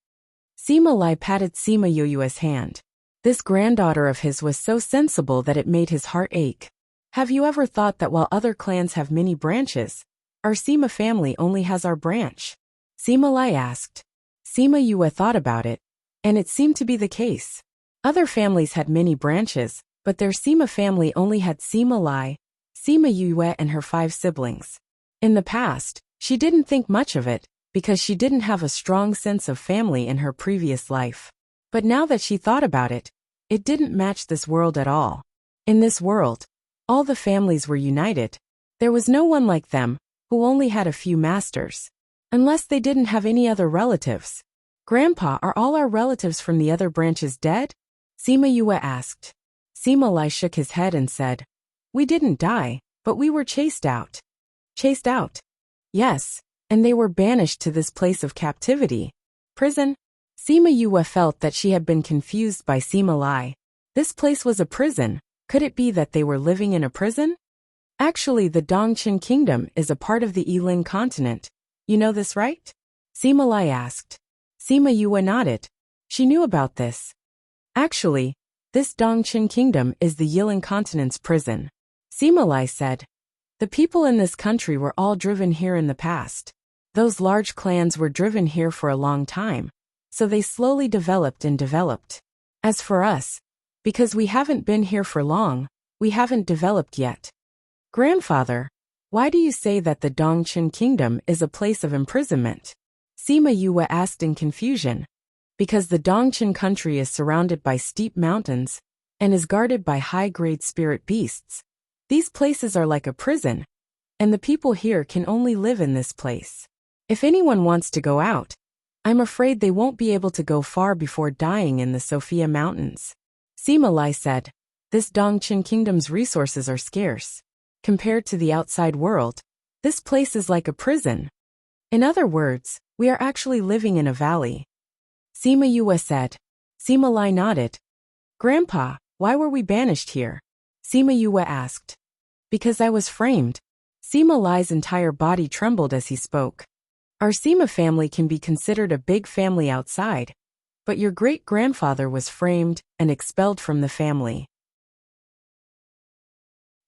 Sima Lai patted Sima Yue's hand. This granddaughter of his was so sensible that it made his heart ache. "Have you ever thought that while other clans have many branches, our Sima family only has our branch?" Sima Lai asked. Sima Yue thought about it, and it seemed to be the case. Other families had many branches, but their Sima family only had Sima Lai, Sima Yue and her 5 siblings. In the past, she didn't think much of it, because she didn't have a strong sense of family in her previous life. But now that she thought about it, it didn't match this world at all. In this world, all the families were united. There was no one like them, who only had a few masters. Unless they didn't have any other relatives. Grandpa, are all our relatives from the other branches dead? Sima Yue asked. Sima Lai shook his head and said, we didn't die, but we were chased out. Chased out? Yes, and they were banished to this place of captivity. Prison? Sima Yue felt that she had been confused by Sima Lai. This place was a prison. Could it be that they were living in a prison? Actually, the Dongqing Kingdom is a part of the Yiling continent. You know this, right? Sima Lai asked. Sima Yue nodded. She knew about this. Actually, this Dongqing Kingdom is the Yiling continent's prison. Sima Lai said. The people in this country were all driven here in the past. Those large clans were driven here for a long time, so they slowly developed and developed. As for us, because we haven't been here for long, we haven't developed yet. Grandfather, why do you say that the Dongqing Kingdom is a place of imprisonment? Sima Yue asked in confusion. Because the Dongqing country is surrounded by steep mountains and is guarded by high-grade spirit beasts. These places are like a prison, and the people here can only live in this place. If anyone wants to go out, I'm afraid they won't be able to go far before dying in the Sophia Mountains. Sima Lai said, this Dongqing Kingdom's resources are scarce. Compared to the outside world, this place is like a prison. In other words, we are actually living in a valley. Sima Yue said. Sima Lai nodded. Grandpa, why were we banished here? Sima Yue asked. Because I was framed. Sima Lai's entire body trembled as he spoke. Our Sima family can be considered a big family outside, but your great-grandfather was framed and expelled from the family.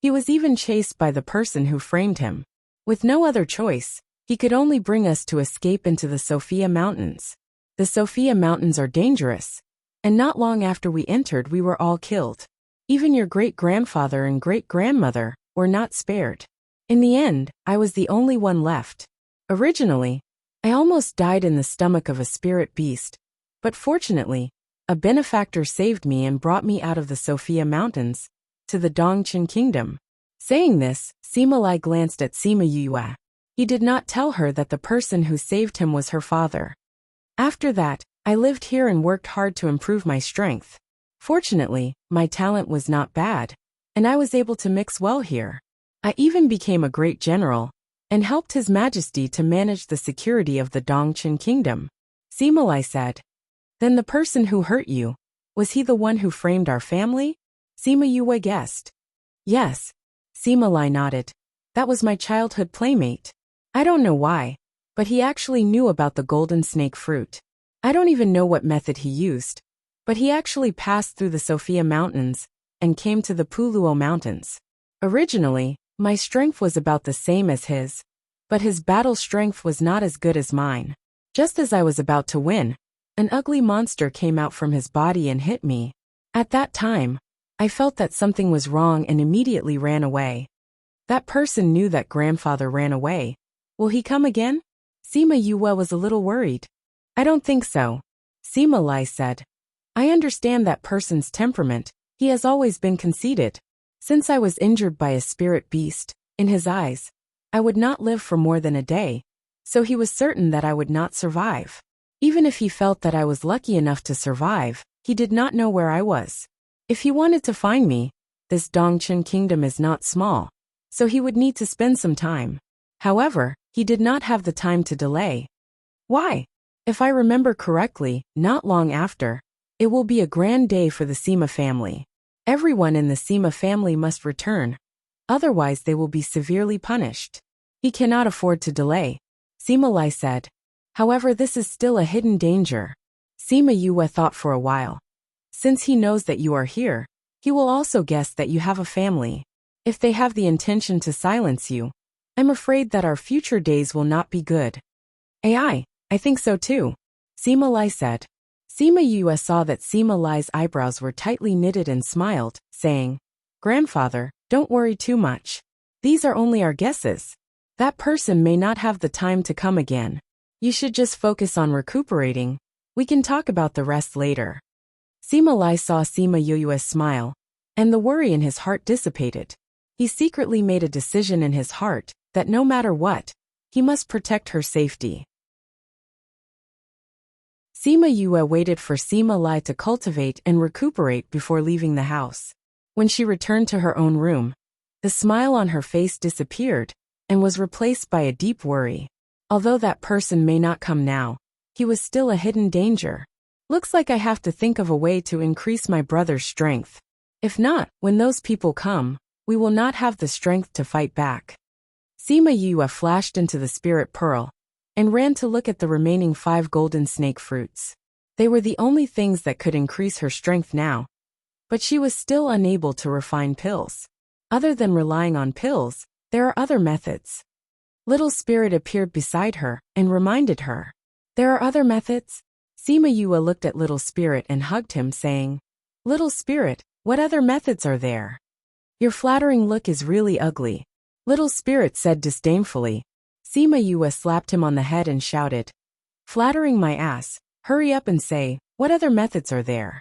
He was even chased by the person who framed him. With no other choice, he could only bring us to escape into the Sophia Mountains. The Sophia Mountains are dangerous, and not long after we entered we were all killed. Even your great-grandfather and great-grandmother were not spared. In the end, I was the only one left. Originally, I almost died in the stomach of a spirit beast, but fortunately, a benefactor saved me and brought me out of the Sophia Mountains to the Dongqing Kingdom. Saying this, Sima Lai glanced at Sima Yue. He did not tell her that the person who saved him was her father. After that, I lived here and worked hard to improve my strength. Fortunately, my talent was not bad, and I was able to mix well here. I even became a great general, and helped His Majesty to manage the security of the Dongqing Kingdom. Sima Lai said. Then the person who hurt you, was he the one who framed our family? Sima Yue guessed. Yes. Sima Lai nodded. That was my childhood playmate. I don't know why, but he actually knew about the golden snake fruit. I don't even know what method he used, but he actually passed through the Sophia Mountains and came to the Puluo Mountains. Originally, my strength was about the same as his, but his battle strength was not as good as mine. Just as I was about to win, an ugly monster came out from his body and hit me. At that time, I felt that something was wrong and immediately ran away. That person knew that grandfather ran away. Will he come again? Sima Yue was a little worried. I don't think so. Sima Lai said. I understand that person's temperament. He has always been conceited. Since I was injured by a spirit beast, in his eyes, I would not live for more than a day, so he was certain that I would not survive. Even if he felt that I was lucky enough to survive, he did not know where I was. If he wanted to find me, this Dongqing Kingdom is not small, so he would need to spend some time. However, he did not have the time to delay. Why? If I remember correctly, not long after, it will be a grand day for the Sima family. Everyone in the Sima family must return, otherwise they will be severely punished. He cannot afford to delay, Sima Lai said. However, this is still a hidden danger. Sima Yue thought for a while. Since he knows that you are here, he will also guess that you have a family. If they have the intention to silence you, I'm afraid that our future days will not be good. I think so too, Sima Lai said. Sima Yue saw that Sima Lai's eyebrows were tightly knitted and smiled, saying, Grandfather, don't worry too much. These are only our guesses. That person may not have the time to come again. You should just focus on recuperating. We can talk about the rest later. Sima Lai saw Sima Yue's smile, and the worry in his heart dissipated. He secretly made a decision in his heart that no matter what, he must protect her safety. Sima Yue waited for Sima Lai to cultivate and recuperate before leaving the house. When she returned to her own room, the smile on her face disappeared and was replaced by a deep worry. Although that person may not come now, he was still a hidden danger. Looks like I have to think of a way to increase my brother's strength. If not, when those people come, we will not have the strength to fight back. Sima Yue flashed into the spirit pearl and ran to look at the remaining 5 golden snake fruits. They were the only things that could increase her strength now, but she was still unable to refine pills. Other than relying on pills, there are other methods. Little Spirit appeared beside her and reminded her. There are other methods? Sima Yue looked at Little Spirit and hugged him, saying, Little Spirit, what other methods are there? Your flattering look is really ugly. Little Spirit said disdainfully. Sima Yue slapped him on the head and shouted, Flattering my ass, hurry up and say, what other methods are there?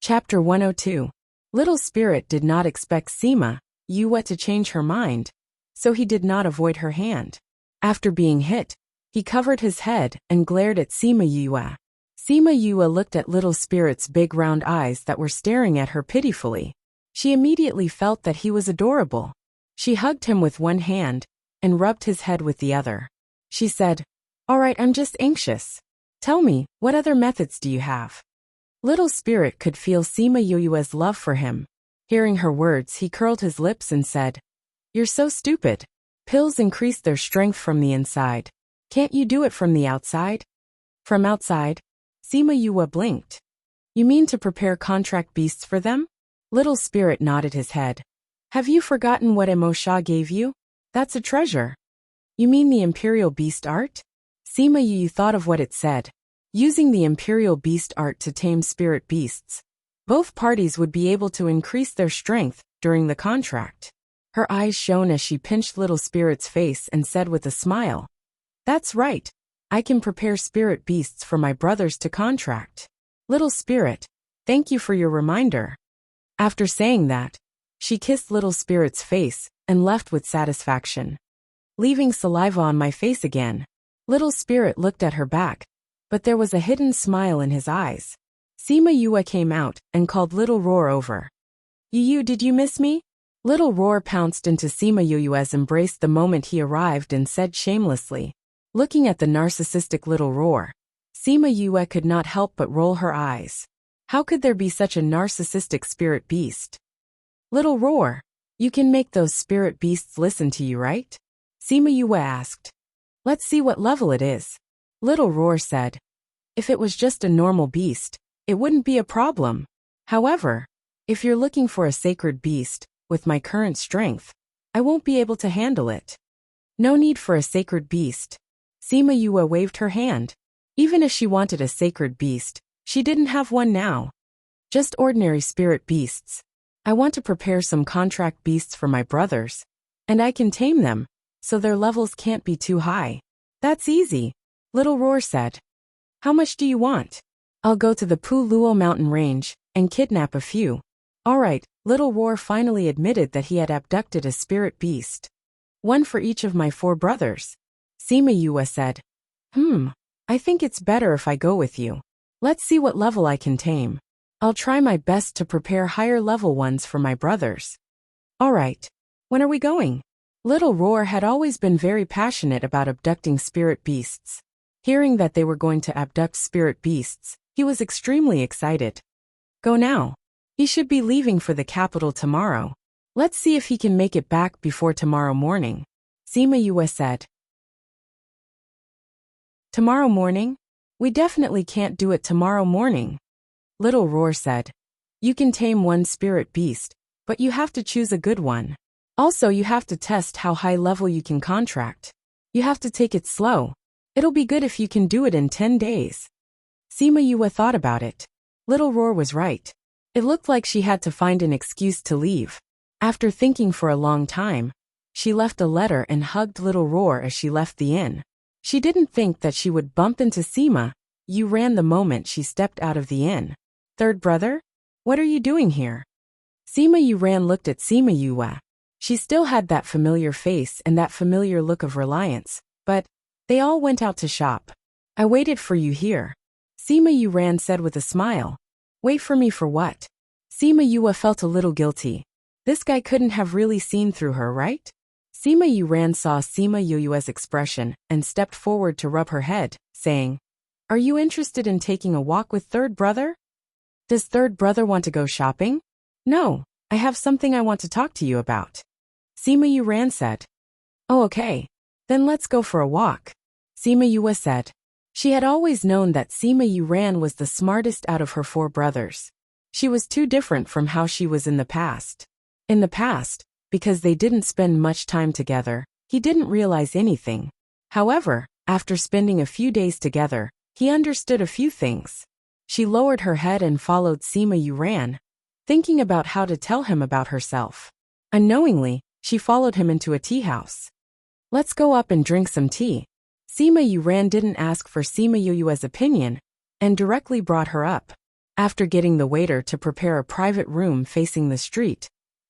Chapter 102. Little Spirit did not expect Sima Yue to change her mind, so he did not avoid her hand. After being hit, he covered his head and glared at Sima Yue. Sima Yue looked at Little Spirit's big round eyes that were staring at her pitifully. She immediately felt that he was adorable. She hugged him with one hand and rubbed his head with the other. She said, All right, I'm just anxious. Tell me, what other methods do you have? Little Spirit could feel Sima Yue's love for him. Hearing her words, he curled his lips and said, You're so stupid. Pills increase their strength from the inside. Can't you do it from the outside? From outside? Sima Yue blinked. You mean to prepare contract beasts for them? Little Spirit nodded his head. Have you forgotten what Emo Sha gave you? That's a treasure. You mean the Imperial Beast Art? Sima Yue thought of what it said. Using the Imperial Beast Art to tame spirit beasts, both parties would be able to increase their strength during the contract. Her eyes shone as she pinched Little Spirit's face and said with a smile, That's right. I can prepare spirit beasts for my brothers to contract. Little Spirit, thank you for your reminder. After saying that, she kissed Little Spirit's face and left with satisfaction. Leaving saliva on my face again. Little Spirit looked at her back, but there was a hidden smile in his eyes. Sima Yue came out and called Little Roar over. Yu, did you miss me? Little Roar pounced into Sima Yue's embrace the moment he arrived and said shamelessly. Looking at the narcissistic Little Roar, Sima Yue could not help but roll her eyes. How could there be such a narcissistic spirit beast? Little Roar, you can make those spirit beasts listen to you, right? Sima Yue asked. Let's see what level it is. Little Roar said. If it was just a normal beast, it wouldn't be a problem. However, if you're looking for a sacred beast, with my current strength, I won't be able to handle it. No need for a sacred beast. Sima Yue waved her hand. Even if she wanted a sacred beast, she didn't have one now. Just ordinary spirit beasts. I want to prepare some contract beasts for my brothers, and I can tame them, so their levels can't be too high. That's easy, Little Roar said. How much do you want? I'll go to the Pu Luo mountain range and kidnap a few. All right, Little Roar finally admitted that he had abducted a spirit beast. One for each of my 4 brothers. Sima Yue said. I think it's better if I go with you. Let's see what level I can tame. I'll try my best to prepare higher level ones for my brothers. All right. When are we going? Little Roar had always been very passionate about abducting spirit beasts. Hearing that they were going to abduct spirit beasts, he was extremely excited. Go now. He should be leaving for the capital tomorrow. Let's see if he can make it back before tomorrow morning. Sima Yue said. Tomorrow morning? We definitely can't do it tomorrow morning. Little Roar said. You can tame one spirit beast, but you have to choose a good one. Also, you have to test how high level you can contract. You have to take it slow. It'll be good if you can do it in 10 days. Sima Yue thought about it. Little Roar was right. It looked like she had to find an excuse to leave. After thinking for a long time, she left a letter and hugged Little Roar as she left the inn. She didn't think that she would bump into Sima Yue ran the moment she stepped out of the inn. Third brother? What are you doing here? Sima Yuran looked at Sima Yue. She still had that familiar face and that familiar look of reliance, but they all went out to shop. I waited for you here. Sima Yuran said with a smile. Wait for me for what? Sima Yue felt a little guilty. This guy couldn't have really seen through her, right? Sima Yuran saw Sima Yue's expression and stepped forward to rub her head, saying, Are you interested in taking a walk with third brother? Does third brother want to go shopping? No, I have something I want to talk to you about. Sima Yuran said. Oh, okay. Then let's go for a walk. Sima Yue said. She had always known that Sima Yuran was the smartest out of her 4 brothers. She was too different from how she was in the past. In the past, because they didn't spend much time together, he didn't realize anything. However, after spending a few days together, he understood a few things. She lowered her head and followed Sima Yuran, thinking about how to tell him about herself. Unknowingly, she followed him into a tea house. Let's go up and drink some tea. Sima Yuran didn't ask for Sima Yue's opinion, and directly brought her up. After getting the waiter to prepare a private room facing the street,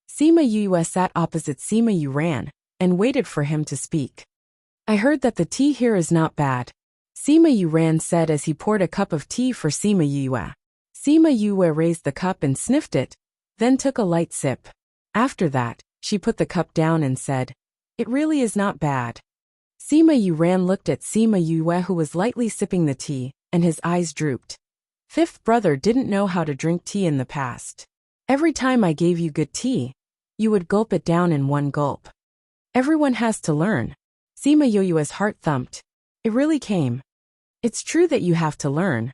Sima Yue sat opposite Sima Yuran, and waited for him to speak. I heard that the tea here is not bad, Sima Yuran said as he poured a cup of tea for Sima Yue. Sima Yue raised the cup and sniffed it, then took a light sip. After that, she put the cup down and said, It really is not bad. Sima Yuran looked at Sima Yue who was lightly sipping the tea, and his eyes drooped. 5th brother didn't know how to drink tea in the past. Every time I gave you good tea, you would gulp it down in one gulp. Everyone has to learn. Sima Yue's heart thumped. It really came. It's true that you have to learn,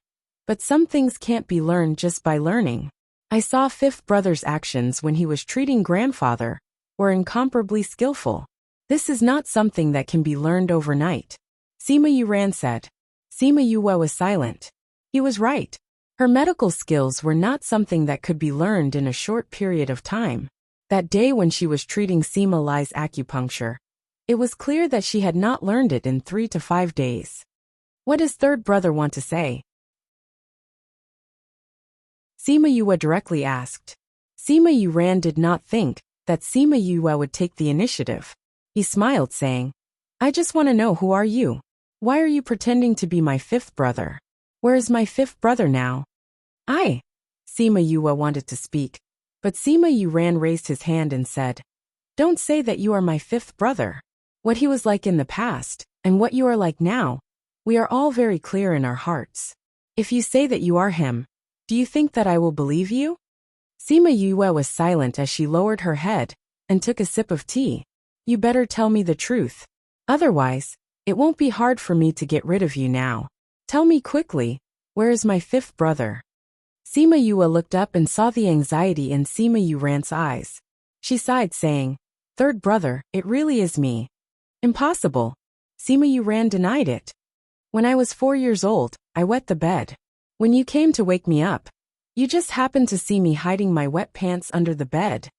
but some things can't be learned just by learning. I saw 5th brother's actions when he was treating grandfather were incomparably skillful. This is not something that can be learned overnight. Sima Yuran said. Sima Yue was silent. He was right. Her medical skills were not something that could be learned in a short period of time. That day when she was treating Sima Lai's acupuncture, it was clear that she had not learned it in 3 to 5 days. What does third brother want to say? Sima Yue directly asked. Sima Yuran did not think that Sima Yue would take the initiative. He smiled, saying, I just want to know, who are you? Why are you pretending to be my 5th brother? Where is my 5th brother now? Sima Yue wanted to speak, but Sima Yuran raised his hand and said, Don't say that you are my 5th brother. What he was like in the past, and what you are like now, we are all very clear in our hearts. If you say that you are him, do you think that I will believe you? Sima Yue was silent as she lowered her head and took a sip of tea. You better tell me the truth. Otherwise, it won't be hard for me to get rid of you now. Tell me quickly, where is my 5th brother? Sima Yue looked up and saw the anxiety in Sima Yuran's eyes. She sighed, saying, Third brother, it really is me. Impossible. Sima Yuran denied it. When I was 4 years old, I wet the bed. When you came to wake me up, you just happened to see me hiding my wet pants under the bed.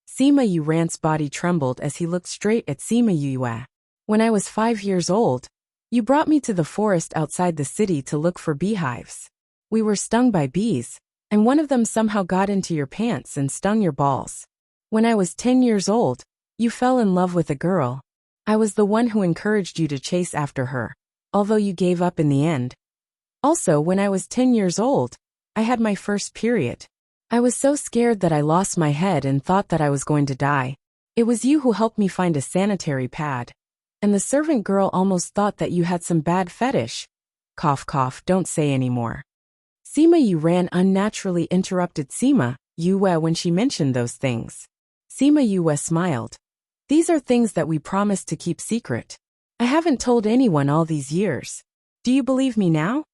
Sima Yuran's body trembled as he looked straight at Sima Yue. When I was 5 years old, you brought me to the forest outside the city to look for beehives. We were stung by bees, and one of them somehow got into your pants and stung your balls. When I was 10 years old, you fell in love with a girl. I was the one who encouraged you to chase after her, although you gave up in the end. Also, when I was 10 years old, I had my first period. I was so scared that I lost my head and thought that I was going to die. It was you who helped me find a sanitary pad. And the servant girl almost thought that you had some bad fetish. Cough cough, don't say any more. Sima Yuran unnaturally interrupted Sima Yue when she mentioned those things. Sima Yue smiled. These are things that we promised to keep secret. I haven't told anyone all these years. Do you believe me now?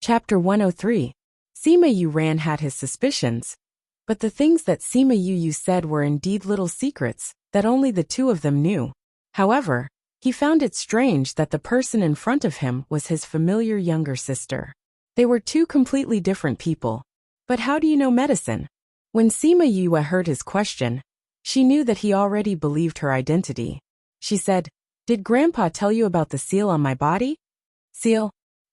Chapter 103. Sima Yuran had his suspicions, but the things that Sima Yue said were indeed little secrets that only the two of them knew. However, he found it strange that the person in front of him was his familiar younger sister. They were two completely different people. But how do you know medicine? When Sima Yue heard his question, she knew that he already believed her identity. She said, Did Grandpa tell you about the seal on my body? Seal?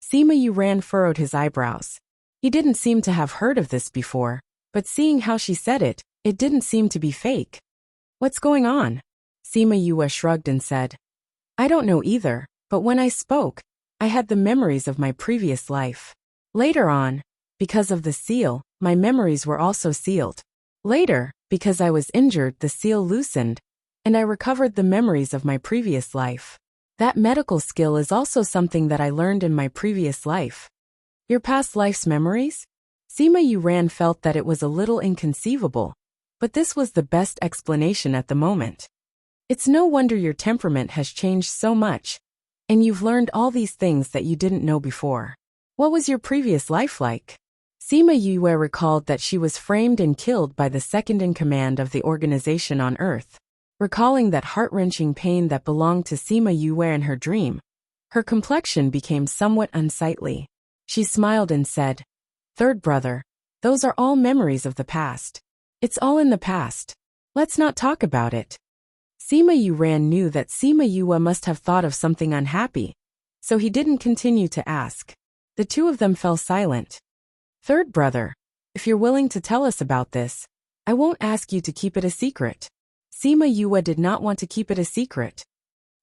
Sima Yuran furrowed his eyebrows. He didn't seem to have heard of this before, but seeing how she said it, it didn't seem to be fake. What's going on? Sima Yue shrugged and said, I don't know either, but when I spoke, I had the memories of my previous life. Later on, because of the seal, my memories were also sealed. Later, because I was injured, the seal loosened, and I recovered the memories of my previous life. That medical skill is also something that I learned in my previous life. Your past life's memories? Sima Yuran felt that it was a little inconceivable, but this was the best explanation at the moment. It's no wonder your temperament has changed so much, and you've learned all these things that you didn't know before. What was your previous life like? Sima Yue recalled that she was framed and killed by the second-in-command of the organization on Earth. Recalling that heart-wrenching pain that belonged to Sima Yue in her dream, her complexion became somewhat unsightly. She smiled and said, Third brother, those are all memories of the past. It's all in the past. Let's not talk about it. Sima Yuran knew that Sima Yue must have thought of something unhappy, so he didn't continue to ask. The two of them fell silent. Third brother, if you're willing to tell us about this, I won't ask you to keep it a secret. Sima Yue did not want to keep it a secret.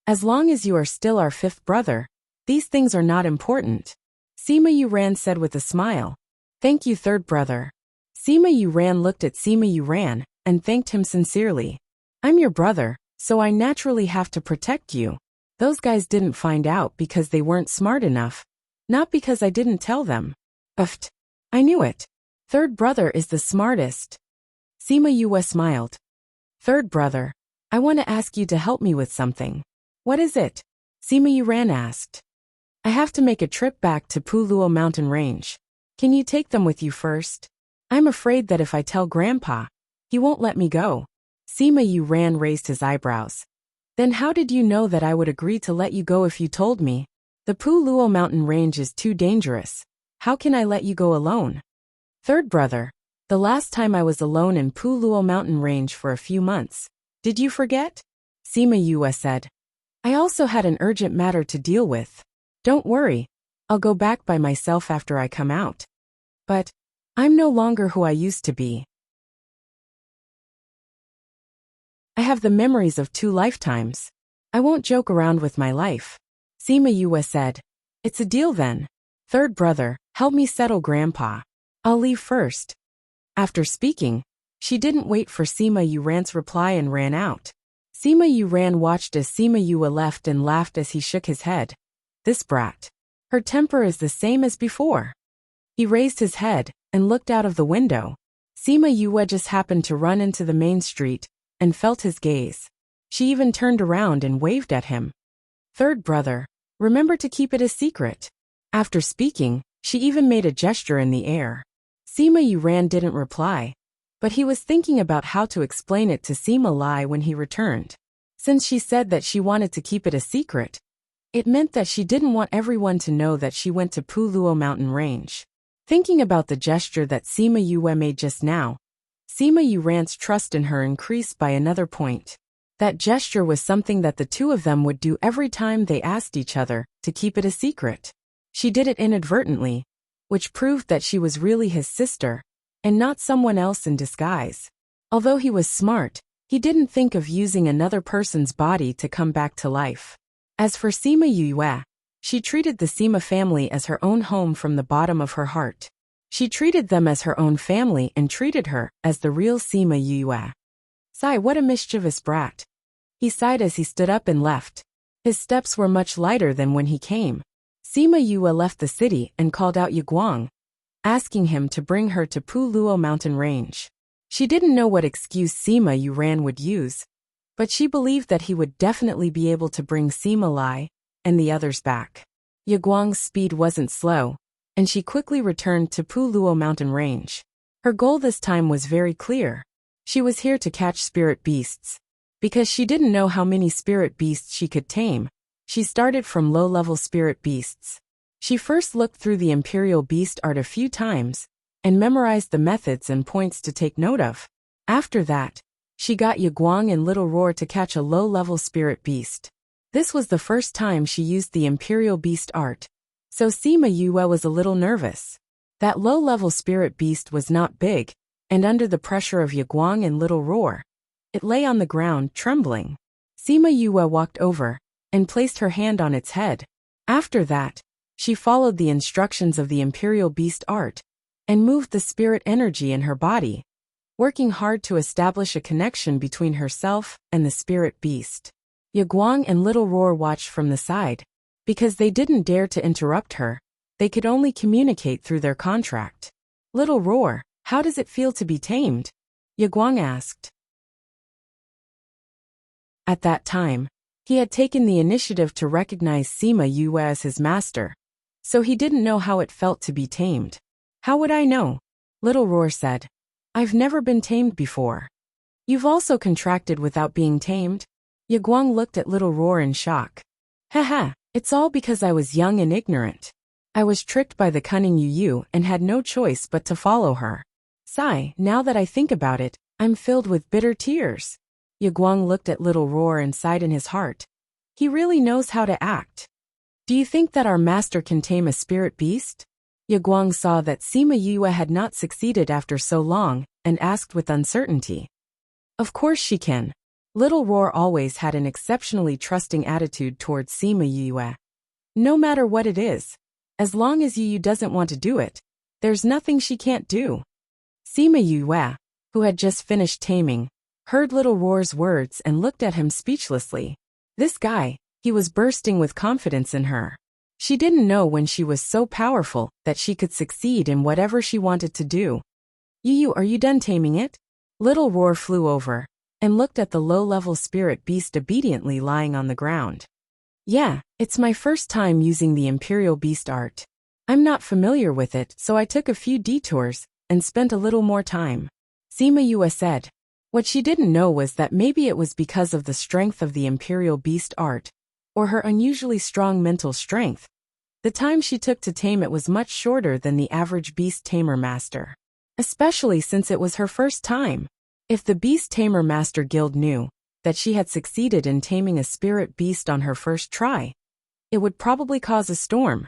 As long as you are still our fifth brother, these things are not important. Sima Yuran said with a smile. Thank you, third brother. Sima Yuran looked at Sima Yuran and thanked him sincerely. I'm your brother, so I naturally have to protect you. Those guys didn't find out because they weren't smart enough, not because I didn't tell them. Uft. I knew it. Third brother is the smartest. Sima Yue smiled. Third brother, I want to ask you to help me with something. What is it? Sima Yuran asked. I have to make a trip back to Puluo mountain range. Can you take them with you first? I'm afraid that if I tell Grandpa, he won't let me go. Sima Yuran raised his eyebrows. Then how did you know that I would agree to let you go if you told me? The Puluo mountain range is too dangerous. How can I let you go alone? Third brother, the last time I was alone in Puluo mountain range for a few months. Did you forget? Sima Yue said. I also had an urgent matter to deal with. Don't worry, I'll go back by myself after I come out. But I'm no longer who I used to be. I have the memories of 2 lifetimes. I won't joke around with my life. Sima Yue said. It's a deal then. Third brother, help me settle Grandpa. I'll leave first. After speaking, she didn't wait for Sima Yuran's reply and ran out. Sima Yuran watched as Sima Yue left and laughed as he shook his head. This brat. Her temper is the same as before. He raised his head and looked out of the window. Sima Yue just happened to run into the main street and felt his gaze. She even turned around and waved at him. Third brother, remember to keep it a secret. After speaking, she even made a gesture in the air. Sima Yuran didn't reply, but he was thinking about how to explain it to Sima Lai when he returned. Since she said that she wanted to keep it a secret, it meant that she didn't want everyone to know that she went to Puluo mountain range. Thinking about the gesture that Sima Yue made just now, Sima Yuran's trust in her increased by another point. That gesture was something that the two of them would do every time they asked each other to keep it a secret. She did it inadvertently, which proved that she was really his sister, and not someone else in disguise. Although he was smart, he didn't think of using another person's body to come back to life. As for Sima Yue, she treated the Sima family as her own home from the bottom of her heart. She treated them as her own family and treated her as the real Sima Yue. Sigh, what a mischievous brat. He sighed as he stood up and left. His steps were much lighter than when he came. Sima Yue left the city and called out Yiguang, asking him to bring her to Puluo mountain range. She didn't know what excuse Sima Yuran would use, but she believed that he would definitely be able to bring Sima Lai and the others back. Yiguang's speed wasn't slow, and she quickly returned to Puluo mountain range. Her goal this time was very clear. She was here to catch spirit beasts. Because she didn't know how many spirit beasts she could tame, she started from low-level spirit beasts. She first looked through the Imperial Beast art a few times and memorized the methods and points to take note of. After that, she got Yiguang and Little Roar to catch a low-level spirit beast. This was the first time she used the Imperial Beast art, So Sima Yue was a little nervous. That low-level spirit beast was not big, and under the pressure of Yaguang and Little Roar, it lay on the ground, trembling. Sima Yue walked over and placed her hand on its head. After that, she followed the instructions of the Imperial Beast art and moved the spirit energy in her body, working hard to establish a connection between herself and the spirit beast. Yaguang and Little Roar watched from the side. Because they didn't dare to interrupt her, they could only communicate through their contract. Little Roar, how does it feel to be tamed? Yaguang asked. At that time, he had taken the initiative to recognize Sima Yue as his master, so he didn't know how it felt to be tamed. How would I know? Little Roar said. I've never been tamed before. You've also contracted without being tamed? Yaguang looked at Little Roar in shock. Haha, it's all because I was young and ignorant. I was tricked by the cunning Yu and had no choice but to follow her. Sigh, now that I think about it, I'm filled with bitter tears. Yaguang looked at Little Roar and sighed in his heart. He really knows how to act. Do you think that our master can tame a spirit beast? Yaguang saw that Sima Yue had not succeeded after so long and asked with uncertainty. Of course she can. Little Roar always had an exceptionally trusting attitude towards Sima Yue. No matter what it is, as long as Yu doesn't want to do it, there's nothing she can't do. Sima Yue, who had just finished taming, heard Little Roar's words and looked at him speechlessly. This guy, he was bursting with confidence in her. She didn't know when she was so powerful that she could succeed in whatever she wanted to do. Yu, are you done taming it? Little Roar flew over and looked at the low-level spirit beast obediently lying on the ground. Yeah, it's my first time using the Imperial Beast art. I'm not familiar with it, so I took a few detours and spent a little more time. Sima Yue said. What she didn't know was that maybe it was because of the strength of the Imperial Beast art, or her unusually strong mental strength. The time she took to tame it was much shorter than the average beast tamer master. Especially since it was her first time. If the Beast Tamer Master Guild knew that she had succeeded in taming a spirit beast on her first try, it would probably cause a storm.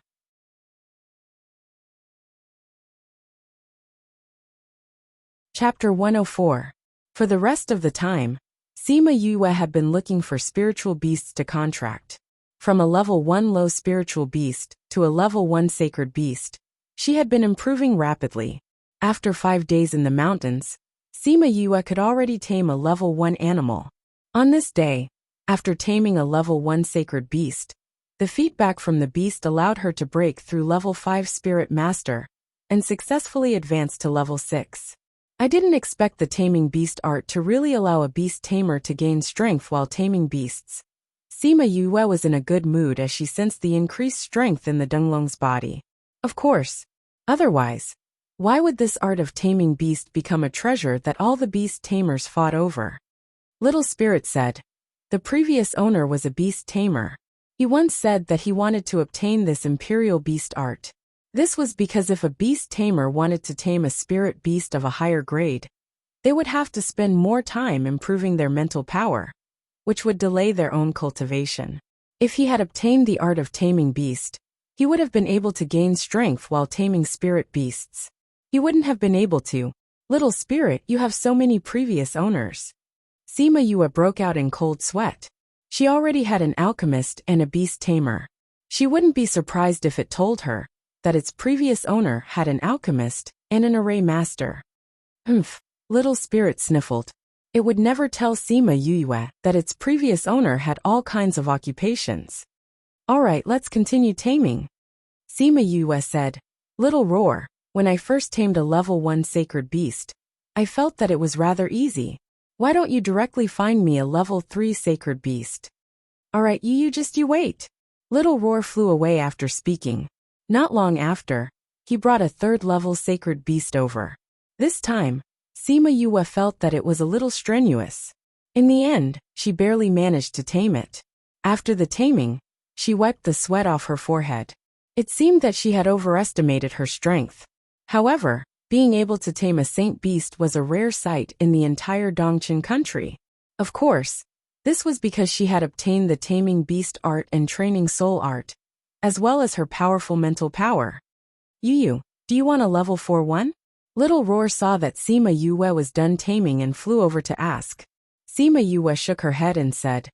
Chapter 104. For the rest of the time, Sima Yue had been looking for spiritual beasts to contract. From a level 1 low spiritual beast to a level 1 sacred beast, she had been improving rapidly. After 5 days in the mountains, Sima Yue could already tame a level 1 animal. On this day, after taming a level 1 sacred beast, the feedback from the beast allowed her to break through level 5 spirit master and successfully advance to level 6. I didn't expect the taming beast art to really allow a beast tamer to gain strength while taming beasts. Sima Yue was in a good mood as she sensed the increased strength in the Dunglong's body. Of course. Otherwise, why would this art of taming beast become a treasure that all the beast tamers fought over? Little Spirit said. The previous owner was a beast tamer. He once said that he wanted to obtain this imperial beast art. This was because if a beast tamer wanted to tame a spirit beast of a higher grade, they would have to spend more time improving their mental power, which would delay their own cultivation. If he had obtained the art of taming beast, he would have been able to gain strength while taming spirit beasts. He wouldn't have been able to. Little Spirit, you have so many previous owners. Sima Yue broke out in cold sweat. She already had an alchemist and a beast tamer. She wouldn't be surprised if it told her that its previous owner had an alchemist and an array master. Humph, Little Spirit sniffled. It would never tell Sima Yue that its previous owner had all kinds of occupations. Alright, let's continue taming. Sima Yue said. Little Roar, when I first tamed a level 1 sacred beast, I felt that it was rather easy. Why don't you directly find me a level 3 sacred beast? Alright, you wait. Little Roar flew away after speaking. Not long after, he brought a 3rd level sacred beast over. This time, Sima Yue felt that it was a little strenuous. In the end, she barely managed to tame it. After the taming, she wiped the sweat off her forehead. It seemed that she had overestimated her strength. However, being able to tame a saint beast was a rare sight in the entire Dongqing country. Of course, this was because she had obtained the taming beast art and training soul art, as well as her powerful mental power. Yu, do you want a level 4 one? Little Roar saw that Sima Yue was done taming and flew over to ask. Sima Yue shook her head and said,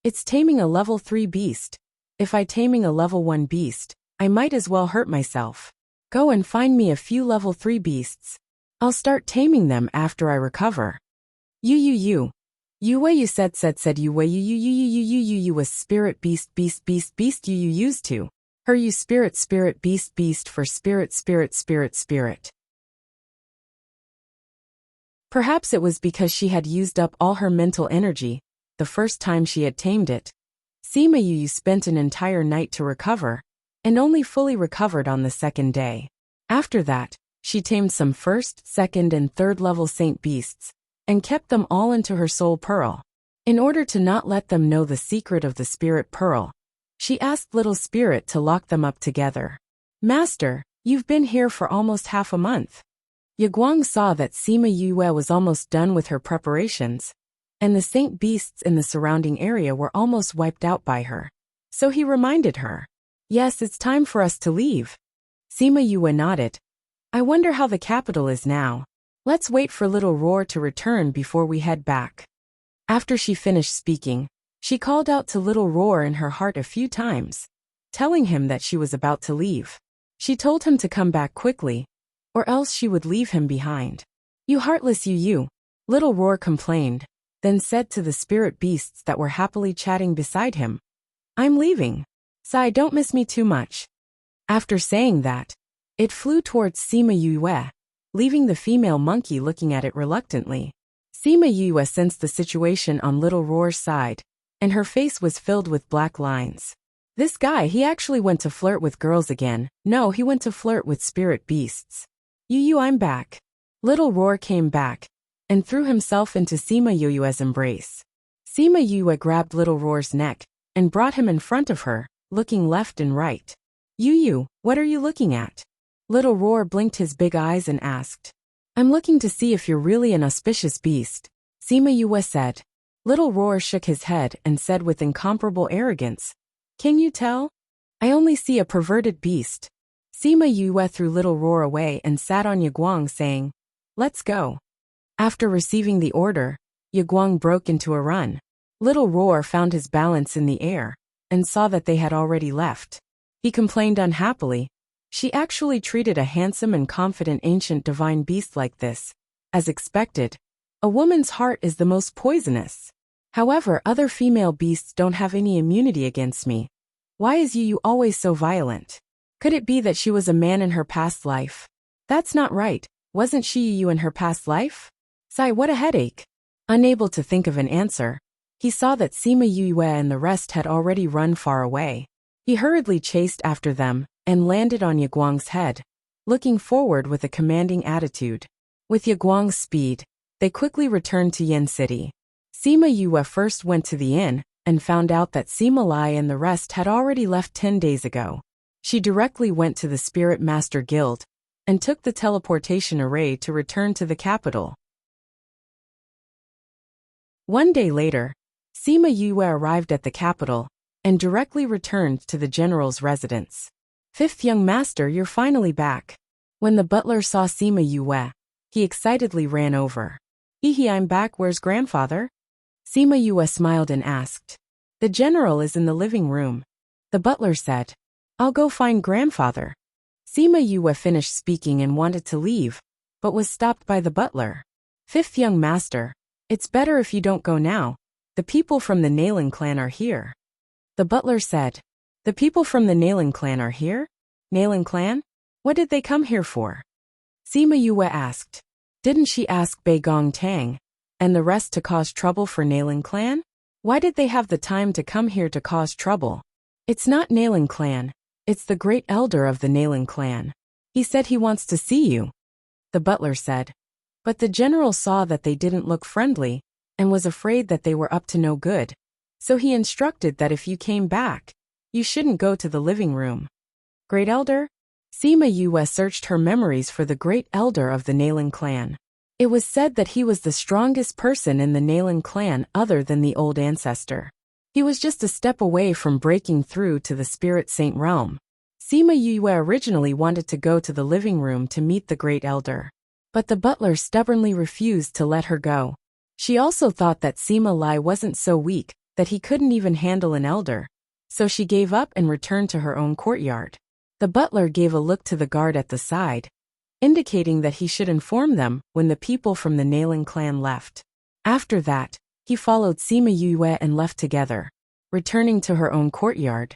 "It's taming a level 3 beast. If I taming a level 1 beast, I might as well hurt myself. Go and find me a few level 3 beasts. I'll start taming them after I recover." Yue you said you was spirit beast you used to. Her you spirit beast for spirit. Perhaps it was because she had used up all her mental energy, the first time she had tamed it. Sima Yu spent an entire night to recover, and only fully recovered on the second day. After that, she tamed some first, second and third level saint beasts, and kept them all into her soul pearl. In order to not let them know the secret of the spirit pearl, she asked Little Spirit to lock them up together. "Master, you've been here for almost half a month." Yaguang saw that Sima Yue was almost done with her preparations, and the saint beasts in the surrounding area were almost wiped out by her. So he reminded her, "Yes, it's time for us to leave." Sima Yue nodded. "I wonder how the capital is now. Let's wait for Little Roar to return before we head back." After she finished speaking, she called out to Little Roar in her heart a few times, telling him that she was about to leave. She told him to come back quickly, or else she would leave him behind. "You heartless you," Little Roar complained, then said to the spirit beasts that were happily chatting beside him, "I'm leaving. Sai, don't miss me too much." After saying that, it flew towards Sima Yue, leaving the female monkey looking at it reluctantly. Sima Yue sensed the situation on Little Roar's side, and her face was filled with black lines. This guy, he actually went to flirt with girls again. No, he went to flirt with spirit beasts. Yu, I'm back." Little Roar came back, and threw himself into Sima Yue's embrace. Sima Yue grabbed Little Roar's neck, and brought him in front of her, looking left and right. Yu, what are you looking at?" Little Roar blinked his big eyes and asked. "I'm looking to see if you're really an auspicious beast," Sima Yue said. Little Roar shook his head and said with incomparable arrogance, "Can you tell? I only see a perverted beast." Sima Yue threw Little Roar away and sat on Yaguang saying, "Let's go." After receiving the order, Yaguang broke into a run. Little Roar found his balance in the air, and saw that they had already left. He complained unhappily. She actually treated a handsome and confident ancient divine beast like this. As expected, a woman's heart is the most poisonous. However, other female beasts don't have any immunity against me. Why is Yu always so violent? Could it be that she was a man in her past life? That's not right. Wasn't she Yu in her past life? Sigh, what a headache. Unable to think of an answer, he saw that Sima Yue and the rest had already run far away. He hurriedly chased after them, and landed on Yaguang's head, looking forward with a commanding attitude. With Yaguang's speed, they quickly returned to Yin City. Sima Yue first went to the inn, and found out that Sima Lai and the rest had already left 10 days ago. She directly went to the Spirit Master Guild, and took the teleportation array to return to the capital. One day later, Sima Yue arrived at the capital, and directly returned to the general's residence. "Fifth young master, you're finally back." When the butler saw Sima Yue, he excitedly ran over. "Hee, I'm back, where's grandfather?" Sima Yue smiled and asked. "The general is in the living room." The butler said, "I'll go find grandfather." Sima Yue finished speaking and wanted to leave, but was stopped by the butler. "Fifth young master, it's better if you don't go now. The people from the Nailing clan are here." The butler said, "The people from the Nailing clan are here? Nailing clan? What did they come here for?" Sima Yue asked. Didn't she ask Bei Gong Tang and the rest to cause trouble for Nailing clan? Why did they have the time to come here to cause trouble? "It's not Nailing clan, it's the great elder of the Nailing clan. He said he wants to see you," the butler said. But the general saw that they didn't look friendly, and was afraid that they were up to no good. So he instructed that if you came back, you shouldn't go to the living room. Great elder? Sima Yue searched her memories for the great elder of the Nailing clan. It was said that he was the strongest person in the Nailing clan other than the old ancestor. He was just a step away from breaking through to the Spirit Saint realm. Sima Yue originally wanted to go to the living room to meet the Great Elder, but the butler stubbornly refused to let her go. She also thought that Sima Lai wasn't so weak that he couldn't even handle an elder, so she gave up and returned to her own courtyard. The butler gave a look to the guard at the side, indicating that he should inform them when the people from the Nalan clan left. After that, he followed Sima Yue and left together. Returning to her own courtyard,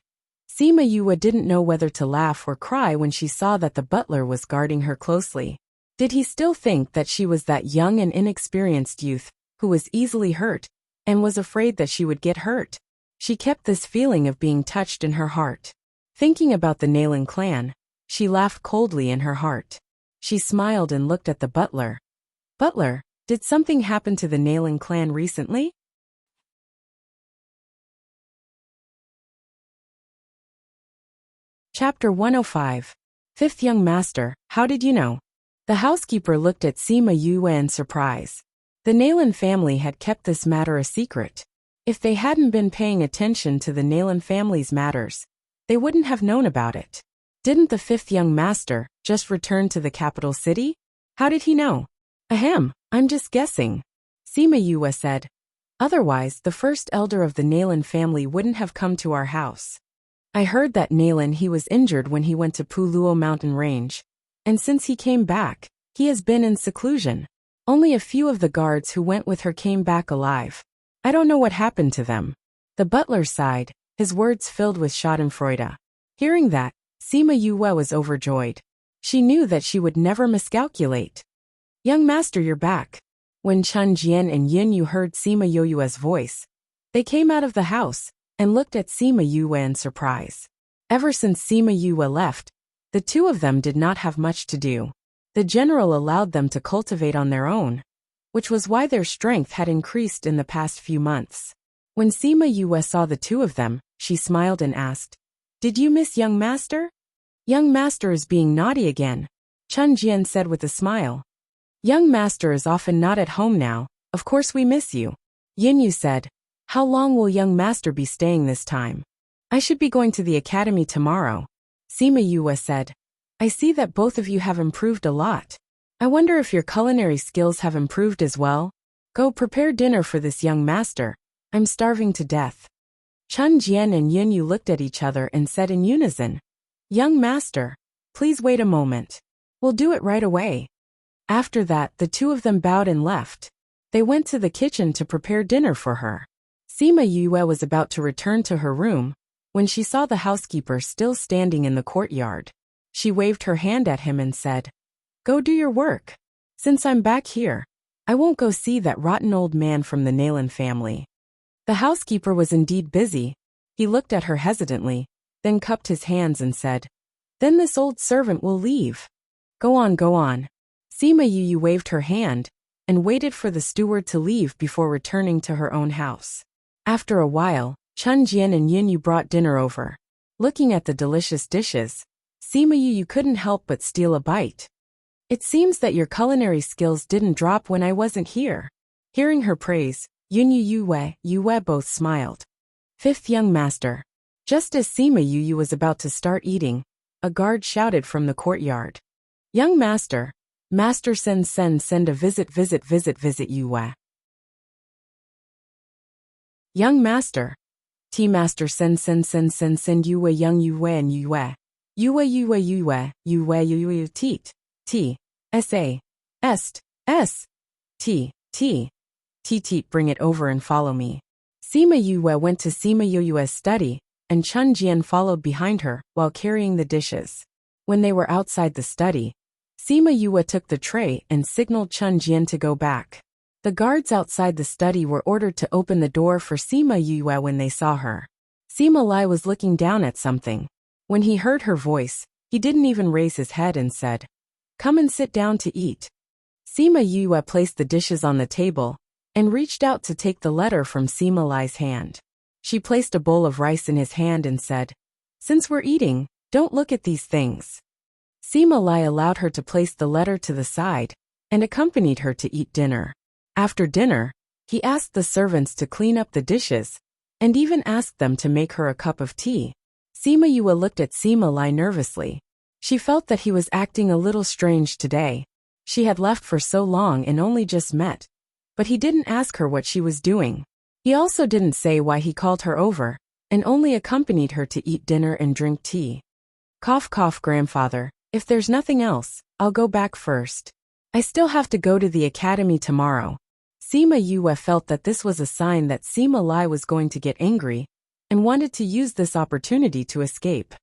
Sima Yue didn't know whether to laugh or cry when she saw that the butler was guarding her closely. Did he still think that she was that young and inexperienced youth who was easily hurt and was afraid that she would get hurt? She kept this feeling of being touched in her heart. Thinking about the Nalan clan, she laughed coldly in her heart. She smiled and looked at the butler. Butler, did something happen to the Nalan clan recently? Chapter 105. Fifth Young Master, how did you know? The housekeeper looked at Sima Yue in surprise. The Nalan family had kept this matter a secret. If they hadn't been paying attention to the Nalan family's matters, they wouldn't have known about it. Didn't the fifth young master just return to the capital city? How did he know? Ahem, I'm just guessing, Sima Yue said. Otherwise, the first elder of the Nalan family wouldn't have come to our house. I heard that Nalan he was injured when he went to Puluo mountain range, and since he came back, he has been in seclusion. Only a few of the guards who went with her came back alive. I don't know what happened to them. The butler sighed, his words filled with schadenfreude. Hearing that, Sima Yue was overjoyed. She knew that she would never miscalculate. Young master, you're back. When Chen Jian and Yin Yu heard Sima Yue's voice, they came out of the house and looked at Sima Yue in surprise. Ever since Sima Yue left, the two of them did not have much to do. The general allowed them to cultivate on their own, which was why their strength had increased in the past few months. When Sima Yue saw the two of them, she smiled and asked, "Did you miss young master?" "Young master is being naughty again," Chen Jian said with a smile. "Young master is often not at home now, of course we miss you." Yin Yu said, "How long will young master be staying this time?" "I should be going to the academy tomorrow," Sima Yue said. "I see that both of you have improved a lot. I wonder if your culinary skills have improved as well. Go prepare dinner for this young master. I'm starving to death." Chen Jian and Yin Yu looked at each other and said in unison, "Young master, please wait a moment. We'll do it right away." After that, the two of them bowed and left. They went to the kitchen to prepare dinner for her. Sima Yue was about to return to her room when she saw the housekeeper still standing in the courtyard. She waved her hand at him and said, "Go do your work. Since I'm back here, I won't go see that rotten old man from the Nalan family." The housekeeper was indeed busy. He looked at her hesitantly, then cupped his hands and said, "Then this old servant will leave." Go on, go on." Sima Yue waved her hand and waited for the steward to leave before returning to her own house. After a while, Chen Jian and Yin Yu brought dinner over. Looking at the delicious dishes, Sima Yue couldn't help but steal a bite. "It seems that your culinary skills didn't drop when I wasn't here." Hearing her praise, Yin Yue both smiled. Fifth young master. Just as Sima Yue was about to start eating, a guard shouted from the courtyard, "Young master, Master send a visit Yue." Young master. Master send Yue young Yue and Yue. Yue teat. Sa. Teat bring it over and follow me. Sima Yue went to Sima Yue's study, and Chen Jian followed behind her while carrying the dishes. When they were outside the study, Sima Yue took the tray and signaled Chen Jian to go back. The guards outside the study were ordered to open the door for Sima Yue when they saw her. Sima Lai was looking down at something. When he heard her voice, he didn't even raise his head and said, "Come and sit down to eat." Sima Yue placed the dishes on the table and reached out to take the letter from Sima Lai's hand. She placed a bowl of rice in his hand and said, "Since we're eating, don't look at these things." Sima Lai allowed her to place the letter to the side and accompanied her to eat dinner. After dinner, he asked the servants to clean up the dishes and even asked them to make her a cup of tea. Sima Yue looked at Sima Lai nervously. She felt that he was acting a little strange today. She had left for so long and only just met. But he didn't ask her what she was doing. He also didn't say why he called her over, and only accompanied her to eat dinner and drink tea. Cough cough, grandfather, if there's nothing else, I'll go back first. I still have to go to the academy tomorrow. Sima Yue felt that this was a sign that Sima Lai was going to get angry, and wanted to use this opportunity to escape.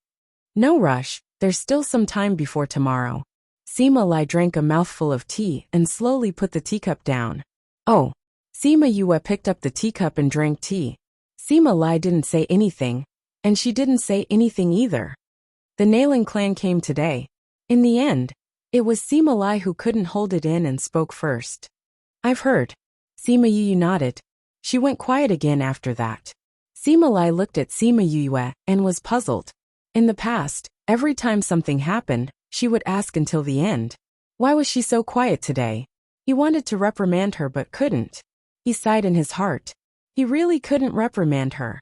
No rush, there's still some time before tomorrow. Sima Lai drank a mouthful of tea and slowly put the teacup down. Oh. Sima Yue picked up the teacup and drank tea. Sima Lai didn't say anything, and she didn't say anything either. The Nailing clan came today. In the end, it was Sima Lai who couldn't hold it in and spoke first. I've heard. Sima Yue nodded. She went quiet again after that. Sima Lai looked at Sima Yue and was puzzled. In the past, every time something happened, she would ask until the end. Why was she so quiet today? He wanted to reprimand her but couldn't. He sighed in his heart. He really couldn't reprimand her.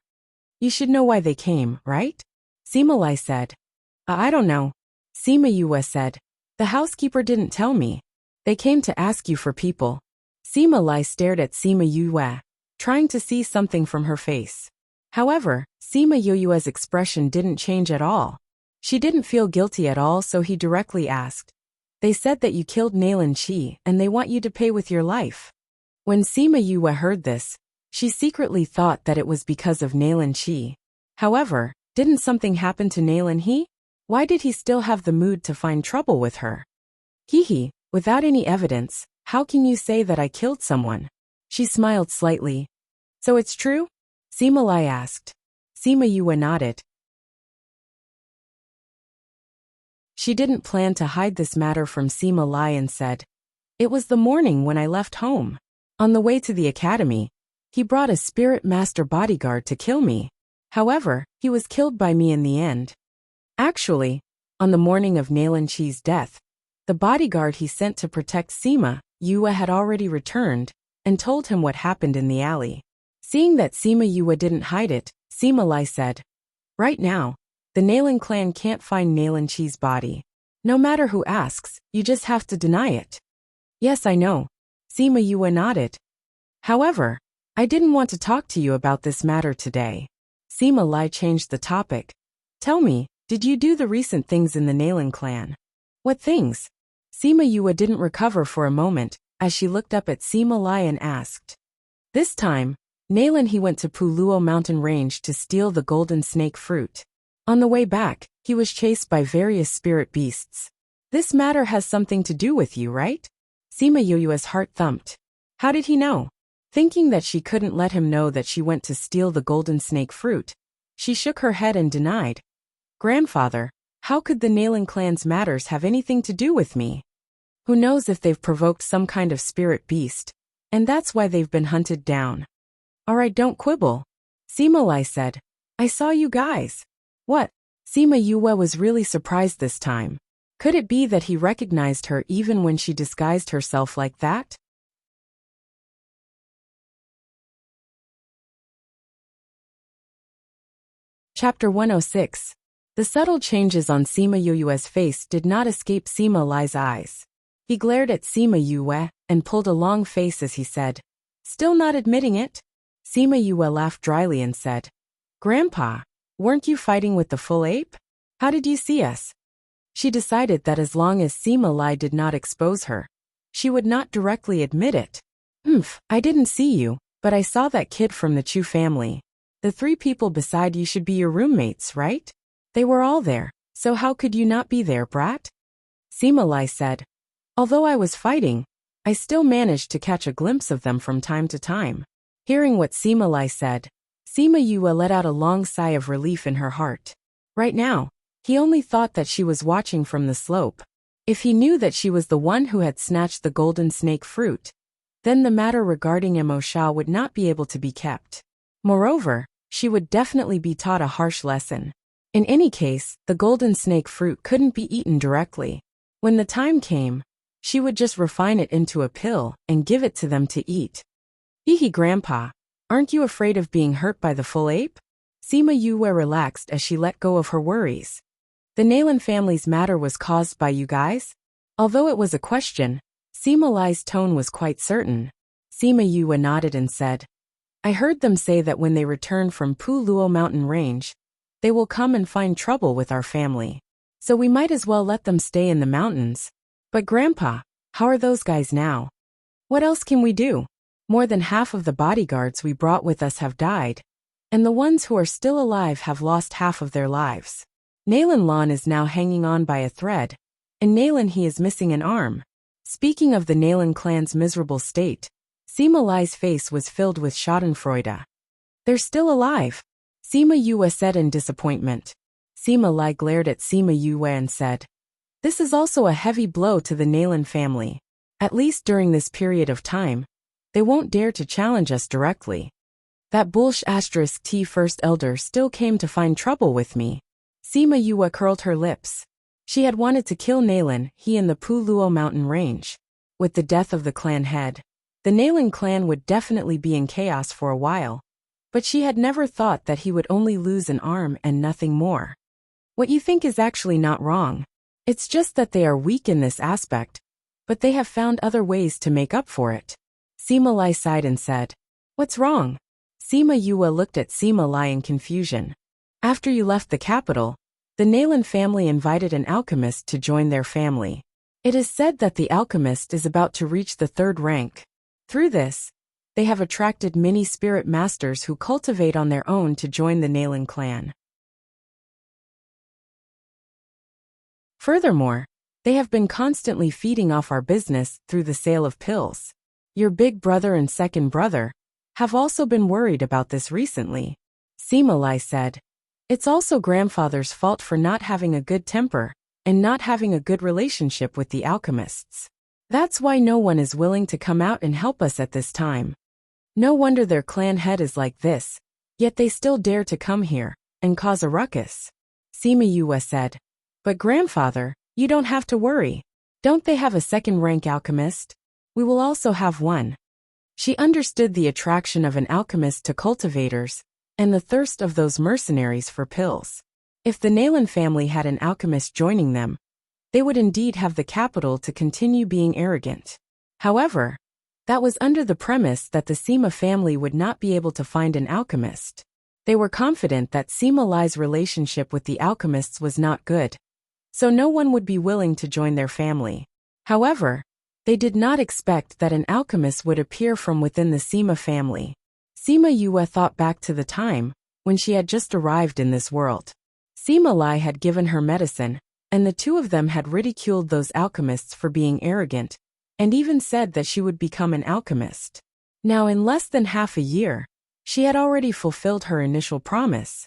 You should know why they came, right? Sima Lai said. I don't know. Sima Yue said. The housekeeper didn't tell me. They came to ask you for people. Sima Lai stared at Sima Yue, trying to see something from her face. However, Sima Yue's expression didn't change at all. She didn't feel guilty at all, so he directly asked. They said that you killed Nailan Chi and they want you to pay with your life. When Sima Yue heard this, she secretly thought that it was because of Nailan Chi. However, didn't something happen to Nailan He? Why did he still have the mood to find trouble with her? Hee, without any evidence, how can you say that I killed someone? She smiled slightly. So it's true? Sima Lai asked. Sima Yue nodded. She didn't plan to hide this matter from Sima Lai and said, it was the morning when I left home. On the way to the academy, he brought a spirit master bodyguard to kill me. However, he was killed by me in the end. Actually, on the morning of Nailan Chi's death, the bodyguard he sent to protect Sima Yue had already returned and told him what happened in the alley. Seeing that Sima Yue didn't hide it, Sima Lai said, right now, the Nailan clan can't find Nailan Chi's body. No matter who asks, you just have to deny it. Yes, I know. Sima Yue nodded. However, I didn't want to talk to you about this matter today. Sima Lai changed the topic. Tell me, did you do the recent things in the Nailan clan? What things? Sima Yue didn't recover for a moment, as she looked up at Sima Lai and asked. This time, Nailan He went to Puluo mountain range to steal the golden snake fruit. On the way back, he was chased by various spirit beasts. This matter has something to do with you, right? Sima Yue's heart thumped. How did he know? Thinking that she couldn't let him know that she went to steal the golden snake fruit, she shook her head and denied. Grandfather, how could the Nailan clan's matters have anything to do with me? Who knows if they've provoked some kind of spirit beast, and that's why they've been hunted down. Alright, don't quibble. Sima Lai said. I saw you guys. What? Sima Yue was really surprised this time. Could it be that he recognized her even when she disguised herself like that? Chapter 106. The subtle changes on Sima Yue's face did not escape Sima Lai's eyes. He glared at Sima Yue and pulled a long face as he said, still not admitting it? Sima Yue laughed dryly and said, Grandpa, weren't you fighting with the full ape? How did you see us? She decided that as long as Sima Lai did not expose her, she would not directly admit it. I didn't see you, but I saw that kid from the Chu family. The 3 people beside you should be your roommates, right? They were all there, so how could you not be there, brat? Sima Lai said, although I was fighting, I still managed to catch a glimpse of them from time to time. Hearing what Sima Lai said, Sima Yue let out a long sigh of relief in her heart. Right now, he only thought that she was watching from the slope. If he knew that she was the one who had snatched the golden snake fruit, then the matter regarding Mo Shao would not be able to be kept. Moreover, she would definitely be taught a harsh lesson. In any case, the golden snake fruit couldn't be eaten directly. When the time came, she would just refine it into a pill and give it to them to eat. Grandpa, Aren't you afraid of being hurt by the full ape? Sima Yue relaxed as she let go of her worries. The Nalan family's matter was caused by you guys? Although it was a question, Sima Lai's tone was quite certain. Sima Yue nodded and said, I heard them say that when they return from Pu Luo mountain range, they will come and find trouble with our family. So we might as well let them stay in the mountains. But Grandpa, how are those guys now? What else can we do? More than half of the bodyguards we brought with us have died, and the ones who are still alive have lost half of their lives. Nalan Lan is now hanging on by a thread, and Nalan he is missing an arm. Speaking of the Nalan clan's miserable state, Sima Lai's face was filled with schadenfreude. They're still alive, Sima Yue said in disappointment. Sima Lai glared at Sima Yue and said, This is also a heavy blow to the Nalan family. At least during this period of time, they won't dare to challenge us directly. That *T first elder still came to find trouble with me. Sima Yue curled her lips. She had wanted to kill Nalan he in the Pu Luo mountain range. With the death of the clan head, the Nalan clan would definitely be in chaos for a while. But she had never thought that he would only lose an arm and nothing more. What you think is actually not wrong. It's just that they are weak in this aspect, but they have found other ways to make up for it. Sima Lai sighed and said, What's wrong? Sima Yue looked at Sima Lai in confusion. After you left the capital, the Nalan family invited an alchemist to join their family. It is said that the alchemist is about to reach the 3rd rank. Through this, they have attracted many spirit masters who cultivate on their own to join the Nalan clan. Furthermore, they have been constantly feeding off our business through the sale of pills. Your big brother and second brother have also been worried about this recently. Sima Lai said, It's also grandfather's fault for not having a good temper and not having a good relationship with the alchemists. That's why no one is willing to come out and help us at this time. No wonder their clan head is like this, yet they still dare to come here and cause a ruckus. Sima Yue said, But grandfather, you don't have to worry. Don't they have a 2nd rank alchemist? We will also have one. She understood the attraction of an alchemist to cultivators, and the thirst of those mercenaries for pills. If the Nalan family had an alchemist joining them, they would indeed have the capital to continue being arrogant. However, that was under the premise that the Sima family would not be able to find an alchemist. They were confident that Sima Lai's relationship with the alchemists was not good, so no one would be willing to join their family. However, they did not expect that an alchemist would appear from within the Sima family. Sima Yue thought back to the time when she had just arrived in this world. Sima Lai had given her medicine, and the two of them had ridiculed those alchemists for being arrogant, and even said that she would become an alchemist. Now in less than half a year, she had already fulfilled her initial promise.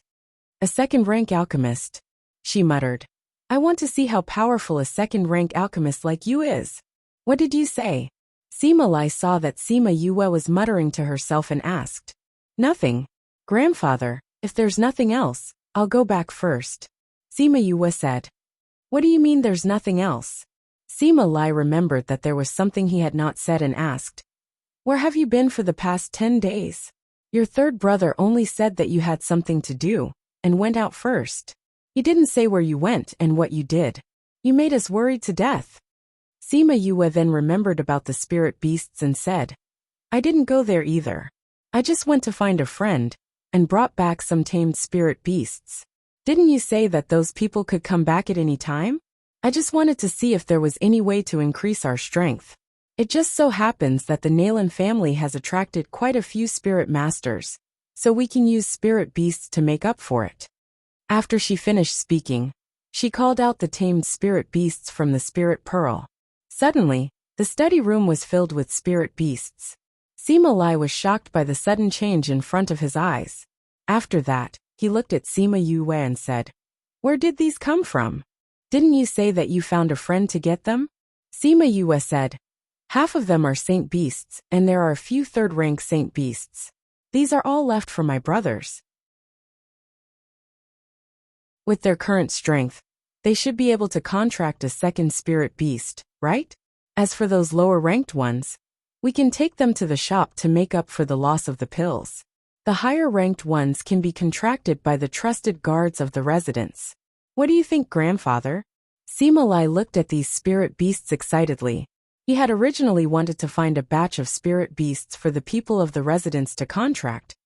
A 2nd rank alchemist, she muttered. I want to see how powerful a 2nd rank alchemist like you is. What did you say? Sima Lai saw that Sima Yue was muttering to herself and asked. Nothing. Grandfather, if there's nothing else, I'll go back first. Sima Yue said. What do you mean there's nothing else? Sima Lai remembered that there was something he had not said and asked. Where have you been for the past 10 days? Your 3rd brother only said that you had something to do, and went out first. He didn't say where you went and what you did. You made us worried to death. Sima Yue then remembered about the spirit beasts and said, I didn't go there either. I just went to find a friend, and brought back some tamed spirit beasts. Didn't you say that those people could come back at any time? I just wanted to see if there was any way to increase our strength. It just so happens that the Nalan family has attracted quite a few spirit masters, so we can use spirit beasts to make up for it. After she finished speaking, she called out the tamed spirit beasts from the spirit pearl. Suddenly, the study room was filled with spirit beasts. Sima Lai was shocked by the sudden change in front of his eyes. After that, he looked at Sima Yue and said, Where did these come from? Didn't you say that you found a friend to get them? Sima Yue said, Half of them are saint beasts, and there are a few 3rd rank saint beasts. These are all left from my brothers. With their current strength, they should be able to contract a 2nd spirit beast, right? As for those lower ranked ones, we can take them to the shop to make up for the loss of the pills. The higher-ranked ones can be contracted by the trusted guards of the residence. What do you think, grandfather? Sima Lai looked at these spirit beasts excitedly. He had originally wanted to find a batch of spirit beasts for the people of the residence to contract,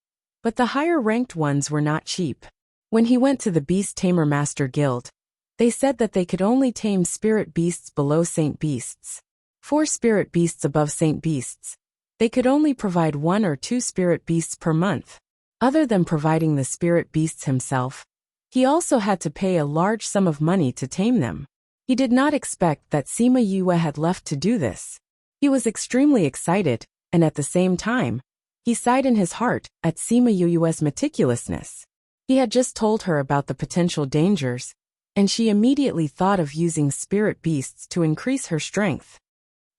but the higher-ranked ones were not cheap. When he went to the Beast Tamer Master Guild, they said that they could only tame spirit beasts below Saint Beasts. For spirit beasts above Saint Beasts, they could only provide 1 or 2 spirit beasts per month. Other than providing the spirit beasts himself, he also had to pay a large sum of money to tame them. He did not expect that Sima Yue had left to do this. He was extremely excited, and at the same time, he sighed in his heart at Sima Yue's meticulousness. He had just told her about the potential dangers, and she immediately thought of using spirit beasts to increase her strength.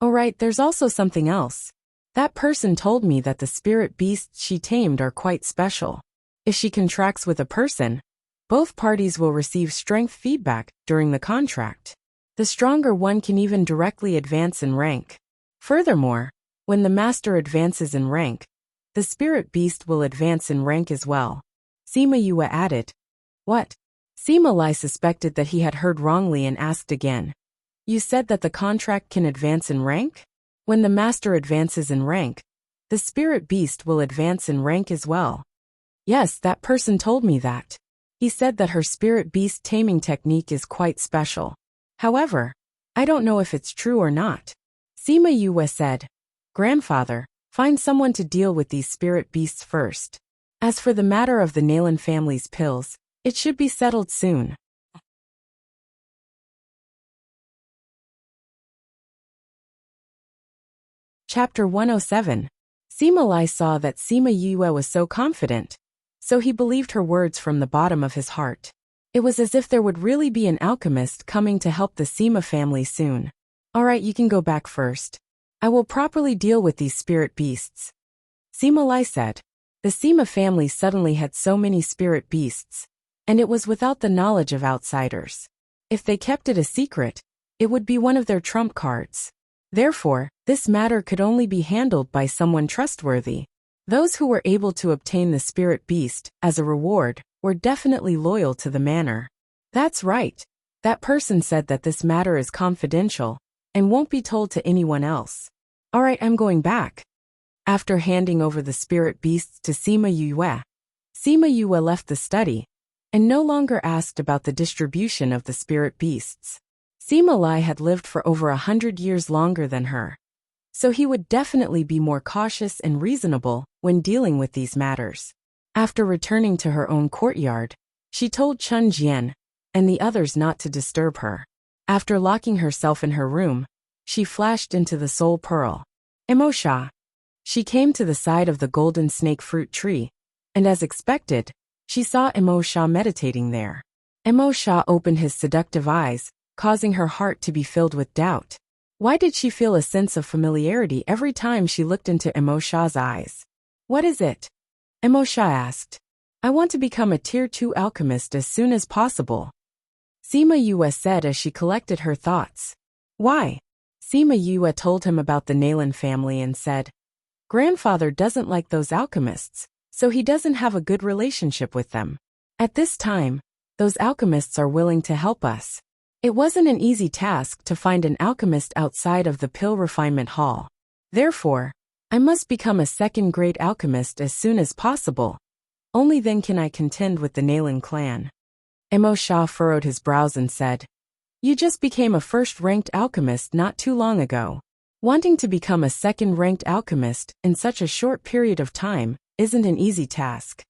Alright, there's also something else. That person told me that the spirit beasts she tamed are quite special. If she contracts with a person, both parties will receive strength feedback during the contract. The stronger one can even directly advance in rank. Furthermore, when the master advances in rank, the spirit beast will advance in rank as well. Sima Yue added. What? Sima Lai suspected that he had heard wrongly and asked again. You said that the contract can advance in rank? When the master advances in rank, the spirit beast will advance in rank as well. Yes, that person told me that. He said that her spirit beast taming technique is quite special. However, I don't know if it's true or not. Sima Yue said, Grandfather, find someone to deal with these spirit beasts first. As for the matter of the Nalan family's pills, it should be settled soon. Chapter 107. Sima Lai saw that Sima Yue was so confident, so he believed her words from the bottom of his heart. It was as if there would really be an alchemist coming to help the Sima family soon. Alright, you can go back first. I will properly deal with these spirit beasts. Sima Lai said. The Sima family suddenly had so many spirit beasts, and it was without the knowledge of outsiders. If they kept it a secret, it would be one of their trump cards. Therefore, this matter could only be handled by someone trustworthy. Those who were able to obtain the spirit beast, as a reward, were definitely loyal to the manor. That's right. That person said that this matter is confidential, and won't be told to anyone else. Alright, I'm going back. After handing over the spirit beasts to Sima Yue left the study, and no longer asked about the distribution of the spirit beasts. Sima Lai had lived for over 100 years longer than her, so he would definitely be more cautious and reasonable when dealing with these matters. After returning to her own courtyard, she told Chun Jian and the others not to disturb her. After locking herself in her room, she flashed into the Soul Pearl. Emosha. She came to the side of the golden snake fruit tree, and as expected, she saw Emosha meditating there. Emosha opened his seductive eyes, causing her heart to be filled with doubt. Why did she feel a sense of familiarity every time she looked into Emosha's eyes? What is it? Emosha asked. I want to become a Tier 2 alchemist as soon as possible. Sima Yue said as she collected her thoughts. Why? Sima Yue told him about the Nalan family and said, Grandfather doesn't like those alchemists, so he doesn't have a good relationship with them. At this time, those alchemists are willing to help us. It wasn't an easy task to find an alchemist outside of the Pill Refinement Hall. Therefore, I must become a second-grade alchemist as soon as possible. Only then can I contend with the Nalan clan. Emosha furrowed his brows and said, You just became a first-ranked alchemist not too long ago. Wanting to become a second-ranked alchemist in such a short period of time isn't an easy task.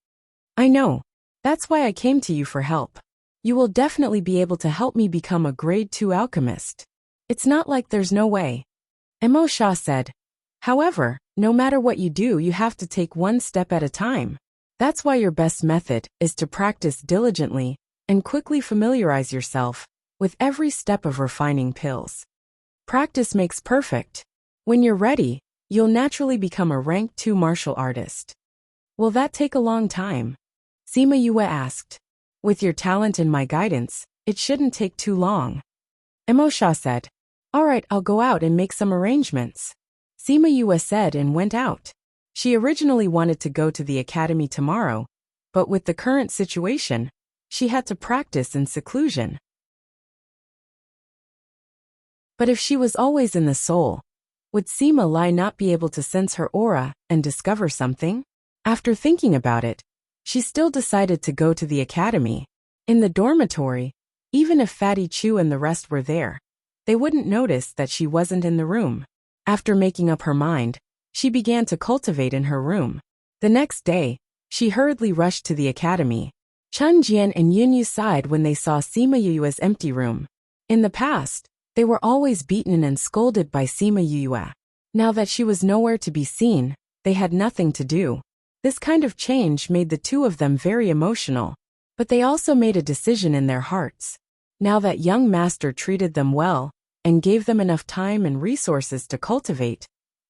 I know. That's why I came to you for help. You will definitely be able to help me become a grade 2 alchemist. It's not like there's no way. Emosha said. However, no matter what you do, you have to take one step at a time. That's why your best method is to practice diligently and quickly familiarize yourself with every step of refining pills. Practice makes perfect. When you're ready, you'll naturally become a rank 2 martial artist. Will that take a long time? Sima Yue asked. With your talent and my guidance, it shouldn't take too long. Emosha said. Alright, I'll go out and make some arrangements. Sima Yue said and went out. She originally wanted to go to the academy tomorrow, but with the current situation, she had to practice in seclusion. But if she was always in the soul, would Sima Lai not be able to sense her aura and discover something? After thinking about it, she still decided to go to the academy. In the dormitory, even if Fatty Chu and the rest were there, they wouldn't notice that she wasn't in the room. After making up her mind, she began to cultivate in her room. The next day, she hurriedly rushed to the academy. Chun Jian and Yun Yu sighed when they saw Sima Yue's empty room. In the past, they were always beaten and scolded by Sima Yue. Now that she was nowhere to be seen, they had nothing to do. This kind of change made the two of them very emotional, but they also made a decision in their hearts. Now that young master treated them well and gave them enough time and resources to cultivate,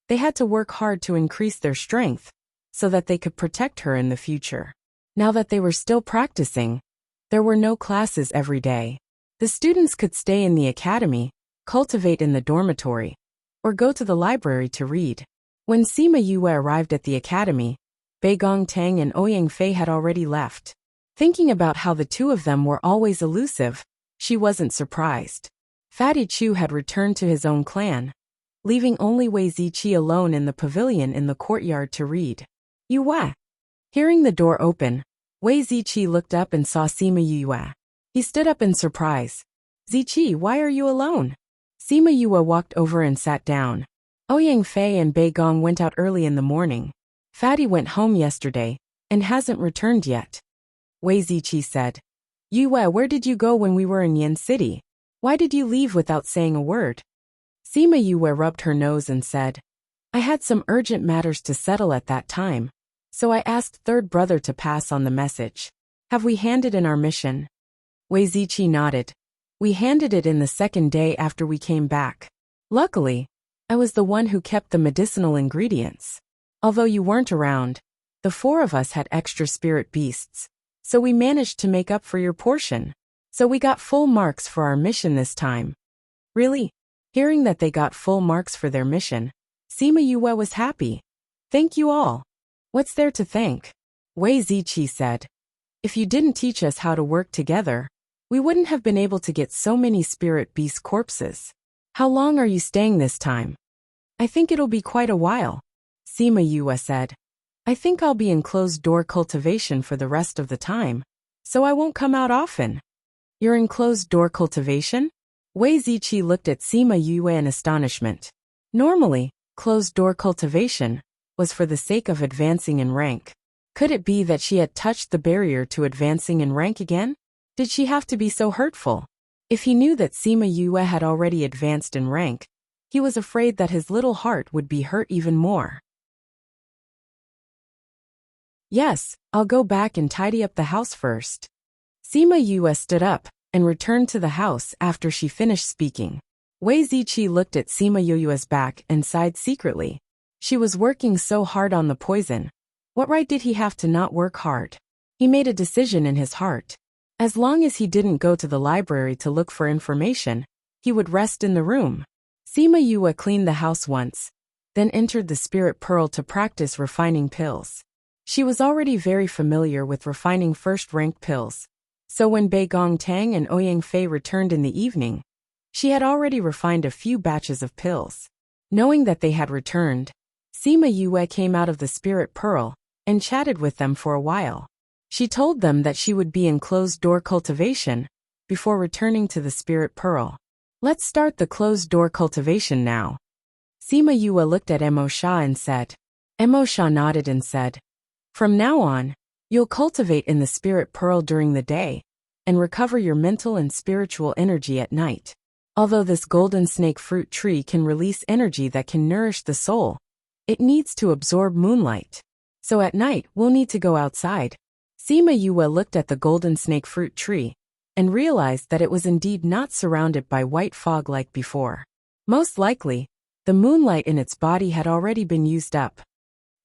they had to work hard to increase their strength so that they could protect her in the future. Now that they were still practicing, there were no classes every day. The students could stay in the academy, cultivate in the dormitory, or go to the library to read. When Sima Yue arrived at the academy, Bei Gongtang and Ouyang Fei had already left. Thinking about how the two of them were always elusive, she wasn't surprised. Fatty Chu had returned to his own clan, leaving only Wei Ziqi alone in the pavilion in the courtyard to read. Yue. Hearing the door open, Wei Ziqi looked up and saw Sima Yue. He stood up in surprise. Ziqi, why are you alone? Sima Yue walked over and sat down. Ouyang Fei and Bei Gong went out early in the morning. Fatty went home yesterday and hasn't returned yet. Wei Ziqi said. Yue, where did you go when we were in Yin City? Why did you leave without saying a word? Sima Yue rubbed her nose and said, I had some urgent matters to settle at that time, so I asked third brother to pass on the message. Have we handed in our mission? Wei Ziqi nodded. We handed it in the second day after we came back. Luckily, I was the one who kept the medicinal ingredients. Although you weren't around, the four of us had extra spirit beasts, so we managed to make up for your portion. So we got full marks for our mission this time. Really? Hearing that they got full marks for their mission, Sima Yue was happy. Thank you all. What's there to thank? Wei Ziqi said. If you didn't teach us how to work together, we wouldn't have been able to get so many spirit beast corpses. How long are you staying this time? I think it'll be quite a while. Sima Yue said. I think I'll be in closed-door cultivation for the rest of the time, so I won't come out often. You're in closed-door cultivation? Wei Ziqi looked at Sima Yue in astonishment. Normally, closed-door cultivation was for the sake of advancing in rank. Could it be that she had touched the barrier to advancing in rank again? Did she have to be so hurtful? If he knew that Sima Yue had already advanced in rank, he was afraid that his little heart would be hurt even more. Yes, I'll go back and tidy up the house first. Sima Yue stood up and returned to the house after she finished speaking. Wei Ziqi looked at Sima Yue's back and sighed secretly. She was working so hard on the poison. What right did he have to not work hard? He made a decision in his heart. As long as he didn't go to the library to look for information, he would rest in the room. Sima Yue cleaned the house once, then entered the spirit pearl to practice refining pills. She was already very familiar with refining first-rank pills, so when Bei Gongtang and Ouyang Fei returned in the evening, she had already refined a few batches of pills. Knowing that they had returned, Sima Yue came out of the spirit pearl and chatted with them for a while. She told them that she would be in closed-door cultivation before returning to the spirit pearl. Let's start the closed-door cultivation now. Sima Yue looked at Emo Sha and said. Emo Sha nodded and said, From now on, you'll cultivate in the spirit pearl during the day and recover your mental and spiritual energy at night. Although this golden snake fruit tree can release energy that can nourish the soul, it needs to absorb moonlight. So at night, we'll need to go outside. Sima Yue looked at the golden snake fruit tree and realized that it was indeed not surrounded by white fog like before. Most likely, the moonlight in its body had already been used up.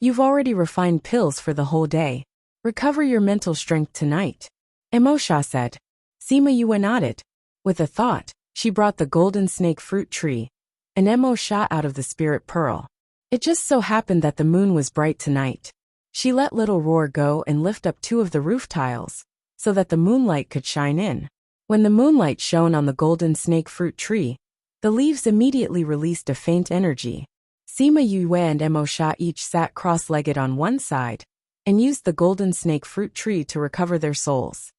You've already refined pills for the whole day. Recover your mental strength tonight. Emo Sha said. Sima Yue nodded. With a thought, she brought the golden snake fruit tree and Emo Sha out of the spirit pearl. It just so happened that the moon was bright tonight. She let little Roar go and lift up 2 of the roof tiles, so that the moonlight could shine in. When the moonlight shone on the golden snake fruit tree, the leaves immediately released a faint energy. Sima Yue and Emo Sha each sat cross-legged on one side, and used the golden snake fruit tree to recover their souls.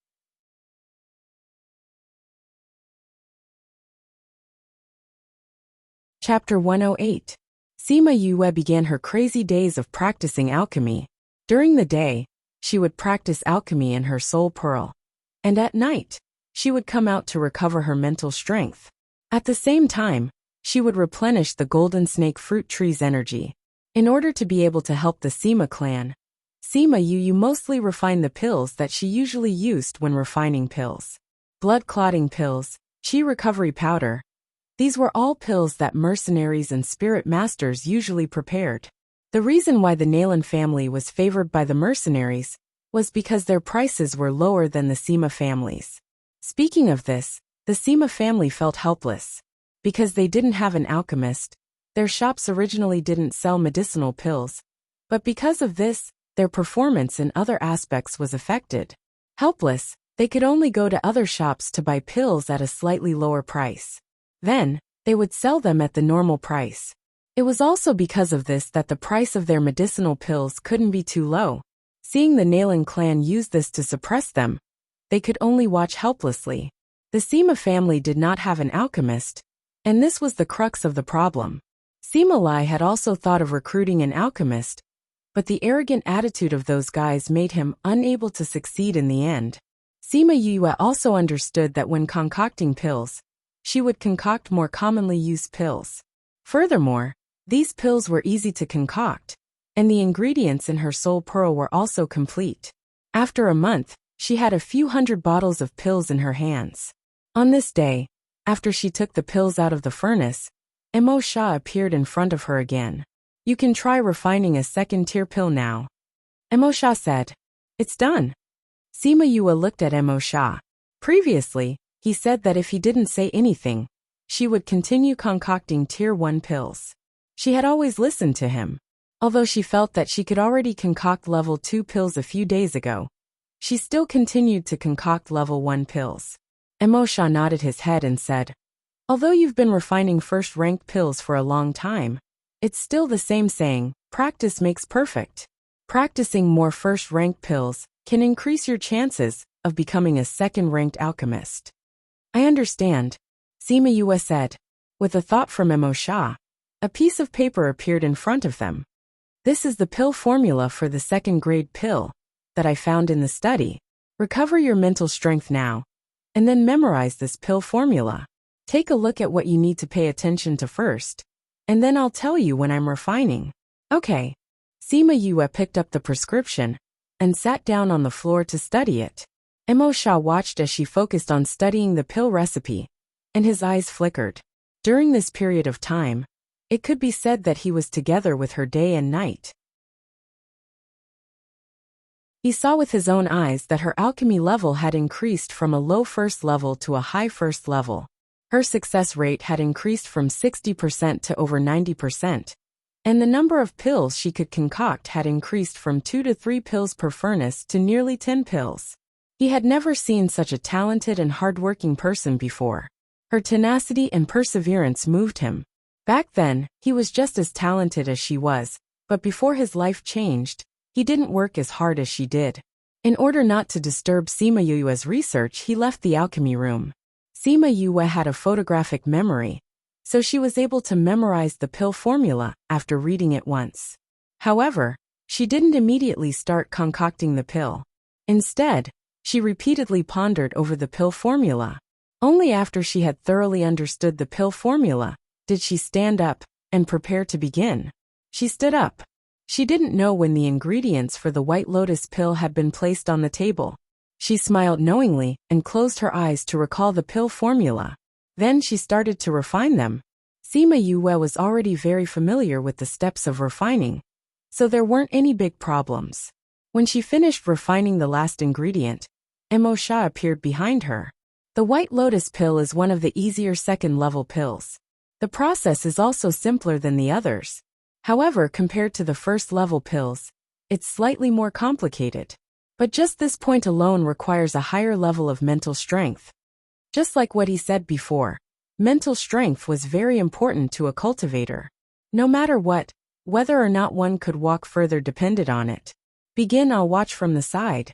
Chapter 108. Sima Yue began her crazy days of practicing alchemy. During the day, she would practice alchemy in her soul pearl. And at night, she would come out to recover her mental strength. At the same time, she would replenish the golden snake fruit tree's energy. In order to be able to help the Sima clan, Sima Yue mostly refined the pills that she usually used when refining pills. Blood clotting pills, chi recovery powder. These were all pills that mercenaries and spirit masters usually prepared. The reason why the Nalan family was favored by the mercenaries was because their prices were lower than the Sima families. Speaking of this, the Sima family felt helpless. Because they didn't have an alchemist, their shops originally didn't sell medicinal pills, but because of this, their performance in other aspects was affected. Helpless, they could only go to other shops to buy pills at a slightly lower price. Then, they would sell them at the normal price. It was also because of this that the price of their medicinal pills couldn't be too low. Seeing the Nalan clan use this to suppress them, they could only watch helplessly. The Sima family did not have an alchemist, and this was the crux of the problem. Sima Lai had also thought of recruiting an alchemist, but the arrogant attitude of those guys made him unable to succeed in the end. Sima Yue also understood that when concocting pills, she would concoct more commonly used pills. Furthermore, these pills were easy to concoct, and the ingredients in her soul pearl were also complete. After a month, she had a few hundred bottles of pills in her hands. On this day, after she took the pills out of the furnace, Emo Sha appeared in front of her again. You can try refining a second-tier pill now. Emo Sha said. It's done. Sima Yue looked at Emo Sha. Previously, he said that if he didn't say anything, she would continue concocting tier 1 pills. She had always listened to him. Although she felt that she could already concoct level 2 pills a few days ago, she still continued to concoct level 1 pills. Emo Sha nodded his head and said, although you've been refining first-ranked pills for a long time, it's still the same saying, practice makes perfect. Practicing more first-ranked pills can increase your chances of becoming a second-ranked alchemist. I understand, Sima Yue said. With a thought from Emo Sha, a piece of paper appeared in front of them. This is the pill formula for the second-grade pill that I found in the study. Recover your mental strength now, and then memorize this pill formula. Take a look at what you need to pay attention to first, and then I'll tell you when I'm refining. Okay. Sima Yue picked up the prescription and sat down on the floor to study it. Emo Sha watched as she focused on studying the pill recipe, and his eyes flickered. During this period of time, it could be said that he was together with her day and night. He saw with his own eyes that her alchemy level had increased from a low first level to a high first level. Her success rate had increased from 60% to over 90%, and the number of pills she could concoct had increased from 2 to 3 pills per furnace to nearly 10 pills. He had never seen such a talented and hardworking person before. Her tenacity and perseverance moved him. Back then, he was just as talented as she was, but before his life changed, he didn't work as hard as she did. In order not to disturb Sima Yue's research, he left the alchemy room. Sima Yue had a photographic memory, so she was able to memorize the pill formula after reading it once. However, she didn't immediately start concocting the pill. Instead, she repeatedly pondered over the pill formula. Only after she had thoroughly understood the pill formula did she stand up and prepare to begin. She stood up. She didn't know when the ingredients for the White Lotus pill had been placed on the table. She smiled knowingly and closed her eyes to recall the pill formula. Then she started to refine them. Sima Yue was already very familiar with the steps of refining, so there weren't any big problems. When she finished refining the last ingredient, Emo Sha appeared behind her. The White Lotus pill is one of the easier second-level pills. The process is also simpler than the others. However, compared to the first-level pills, it's slightly more complicated. But just this point alone requires a higher level of mental strength. Just like what he said before, mental strength was very important to a cultivator. No matter what, whether or not one could walk further depended on it. Begin, I'll watch from the side.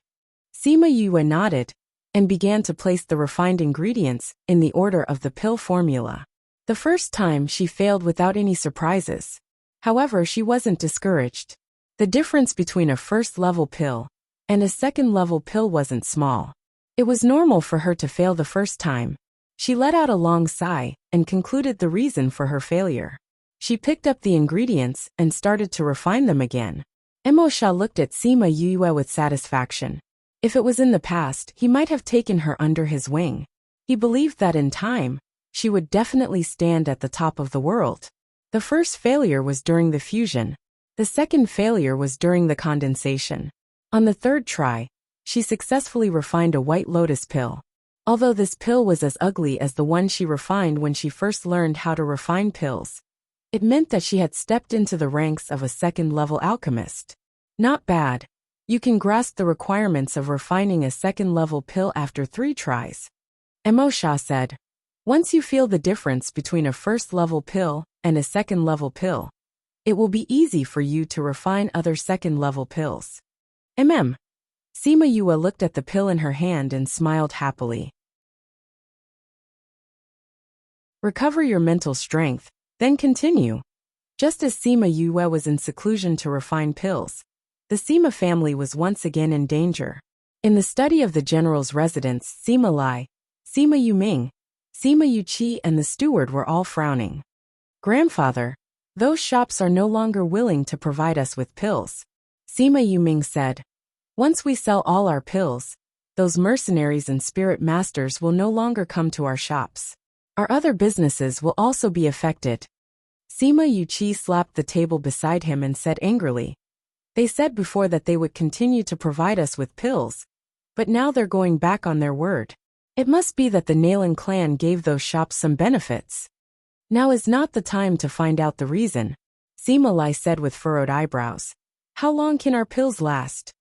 Sima Yue nodded and began to place the refined ingredients in the order of the pill formula. The first time she failed without any surprises. However, she wasn't discouraged. The difference between a first-level pill and a second-level pill wasn't small. It was normal for her to fail the first time. She let out a long sigh and concluded the reason for her failure. She picked up the ingredients and started to refine them again. Emosha looked at Sima Yue with satisfaction. If it was in the past, he might have taken her under his wing. He believed that in time, she would definitely stand at the top of the world. The first failure was during the fusion. The second failure was during the condensation. On the third try, she successfully refined a white lotus pill. Although this pill was as ugly as the one she refined when she first learned how to refine pills, it meant that she had stepped into the ranks of a second-level alchemist. Not bad. You can grasp the requirements of refining a second-level pill after 3 tries. Emosha said. Once you feel the difference between a first-level pill and a second-level pill, it will be easy for you to refine other second-level pills. Sima Yue looked at the pill in her hand and smiled happily. Recover your mental strength, then continue. Just as Sima Yue was in seclusion to refine pills, the Sima family was once again in danger. In the study of the general's residence, Sima Lai, Sima Yuming, Sima Yuqi and the steward were all frowning. Grandfather, those shops are no longer willing to provide us with pills. Sima Yuming said. Once we sell all our pills, those mercenaries and spirit masters will no longer come to our shops. Our other businesses will also be affected. Sima Yuqi slapped the table beside him and said angrily. They said before that they would continue to provide us with pills, but now they're going back on their word. It must be that the Nailin clan gave those shops some benefits. Now is not the time to find out the reason, Sima Lai said with furrowed eyebrows. How long can our pills last?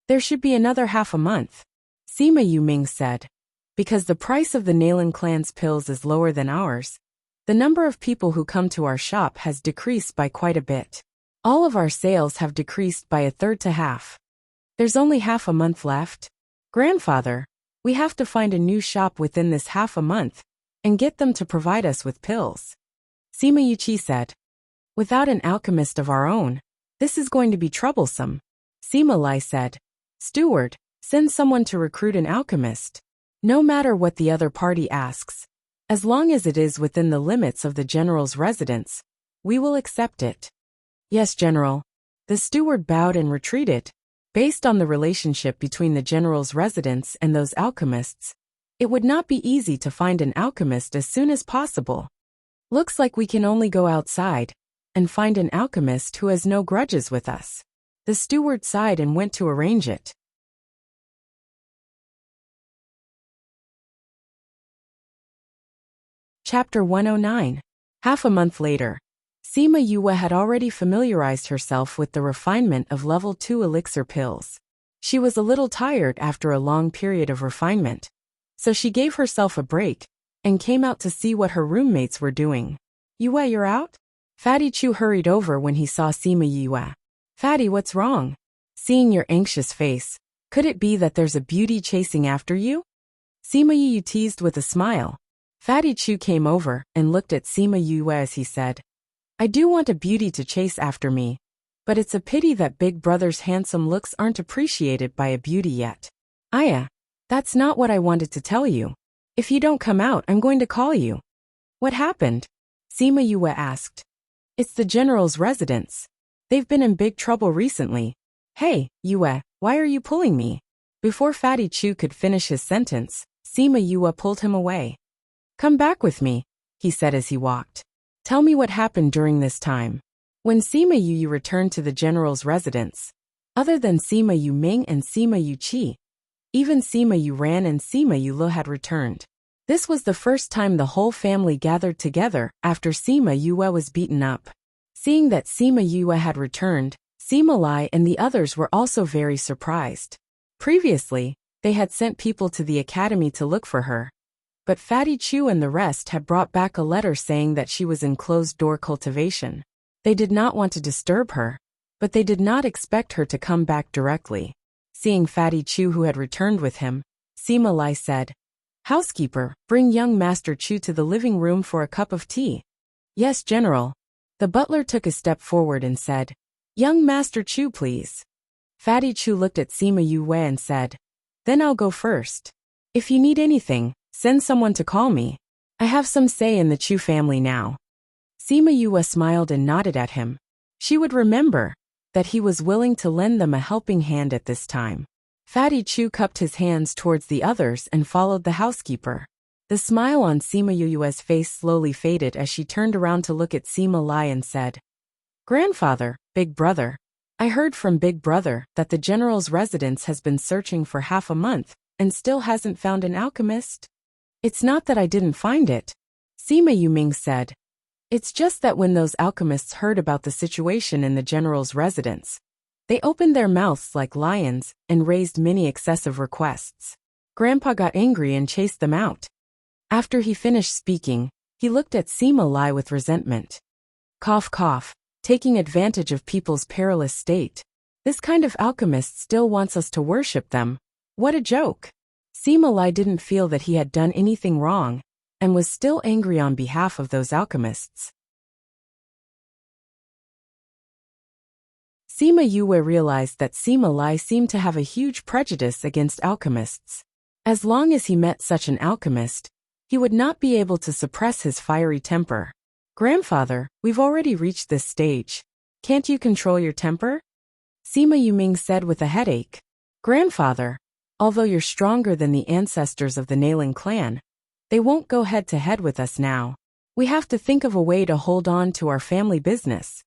There should be another half a month, Sima Yuming said. Because the price of the Nailin clan's pills is lower than ours, the number of people who come to our shop has decreased by quite a bit. All of our sales have decreased by 1/3 to half. There's only half a month left. Grandfather, we have to find a new shop within this half a month and get them to provide us with pills, Sima Yuqi said. Without an alchemist of our own, this is going to be troublesome, Sima Lai said. Steward, send someone to recruit an alchemist. No matter what the other party asks, as long as it is within the limits of the general's residence, we will accept it. Yes, General. The steward bowed and retreated. Based on the relationship between the general's residence and those alchemists, it would not be easy to find an alchemist as soon as possible. Looks like we can only go outside and find an alchemist who has no grudges with us. The steward sighed and went to arrange it. Chapter 109. Half a month later, Sima Yue had already familiarized herself with the refinement of level 2 elixir pills. She was a little tired after a long period of refinement, so she gave herself a break and came out to see what her roommates were doing. Yue, you're out? Fatty Chu hurried over when he saw Sima Yue. Fatty, what's wrong? Seeing your anxious face, could it be that there's a beauty chasing after you? Sima Yue teased with a smile. Fatty Chu came over and looked at Sima Yue as he said, I do want a beauty to chase after me, but it's a pity that Big Brother's handsome looks aren't appreciated by a beauty yet. Aya, that's not what I wanted to tell you. If you don't come out, I'm going to call you. What happened? Sima Yue asked. It's the general's residence. They've been in big trouble recently. Hey, Yue, why are you pulling me? Before Fatty Chu could finish his sentence, Sima Yue pulled him away. Come back with me, he said as he walked. Tell me what happened during this time. When Sima Yue returned to the general's residence, other than Sima Yuming and Sima Yuqi, even Sima Yuran and Sima Yulu had returned. This was the first time the whole family gathered together after Sima Yue was beaten up. Seeing that Sima Yue had returned, Sima Lai and the others were also very surprised. Previously, they had sent people to the academy to look for her. But Fatty Chu and the rest had brought back a letter saying that she was in closed-door cultivation. They did not want to disturb her, but they did not expect her to come back directly. Seeing Fatty Chu who had returned with him, Sima Lai said, "Housekeeper, bring young Master Chu to the living room for a cup of tea." "Yes, General." The butler took a step forward and said, "Young Master Chu, please." Fatty Chu looked at Sima Yue and said, "Then I'll go first. If you need anything, send someone to call me. I have some say in the Chu family now." Sima Yue smiled and nodded at him. She would remember that he was willing to lend them a helping hand at this time. Fatty Chu cupped his hands towards the others and followed the housekeeper. The smile on Sima Yue's face slowly faded as she turned around to look at Sima Lai and said, "Grandfather, Big Brother. I heard from Big Brother that the general's residence has been searching for half a month and still hasn't found an alchemist." "It's not that I didn't find it," Sima Yuming said. "It's just that when those alchemists heard about the situation in the general's residence, they opened their mouths like lions and raised many excessive requests. Grandpa got angry and chased them out." After he finished speaking, he looked at Sima Lai with resentment. Cough cough, taking advantage of people's perilous state. This kind of alchemist still wants us to worship them. What a joke. Sima Lai didn't feel that he had done anything wrong, and was still angry on behalf of those alchemists. Sima Yue realized that Sima Lai seemed to have a huge prejudice against alchemists. As long as he met such an alchemist, he would not be able to suppress his fiery temper. "Grandfather, we've already reached this stage. Can't you control your temper?" Sima Yuming said with a headache. "Grandfather, although you're stronger than the ancestors of the Nailing clan, they won't go head-to-head with us now. We have to think of a way to hold on to our family business."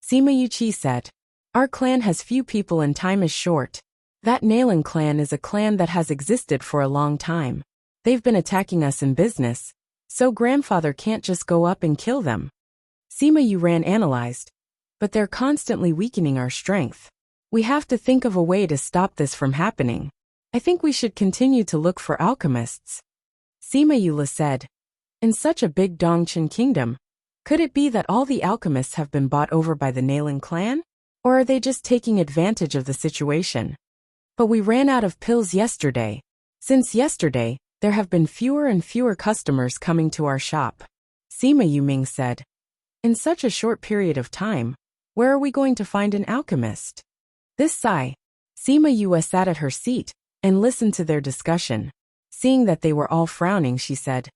Sima Yuchi said, "Our clan has few people and time is short. That Nailing clan is a clan that has existed for a long time. They've been attacking us in business, so grandfather can't just go up and kill them." Sima Yuran analyzed, "But they're constantly weakening our strength. We have to think of a way to stop this from happening. I think we should continue to look for alchemists." Sima Yula said, "In such a big Dongchen kingdom, could it be that all the alchemists have been bought over by the Nailing clan? Or are they just taking advantage of the situation? But we ran out of pills yesterday. Since yesterday, there have been fewer and fewer customers coming to our shop." Sima Yuming said, "In such a short period of time, where are we going to find an alchemist?" This sigh, Sima Yue sat at her seat and listened to their discussion. Seeing that they were all frowning, she said,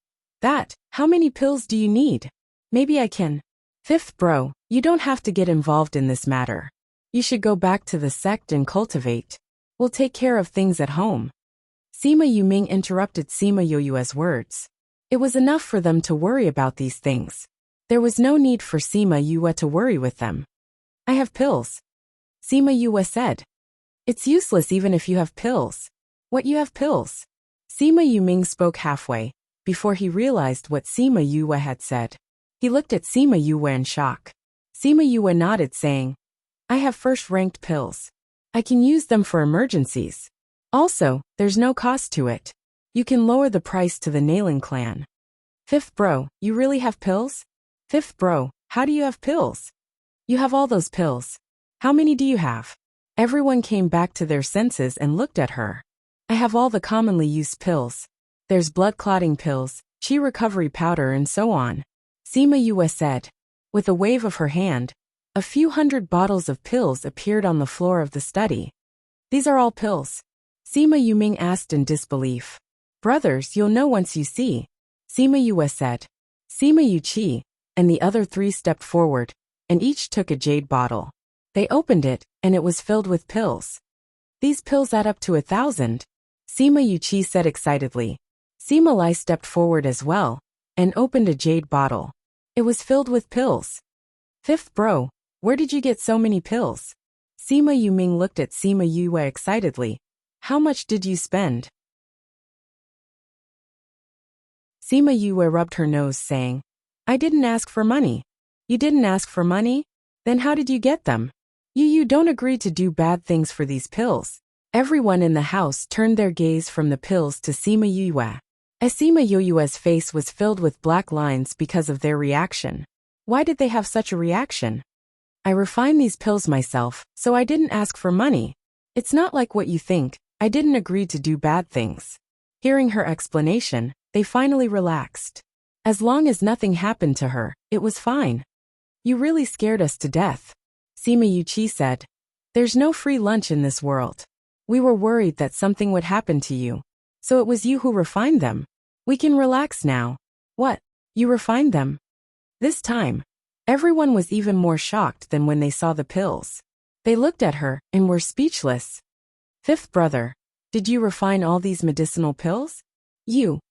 How many pills do you need? Maybe I can." "Fifth bro, you don't have to get involved in this matter. You should go back to the sect and cultivate. We'll take care of things at home." Sima Yuming interrupted Sima Yue's words. It was enough for them to worry about these things. There was no need for Sima Yue to worry with them. "I have pills," Sima Yue said. "It's useless even if you have pills." "What, you have pills?" Sima Yuming spoke halfway, before he realized what Sima Yue had said. He looked at Sima Yue in shock. Sima Yue nodded, saying, "I have first-ranked pills. I can use them for emergencies. Also, there's no cost to it. You can lower the price to the Nailing clan." "Fifth bro, you really have pills?" "Fifth bro, how do you have pills?" "You have all those pills. How many do you have?" Everyone came back to their senses and looked at her. "I have all the commonly used pills. There's blood-clotting pills, chi recovery powder and so on," Sima Yue said. With a wave of her hand, a few hundred bottles of pills appeared on the floor of the study. "These are all pills?" Sima Yuming asked in disbelief. "Brothers, you'll know once you see," Sima Yue said. Sima Yuchi and the other three stepped forward, and each took a jade bottle. They opened it, and it was filled with pills. "These pills add up to 1,000, Sima Yuchi said excitedly. Sima Lai stepped forward as well, and opened a jade bottle. It was filled with pills. "Fifth bro, where did you get so many pills?" Sima Yuming looked at Sima Yue excitedly. "How much did you spend?" Sima Yue rubbed her nose, saying, "I didn't ask for money." "You didn't ask for money?" Then how did you get them? You don't agree to do bad things for these pills. Everyone in the house turned their gaze from the pills to Sima Yue. Sima Yue's face was filled with black lines because of their reaction. Why did they have such a reaction? I refine these pills myself, so I didn't ask for money. It's not like what you think, I didn't agree to do bad things. Hearing her explanation, they finally relaxed. As long as nothing happened to her, it was fine. You really scared us to death. Sima Yuchi said. There's no free lunch in this world. We were worried that something would happen to you. So it was you who refined them. We can relax now. What? You refined them? This time, everyone was even more shocked than when they saw the pills. They looked at her and were speechless. Fifth brother, did you refine all these medicinal pills?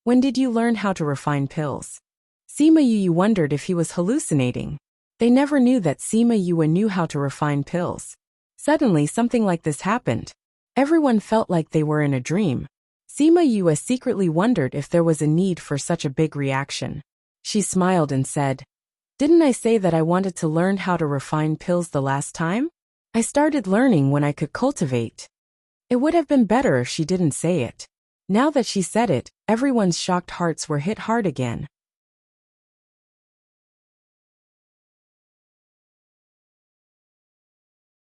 When did you learn how to refine pills? Sima Yue wondered if he was hallucinating. They never knew that Sima Yue knew how to refine pills. Suddenly something like this happened. Everyone felt like they were in a dream. Sima Yue secretly wondered if there was a need for such a big reaction. She smiled and said, Didn't I say that I wanted to learn how to refine pills the last time? I started learning when I could cultivate. It would have been better if she didn't say it. Now that she said it, everyone's shocked hearts were hit hard again.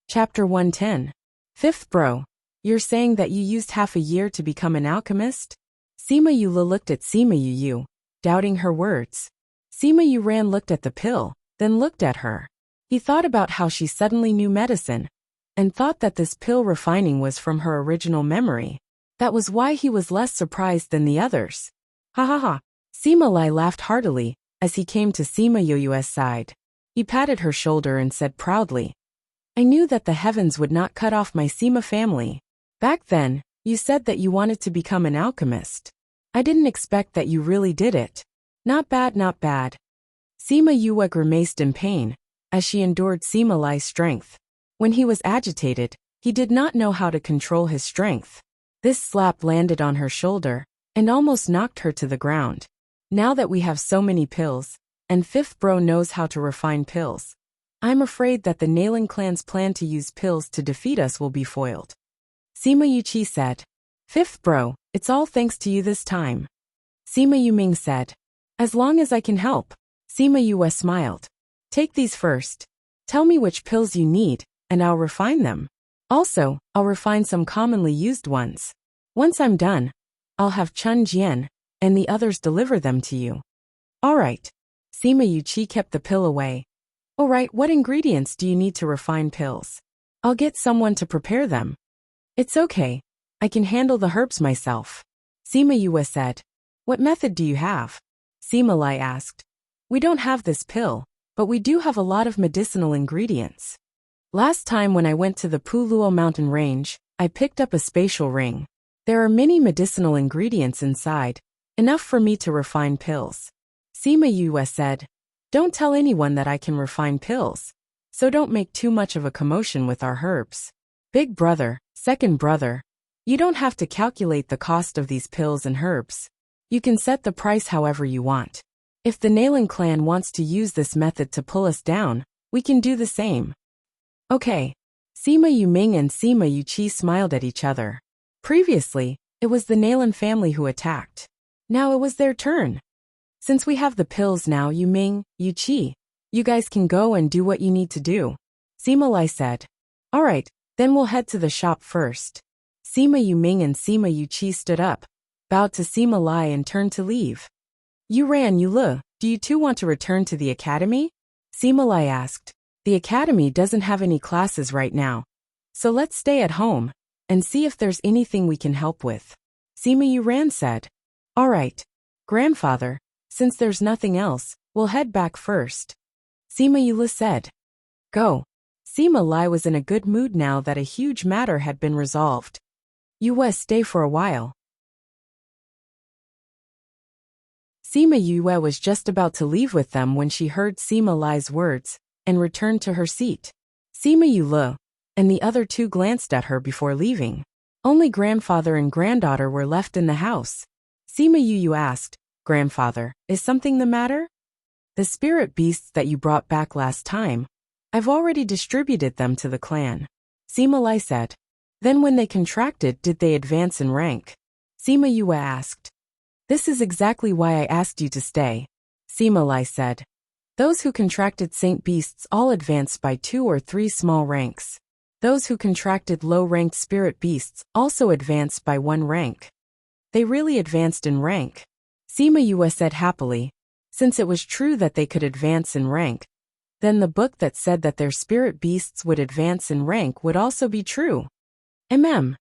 Chapter 110. Fifth bro, you're saying that you used half a year to become an alchemist? Sima Yue looked at Sima Yue, doubting her words. Sima Yue looked at the pill, then looked at her. He thought about how she suddenly knew medicine, and thought that this pill refining was from her original memory. That was why he was less surprised than the others. Ha ha ha. Sima Lai laughed heartily, as he came to Sima Yue's side. He patted her shoulder and said proudly, I knew that the heavens would not cut off my Sima family. Back then, you said that you wanted to become an alchemist. I didn't expect that you really did it. Not bad, not bad. Sima Yue grimaced in pain, as she endured Sima Lai's strength. When he was agitated, he did not know how to control his strength. This slap landed on her shoulder, and almost knocked her to the ground. Now that we have so many pills, and Fifth bro knows how to refine pills, I'm afraid that the Nailing clan's plan to use pills to defeat us will be foiled. Sima Yuchi said. Fifth bro, it's all thanks to you this time. Sima Yuming said. As long as I can help. Sima Yue smiled. Take these first. Tell me which pills you need, and I'll refine them. Also, I'll refine some commonly used ones. Once I'm done, I'll have Chun Jian and the others deliver them to you. Alright. Sima Yuchi kept the pill away. Alright, what ingredients do you need to refine pills? I'll get someone to prepare them. It's okay. I can handle the herbs myself. Sima Yue said. What method do you have? Sima Lai asked. We don't have this pill, but we do have a lot of medicinal ingredients. Last time when I went to the Puluo mountain range, I picked up a spatial ring. There are many medicinal ingredients inside, enough for me to refine pills. Sima Yue said. Don't tell anyone that I can refine pills, so don't make too much of a commotion with our herbs. Big brother, second brother, you don't have to calculate the cost of these pills and herbs. You can set the price however you want. If the Nailing clan wants to use this method to pull us down, we can do the same. Okay. Sima Yuming and Sima Yuchi smiled at each other. Previously, it was the Nailing family who attacked. Now it was their turn. Since we have the pills now, Yuming, Yuchi, you guys can go and do what you need to do. Sima Lai said. Alright, then we'll head to the shop first. Sima Yuming and Sima Yuchi stood up, bowed to Sima Lai and turned to leave. Yuran Yule, do you two want to return to the academy? Sima Lai asked. The academy doesn't have any classes right now, so let's stay at home and see if there's anything we can help with. Sima Yuran said. Alright, grandfather, since there's nothing else, we'll head back first. Sima Yule said. Go. Sima Lai was in a good mood now that a huge matter had been resolved. Yue, stay for a while. Sima Yue was just about to leave with them when she heard Sima Lai's words, and returned to her seat. Sima Yule and the other two glanced at her before leaving. Only grandfather and granddaughter were left in the house. Sima Yue asked, Grandfather, is something the matter? The spirit beasts that you brought back last time. I've already distributed them to the clan. Sima Lai said. Then when they contracted, did they advance in rank? Sima Yue asked. This is exactly why I asked you to stay. Sima Lai said. Those who contracted saint beasts all advanced by 2 or 3 small ranks. Those who contracted low-ranked spirit beasts also advanced by 1 rank. They really advanced in rank. Sima Yue said happily. Since it was true that they could advance in rank, then the book that said that their spirit beasts would advance in rank would also be true. Sima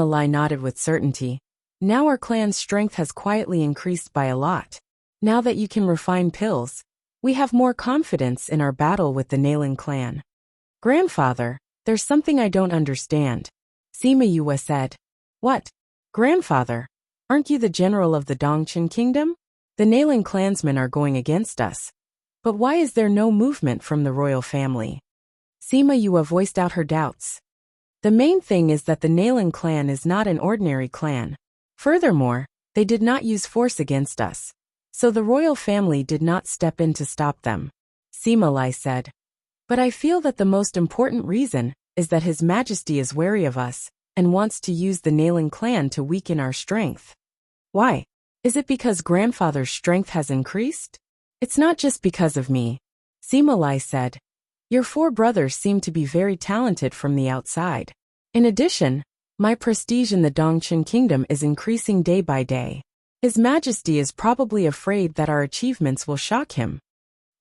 Lai nodded with certainty. Now our clan's strength has quietly increased by a lot. Now that you can refine pills, we have more confidence in our battle with the Nailin clan. Grandfather, there's something I don't understand. Sima Yue said. What? Grandfather, aren't you the general of the Dongqin kingdom? The Nailin clansmen are going against us. But why is there no movement from the royal family? Sima Yue voiced out her doubts. The main thing is that the Nailin clan is not an ordinary clan. Furthermore, they did not use force against us. So the royal family did not step in to stop them. Sima Lai said. But I feel that the most important reason is that His Majesty is wary of us and wants to use the Nailin clan to weaken our strength. Why? Is it because grandfather's strength has increased? It's not just because of me. Sima Lai said. Your 4 brothers seem to be very talented from the outside. In addition, my prestige in the Dongqin kingdom is increasing day by day. His Majesty is probably afraid that our achievements will shock him.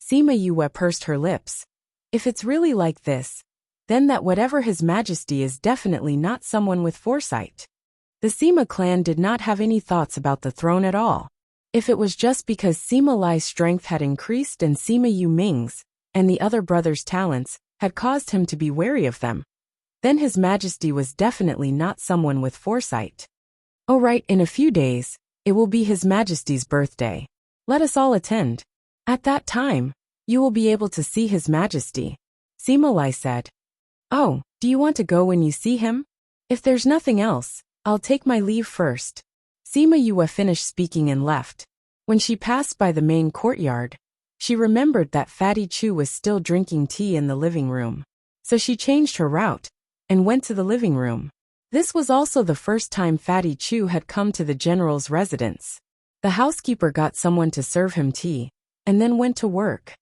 Sima Yue pursed her lips. If it's really like this, then that whatever His Majesty is definitely not someone with foresight. The Sima clan did not have any thoughts about the throne at all. If it was just because Sima Lai's strength had increased and Sima Yu Ming's and the other brothers' talents had caused him to be wary of them, then His Majesty was definitely not someone with foresight. Oh right, in a few days, it will be His Majesty's birthday. Let us all attend. At that time, you will be able to see His Majesty. Sima Lai said. Oh, do you want to go when you see him? If there's nothing else, I'll take my leave first. Sima Yue finished speaking and left. When she passed by the main courtyard, she remembered that Fatty Chu was still drinking tea in the living room. So she changed her route and went to the living room. This was also the first time Fatty Chu had come to the general's residence. The housekeeper got someone to serve him tea and then went to work.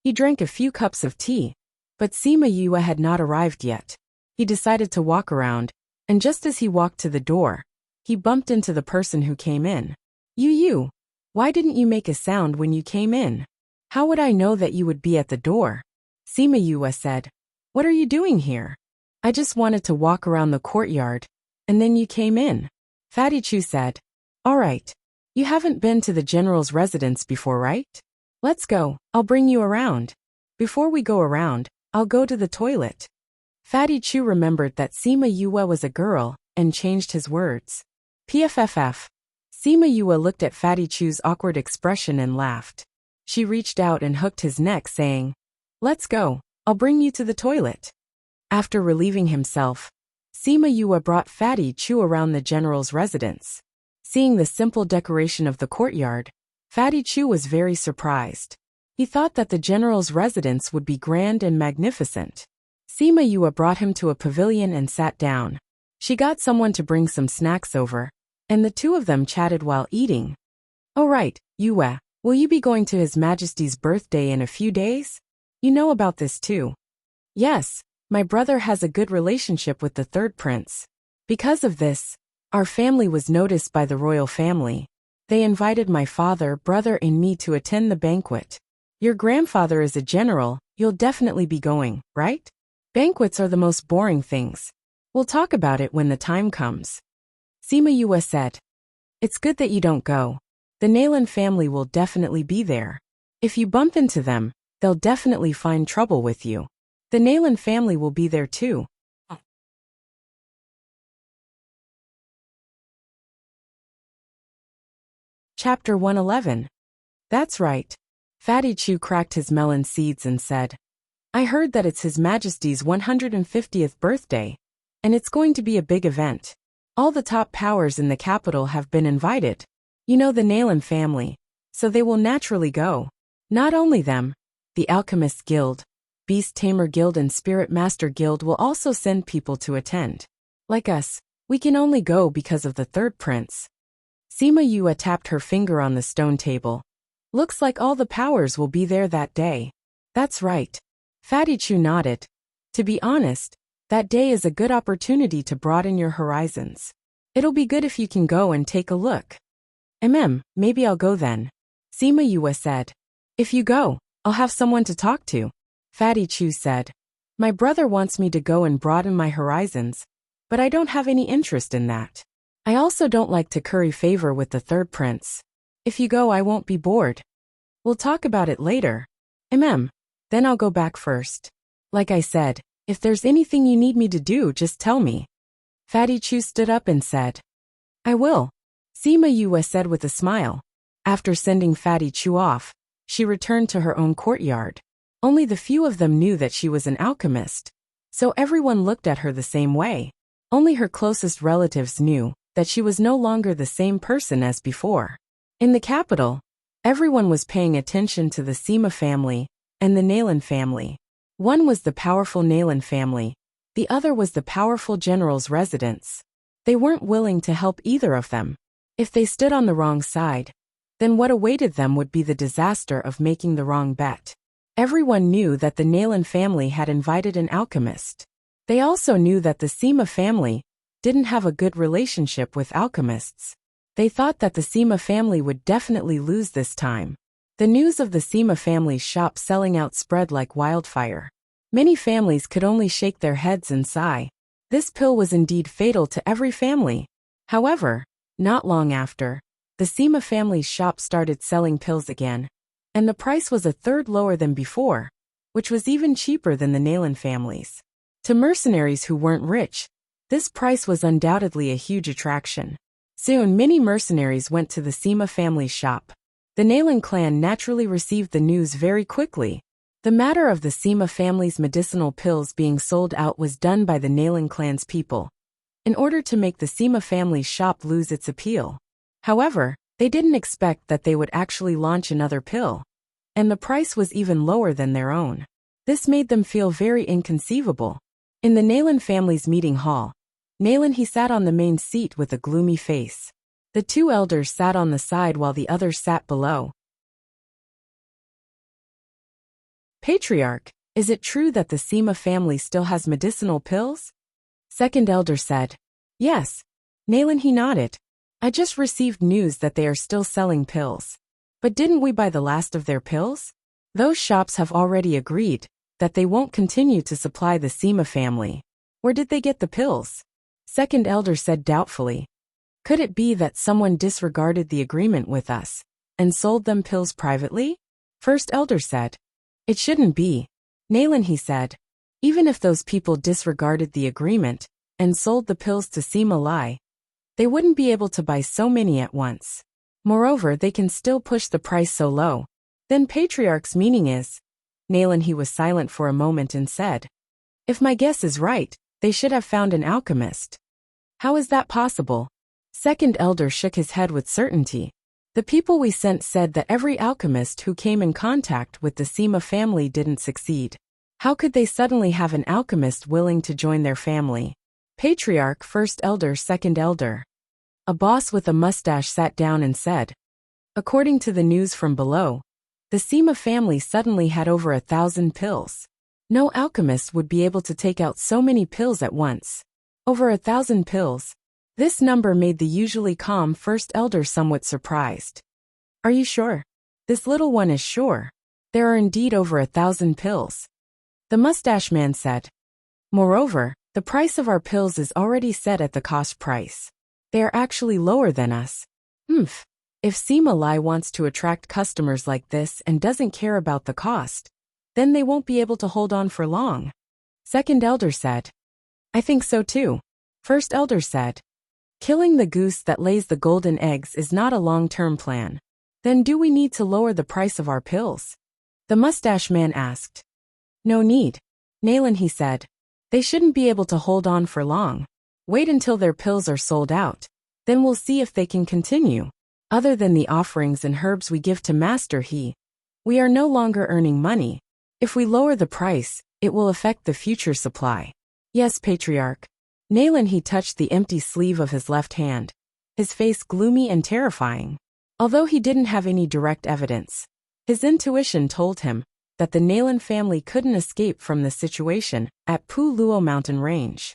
He drank a few cups of tea, but Sima Yue had not arrived yet. He decided to walk around, and just as he walked to the door, he bumped into the person who came in. You, why didn't you make a sound when you came in? How would I know that you would be at the door? Sima Yue said. What are you doing here? I just wanted to walk around the courtyard, and then you came in. Fatty Chu said. All right. You haven't been to the general's residence before, right? Let's go, I'll bring you around. Before we go around, I'll go to the toilet. Fatty Chu remembered that Sima Yue was a girl and changed his words. PFFF. Sima Yue looked at Fatty Chu's awkward expression and laughed. She reached out and hooked his neck, saying, Let's go, I'll bring you to the toilet. After relieving himself, Sima Yue brought Fatty Chu around the general's residence. Seeing the simple decoration of the courtyard, Fatty Chu was very surprised. He thought that the general's residence would be grand and magnificent. Sima Yue brought him to a pavilion and sat down. She got someone to bring some snacks over, and the two of them chatted while eating. Oh right, Yue, will you be going to His Majesty's birthday in a few days? You know about this too. Yes, my brother has a good relationship with the third prince. Because of this, our family was noticed by the royal family. They invited my father, brother and me to attend the banquet. Your grandfather is a general, you'll definitely be going, right? Banquets are the most boring things. We'll talk about it when the time comes. Sima Yue said. It's good that you don't go. The Nailin family will definitely be there. If you bump into them, they'll definitely find trouble with you. The Nailin family will be there too. Chapter 111. That's right. Fatty Chu cracked his melon seeds and said, I heard that it's His Majesty's 150th birthday, and it's going to be a big event. All the top powers in the capital have been invited. You know the Nailin family, so they will naturally go. Not only them, The Alchemist Guild, Beast Tamer Guild and Spirit Master Guild will also send people to attend. Like us, we can only go because of the third prince. Sima Yue tapped her finger on the stone table. Looks like all the powers will be there that day. That's right. Fatty Chu nodded. To be honest, that day is a good opportunity to broaden your horizons. It'll be good if you can go and take a look. Maybe I'll go then. Sima Yue said. If you go, I'll have someone to talk to. Fatty Chu said. My brother wants me to go and broaden my horizons, but I don't have any interest in that. I also don't like to curry favor with the third prince. If you go, I won't be bored. We'll talk about it later. Then I'll go back first. Like I said, if there's anything you need me to do, just tell me. Fatty Chu stood up and said. I will. Sima Yue said with a smile. After sending Fatty Chu off, she returned to her own courtyard. Only the few of them knew that she was an alchemist, so everyone looked at her the same way. Only her closest relatives knew that she was no longer the same person as before. In the capital, everyone was paying attention to the Sima family and the Nalan family. One was the powerful Nalan family, the other was the powerful general's residence. They weren't willing to help either of them. If they stood on the wrong side, then what awaited them would be the disaster of making the wrong bet. Everyone knew that the Nalan family had invited an alchemist. They also knew that the Sima family didn't have a good relationship with alchemists. They thought that the Sima family would definitely lose this time. The news of the Sima family's shop selling out spread like wildfire. Many families could only shake their heads and sigh. This pill was indeed fatal to every family. However, not long after, the Sima family's shop started selling pills again, and the price was a third lower than before, which was even cheaper than the Nalan family's. To mercenaries who weren't rich, this price was undoubtedly a huge attraction. Soon many mercenaries went to the Sima family's shop. The Nalan clan naturally received the news very quickly. The matter of the Sima family's medicinal pills being sold out was done by the Nalan clan's people, in order to make the Sima family's shop lose its appeal. However, they didn't expect that they would actually launch another pill, and the price was even lower than their own. This made them feel very inconceivable. In the Nalan family's meeting hall, Nalan he sat on the main seat with a gloomy face. The two elders sat on the side while the others sat below. Patriarch, is it true that the Sima family still has medicinal pills? Second elder said. Yes. Nalan he nodded. I just received news that they are still selling pills. But didn't we buy the last of their pills? Those shops have already agreed that they won't continue to supply the Sima family. Where did they get the pills? Second elder said doubtfully. Could it be that someone disregarded the agreement with us and sold them pills privately? First elder said. It shouldn't be. Nalan he said. Even if those people disregarded the agreement and sold the pills to Sima Lai, they wouldn't be able to buy so many at once. Moreover, they can still push the price so low. Then Patriarch's meaning is. Nalan he was silent for a moment and said. If my guess is right, they should have found an alchemist. How is that possible? Second elder shook his head with certainty. The people we sent said that every alchemist who came in contact with the Sima family didn't succeed. How could they suddenly have an alchemist willing to join their family? Patriarch, first elder, second elder. A boss with a mustache sat down and said. According to the news from below, the Sima family suddenly had over 1,000 pills. No alchemist would be able to take out so many pills at once. Over 1,000 pills. This number made the usually calm first elder somewhat surprised. Are you sure? This little one is sure. There are indeed over 1,000 pills. The mustache man said. Moreover, the price of our pills is already set at the cost price. They are actually lower than us. If Sima Lai wants to attract customers like this and doesn't care about the cost, then they won't be able to hold on for long. Second elder said. I think so too. First elder said. Killing the goose that lays the golden eggs is not a long-term plan. Then do we need to lower the price of our pills? The mustache man asked. No need. Nalan he said. They shouldn't be able to hold on for long. Wait until their pills are sold out. Then we'll see if they can continue. Other than the offerings and herbs we give to Master He, We are no longer earning money. If we lower the price, it will affect the future supply. Yes, Patriarch. Nayland, he touched the empty sleeve of his left hand, his face gloomy and terrifying. Although he didn't have any direct evidence, his intuition told him that the Nayland family couldn't escape from the situation at Pu Luo mountain range.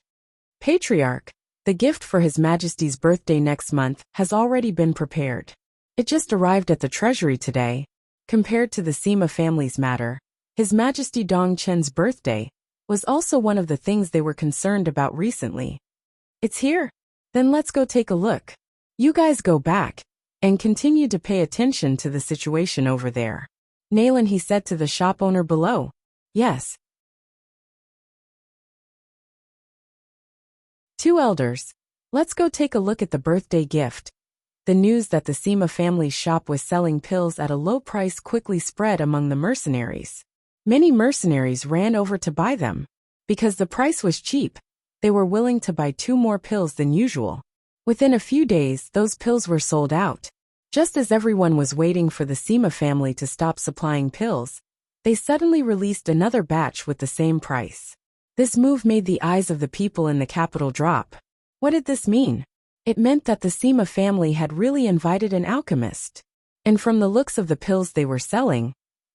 Patriarch, the gift for His Majesty's birthday next month has already been prepared. It just arrived at the treasury today. Compared to the Sima family's matter, His Majesty Dong Chen's birthday was also one of the things they were concerned about recently. It's here? Then let's go take a look. You guys go back and continue to pay attention to the situation over there. Nayland, he said to the shop owner below. Yes. Two elders. Let's go take a look at the birthday gift. The news that the Sima family's shop was selling pills at a low price quickly spread among the mercenaries. Many mercenaries ran over to buy them. Because the price was cheap, they were willing to buy 2 more pills than usual. Within a few days, those pills were sold out. Just as everyone was waiting for the Sima family to stop supplying pills, they suddenly released another batch with the same price. This move made the eyes of the people in the capital drop. What did this mean? It meant that the Sima family had really invited an alchemist. And from the looks of the pills they were selling,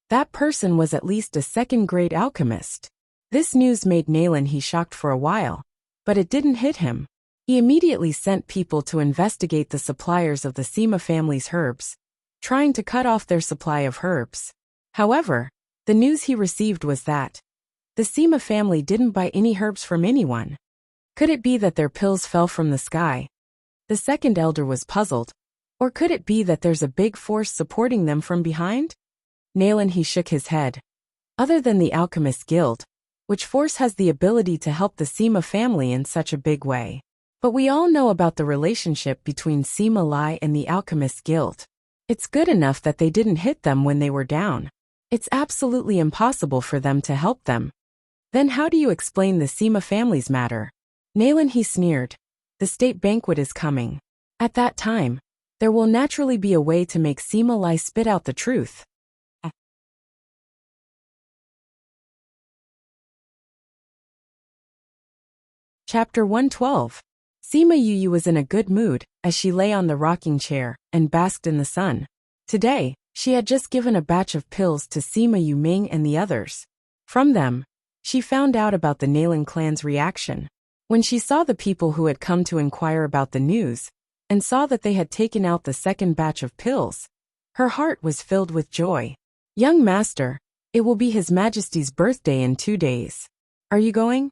that person was at least a second-grade alchemist. This news made Nayland he shocked for a while, but it didn't hit him. He immediately sent people to investigate the suppliers of the Sima family's herbs, trying to cut off their supply of herbs. However, the news he received was that the Sima family didn't buy any herbs from anyone. Could it be that their pills fell from the sky? The second elder was puzzled. Or could it be that there's a big force supporting them from behind? Nayland he shook his head. Other than the Alchemist Guild, which force has the ability to help the Sima family in such a big way? But we all know about the relationship between Sima Lai and the Alchemist Guild. It's good enough that they didn't hit them when they were down. It's absolutely impossible for them to help them. Then how do you explain the Sima family's matter? Nayland he sneered. The state banquet is coming. At that time, there will naturally be a way to make Sima Lai spit out the truth. Chapter 112. Sima Yuyu was in a good mood as she lay on the rocking chair and basked in the sun. Today, she had just given a batch of pills to Sima Yuming and the others. From them, she found out about the Nayland clan's reaction. When she saw the people who had come to inquire about the news, and saw that they had taken out the second batch of pills, her heart was filled with joy. Young master, it will be His Majesty's birthday in 2 days. Are you going?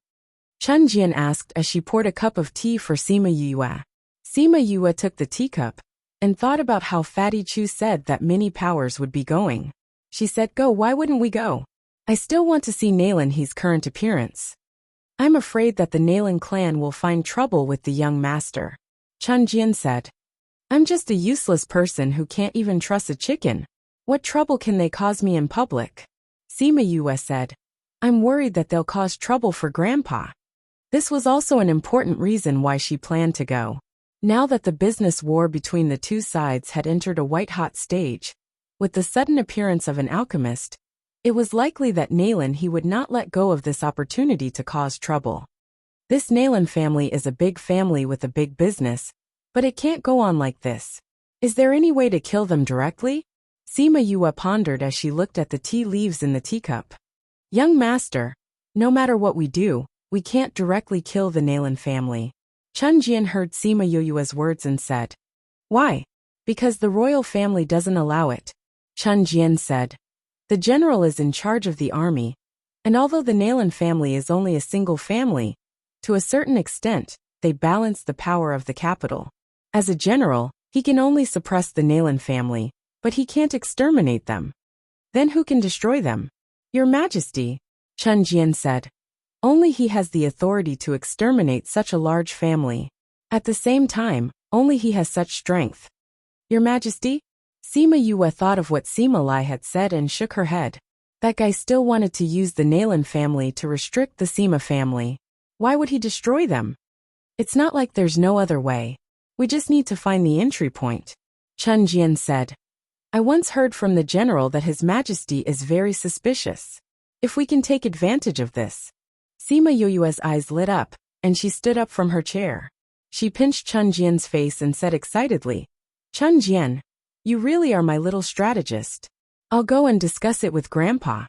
Chun Jian asked as she poured a cup of tea for Sima Yue. Sima Yue took the teacup and thought about how Fatty Chu said that many powers would be going. She said, "Go, why wouldn't we go? I still want to see Nayland his current appearance. I'm afraid that the Nayland clan will find trouble with the young master." Chun Jian said, "I'm just a useless person who can't even trust a chicken. What trouble can they cause me in public?" Sima Yue said, "I'm worried that they'll cause trouble for Grandpa." This was also an important reason why she planned to go. Now that the business war between the two sides had entered a white-hot stage, with the sudden appearance of an alchemist, it was likely that Nayland he would not let go of this opportunity to cause trouble. This Nayland family is a big family with a big business, but it can't go on like this. Is there any way to kill them directly? Sima Yue pondered as she looked at the tea leaves in the teacup. Young master, no matter what we do, we can't directly kill the Nayland family. Chun Jian heard Sima Yue's words and said, "Why?" "Because the royal family doesn't allow it," Chun Jian said. "The general is in charge of the army, and although the Nayland family is only a single family, to a certain extent, they balance the power of the capital. As a general, he can only suppress the Nayland family, but he can't exterminate them." "Then who can destroy them?" "Your Majesty," Chun Jian said. "Only he has the authority to exterminate such a large family. At the same time, only he has such strength." "Your Majesty?" Sima Yue thought of what Sima Lai had said and shook her head. That guy still wanted to use the Nayland family to restrict the Sima family. Why would he destroy them? "It's not like there's no other way. We just need to find the entry point," Chun Jian said. I once heard from the general that His Majesty is very suspicious. If we can take advantage of this. Sima Yue's eyes lit up, and she stood up from her chair. She pinched Chun Jian's face and said excitedly, Chun Jian, you really are my little strategist. I'll go and discuss it with Grandpa.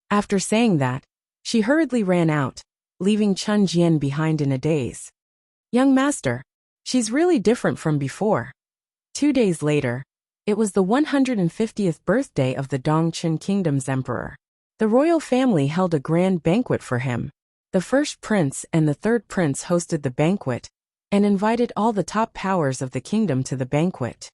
After saying that, she hurriedly ran out, leaving Chun Jian behind in a daze. Young master, she's really different from before. 2 days later, it was the 150th birthday of the Dongqing Kingdom's emperor. The royal family held a grand banquet for him. The first prince and the third prince hosted the banquet and invited all the top powers of the kingdom to the banquet.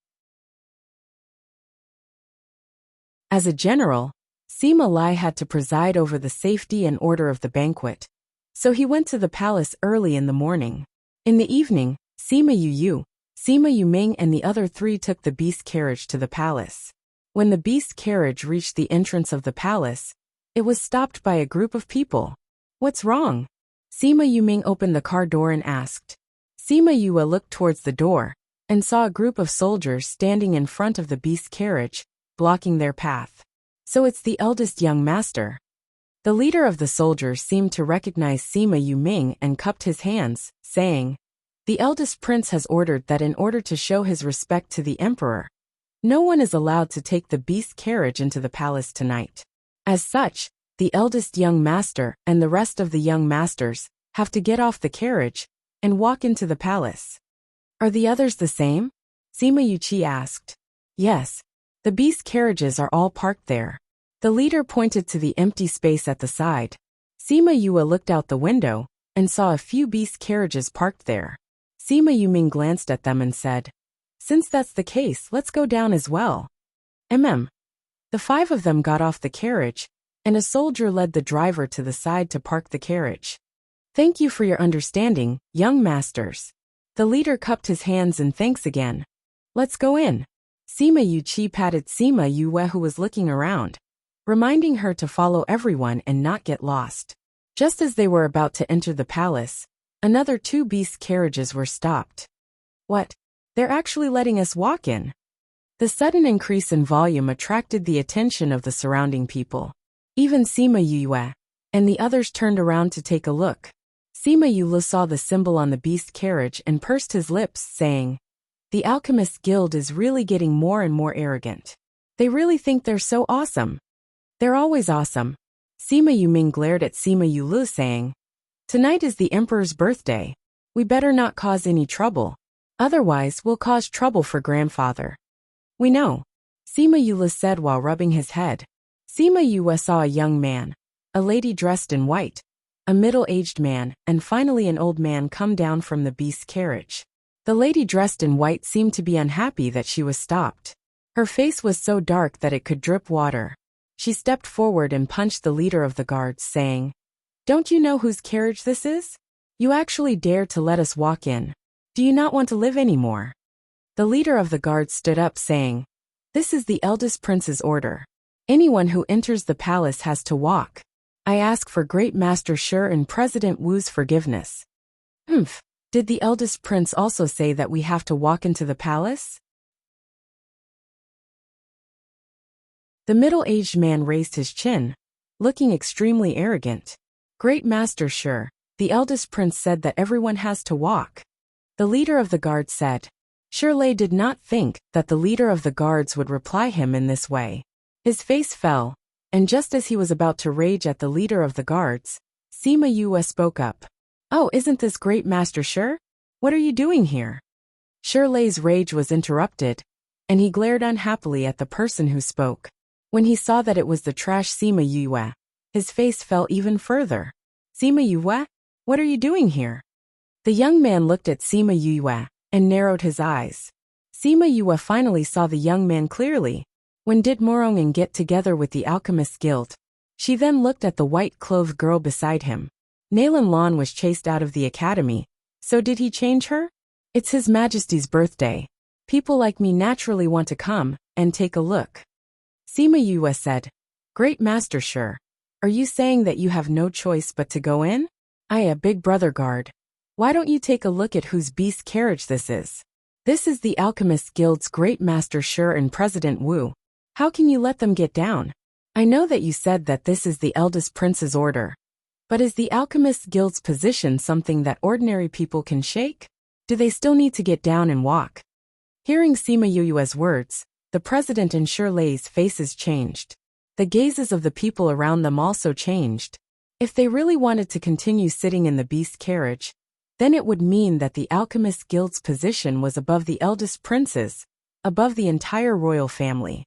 As a general, Sima Lai had to preside over the safety and order of the banquet, so he went to the palace early in the morning. In the evening, Sima Yu, Sima Yuming and the other 3 took the beast carriage to the palace. When the beast carriage reached the entrance of the palace, it was stopped by a group of people. What's wrong? Sima Yuming opened the car door and asked. Sima Yue looked towards the door and saw a group of soldiers standing in front of the beast carriage, blocking their path. So it's the eldest young master. The leader of the soldiers seemed to recognize Sima Yuming and cupped his hands, saying, The eldest prince has ordered that in order to show his respect to the emperor, no one is allowed to take the beast carriage into the palace tonight. As such, the eldest young master and the rest of the young masters have to get off the carriage and walk into the palace. Are the others the same? Sima Yuqi asked. Yes. The beast carriages are all parked there. The leader pointed to the empty space at the side. Sima Yue looked out the window and saw a few beast carriages parked there. Sima Yuming glanced at them and said, Since that's the case, let's go down as well. The 5 of them got off the carriage, and a soldier led the driver to the side to park the carriage. Thank you for your understanding, young masters. The leader cupped his hands in thanks again. Let's go in. Sima Yuqi patted Sima Yue who was looking around, reminding her to follow everyone and not get lost. Just as they were about to enter the palace, another 2 beast carriages were stopped. What? They're actually letting us walk in. The sudden increase in volume attracted the attention of the surrounding people. Even Sima Yue and the others turned around to take a look. Sima Yue saw the symbol on the beast carriage and pursed his lips, saying, The Alchemist Guild is really getting more and more arrogant. They really think they're so awesome. They're always awesome. Sima Yuming glared at Sima Yue saying, Tonight is the emperor's birthday. We better not cause any trouble. Otherwise, we'll cause trouble for grandfather. We know, Sima Yue said while rubbing his head. Sima Yue saw a young man, a lady dressed in white, a middle-aged man, and finally an old man come down from the beast carriage. The lady dressed in white seemed to be unhappy that she was stopped. Her face was so dark that it could drip water. She stepped forward and punched the leader of the guards, saying, Don't you know whose carriage this is? You actually dare to let us walk in. Do you not want to live anymore? The leader of the guards stood up, saying, This is the eldest prince's order. Anyone who enters the palace has to walk. I ask for Great Master Shi and President Wu's forgiveness. Did the eldest prince also say that we have to walk into the palace? The middle-aged man raised his chin, looking extremely arrogant. Great Master Shi, the eldest prince said that everyone has to walk. The leader of the guards said. Shirley did not think that the leader of the guards would reply him in this way. His face fell, and just as he was about to rage at the leader of the guards, Sima Yue spoke up. Oh, isn't this Great Master Shi? What are you doing here? Shirley's rage was interrupted, and he glared unhappily at the person who spoke. When he saw that it was the trash Sima Yue, his face fell even further. Sima Yue? What are you doing here? The young man looked at Sima Yue and narrowed his eyes. Sima Yue finally saw the young man clearly. When did Morongan get together with the Alchemist Guild? She then looked at the white-clothed girl beside him. Nalan Lan was chased out of the academy, so did he change her? It's His Majesty's birthday. People like me naturally want to come and take a look. Sima Yue said, Great Master Shi, are you saying that you have no choice but to go in? A big brother guard. Why don't you take a look at whose beast carriage this is? This is the Alchemist Guild's Great Master Shi and President Wu. How can you let them get down? I know that you said that this is the eldest prince's order. But is the Alchemist's Guild's position something that ordinary people can shake? Do they still need to get down and walk? Hearing Sima Yue's words, the president and Shirley's faces changed. The gazes of the people around them also changed. If they really wanted to continue sitting in the beast carriage, then it would mean that the Alchemist's Guild's position was above the eldest prince's, above the entire royal family.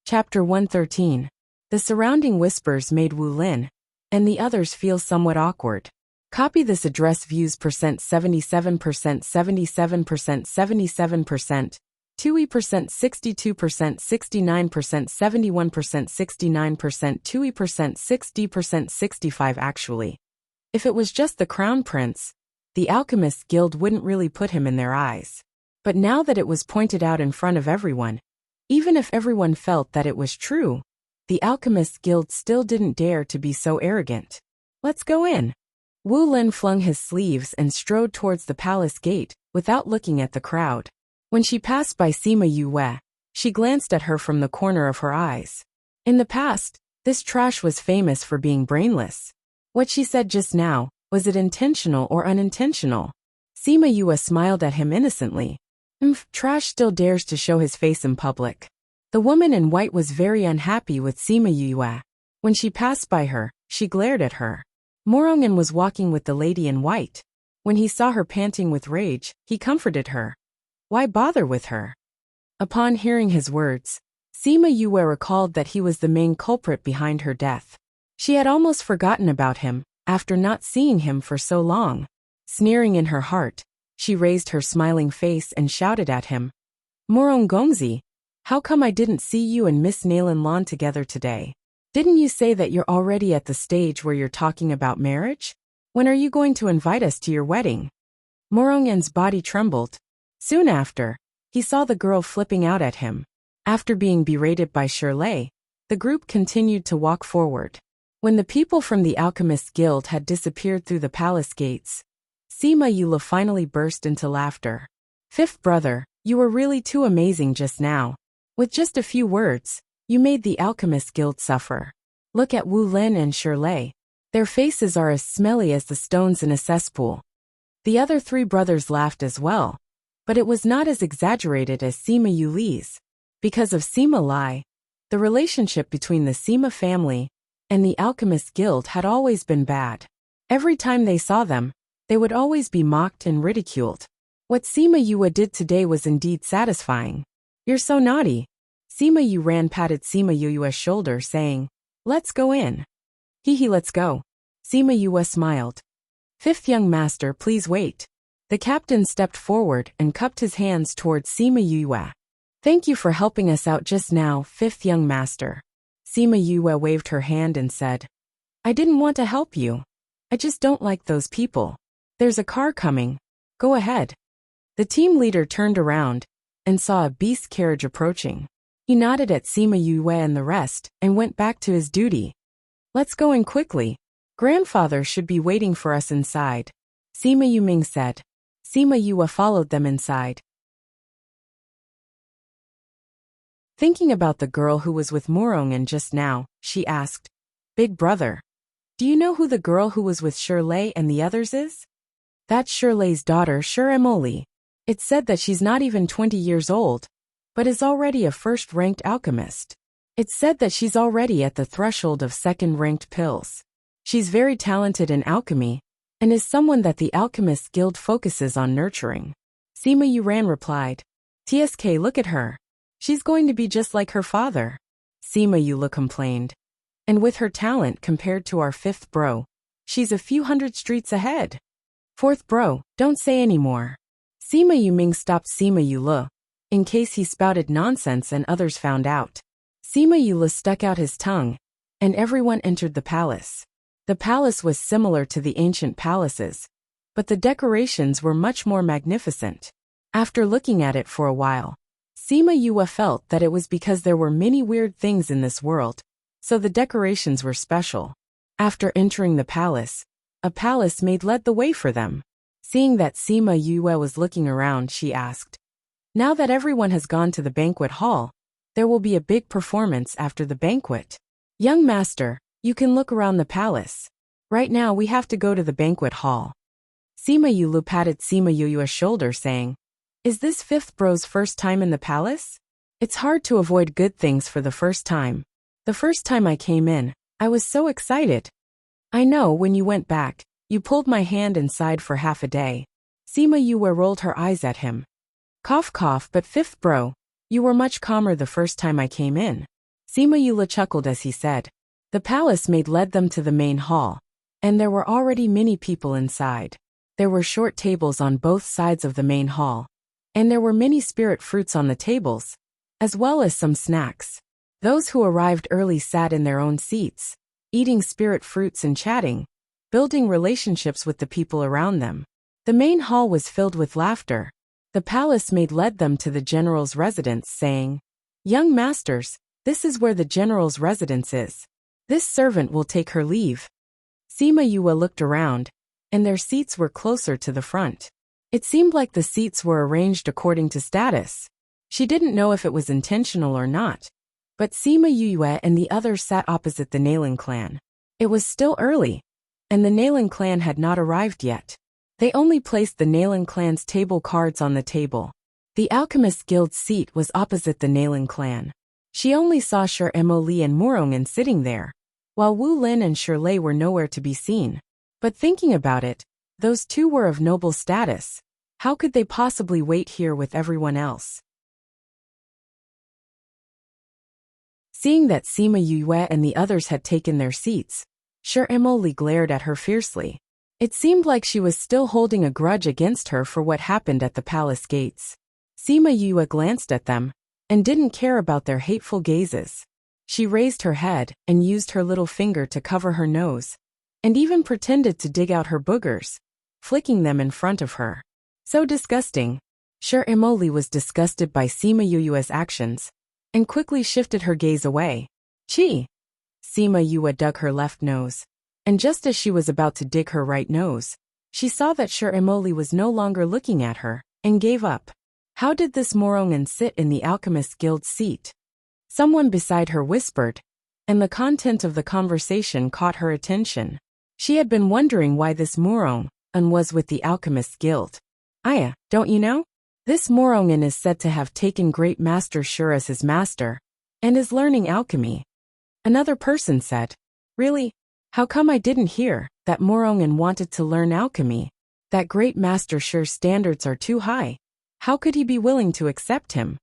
Chapter 113. The surrounding whispers made Wu Lin and the others feel somewhat awkward. Copy this address views %77%, 77%, 77%, 2E%, 62%, 69%, 71%, 69%, 2E%, 6D%, 65 actually. If it was just the Crown Prince, the Alchemist's Guild wouldn't really put him in their eyes. But now that it was pointed out in front of everyone, even if everyone felt that it was true, the Alchemist's Guild still didn't dare to be so arrogant. Let's go in. Wu Lin flung his sleeves and strode towards the palace gate, without looking at the crowd. When she passed by Sima Yue, she glanced at her from the corner of her eyes. In the past, this trash was famous for being brainless. What she said just now, was it intentional or unintentional? Sima Yue smiled at him innocently. Trash still dares to show his face in public. The woman in white was very unhappy with Sima Yue. When she passed by her, she glared at her. Morongan was walking with the lady in white. When he saw her panting with rage, he comforted her. Why bother with her? Upon hearing his words, Sima Yue recalled that he was the main culprit behind her death. She had almost forgotten about him, after not seeing him for so long. Sneering in her heart, she raised her smiling face and shouted at him. Morong Gongzi, how come I didn't see you and Miss Nailin Lan together today? Didn't you say that you're already at the stage where you're talking about marriage? When are you going to invite us to your wedding? Morongan's body trembled. Soon after, he saw the girl flipping out at him. After being berated by Shirley, the group continued to walk forward. When the people from the Alchemist's Guild had disappeared through the palace gates, Sima Yue finally burst into laughter. Fifth brother, you were really too amazing just now. With just a few words, you made the Alchemist's Guild suffer. Look at Wu Lin and Shirley. Their faces are as smelly as the stones in a cesspool. The other three brothers laughed as well, but it was not as exaggerated as Sima Yue's. Because of Sima Lai, the relationship between the Sima family and the Alchemist's Guild had always been bad. Every time they saw them, they would always be mocked and ridiculed. What Sima Yue did today was indeed satisfying. You're so naughty. Sima Yue patted Sima Yue's shoulder saying, let's go in. Hee let's go. Sima Yue smiled. Fifth young master, please wait. The captain stepped forward and cupped his hands towards Sima Yue. Thank you for helping us out just now, fifth young master. Sima Yue waved her hand and said, I didn't want to help you. I just don't like those people. There's a car coming. Go ahead. The team leader turned around and saw a beast carriage approaching. He nodded at Sima Yue and the rest and went back to his duty. Let's go in quickly. Grandfather should be waiting for us inside. Sima Yuming said. Sima Yue followed them inside. Thinking about the girl who was with Morongan just now, she asked, Big brother, do you know who the girl who was with Shirley and the others is? That's Shirley's daughter, Emoli. It's said that she's not even 20 years old, but is already a first-ranked alchemist. It's said that she's already at the threshold of second-ranked pills. She's very talented in alchemy, and is someone that the Alchemist's Guild focuses on nurturing. Sima Yuran replied, TSK, look at her. She's going to be just like her father. Sima Yue complained. And with her talent compared to our fifth bro, she's a few hundred streets ahead. Fourth bro, don't say any more. Sima Yuming stopped Sima Yue, in case he spouted nonsense and others found out. Sima Yue stuck out his tongue, and everyone entered the palace. The palace was similar to the ancient palaces, but the decorations were much more magnificent. After looking at it for a while, Sima Yue felt that it was because there were many weird things in this world, so the decorations were special. After entering the palace, a palace maid led the way for them. Seeing that Sima Yue was looking around, she asked, "Now that everyone has gone to the banquet hall, there will be a big performance after the banquet. Young master, you can look around the palace. Right now we have to go to the banquet hall." Sima Yue patted Sima Yue's shoulder saying, "Is this fifth bro's first time in the palace? It's hard to avoid good things for the first time. The first time I came in, I was so excited. I know when you went back, you pulled my hand inside for half a day." Sima Yue rolled her eyes at him. Cough cough, but fifth bro, you were much calmer the first time I came in. Sima Yue chuckled as he said. The palace maid led them to the main hall, and there were already many people inside. There were short tables on both sides of the main hall, and there were many spirit fruits on the tables, as well as some snacks. Those who arrived early sat in their own seats, eating spirit fruits and chatting, building relationships with the people around them. The main hall was filled with laughter. The palace maid led them to the general's residence, saying, "Young masters, this is where the general's residence is. This servant will take her leave." Sima Yue looked around, and their seats were closer to the front. It seemed like the seats were arranged according to status. She didn't know if it was intentional or not, but Sima Yue and the others sat opposite the Nailing clan. It was still early, and the Nailing clan had not arrived yet. They only placed the Nailing clan's table cards on the table. The Alchemist Guild's seat was opposite the Nailing clan. She only saw Shi Emoli and Morongan sitting there, while Wu Lin and Shirley were nowhere to be seen. But thinking about it, those two were of noble status. How could they possibly wait here with everyone else? Seeing that Sima Yue and the others had taken their seats, Shi Emoli glared at her fiercely. It seemed like she was still holding a grudge against her for what happened at the palace gates. Sima Yue glanced at them, and didn't care about their hateful gazes. She raised her head and used her little finger to cover her nose, and even pretended to dig out her boogers, flicking them in front of her. So disgusting. Shi Emoli was disgusted by Sima Yue's actions, and quickly shifted her gaze away. Chi! Sima Yue dug her left nose, and just as she was about to dig her right nose, she saw that Shi Emoli was no longer looking at her, and gave up. How did this Morongan sit in the Alchemist Guild's seat? Someone beside her whispered, and the content of the conversation caught her attention. She had been wondering why this Morongan was with the Alchemist Guild. Aya, don't you know? This Morongan is said to have taken Great Master Shur as his master, and is learning alchemy. Another person said, Really? How come I didn't hear that Morongan wanted to learn alchemy? That Great Master Shur's standards are too high. How could he be willing to accept him?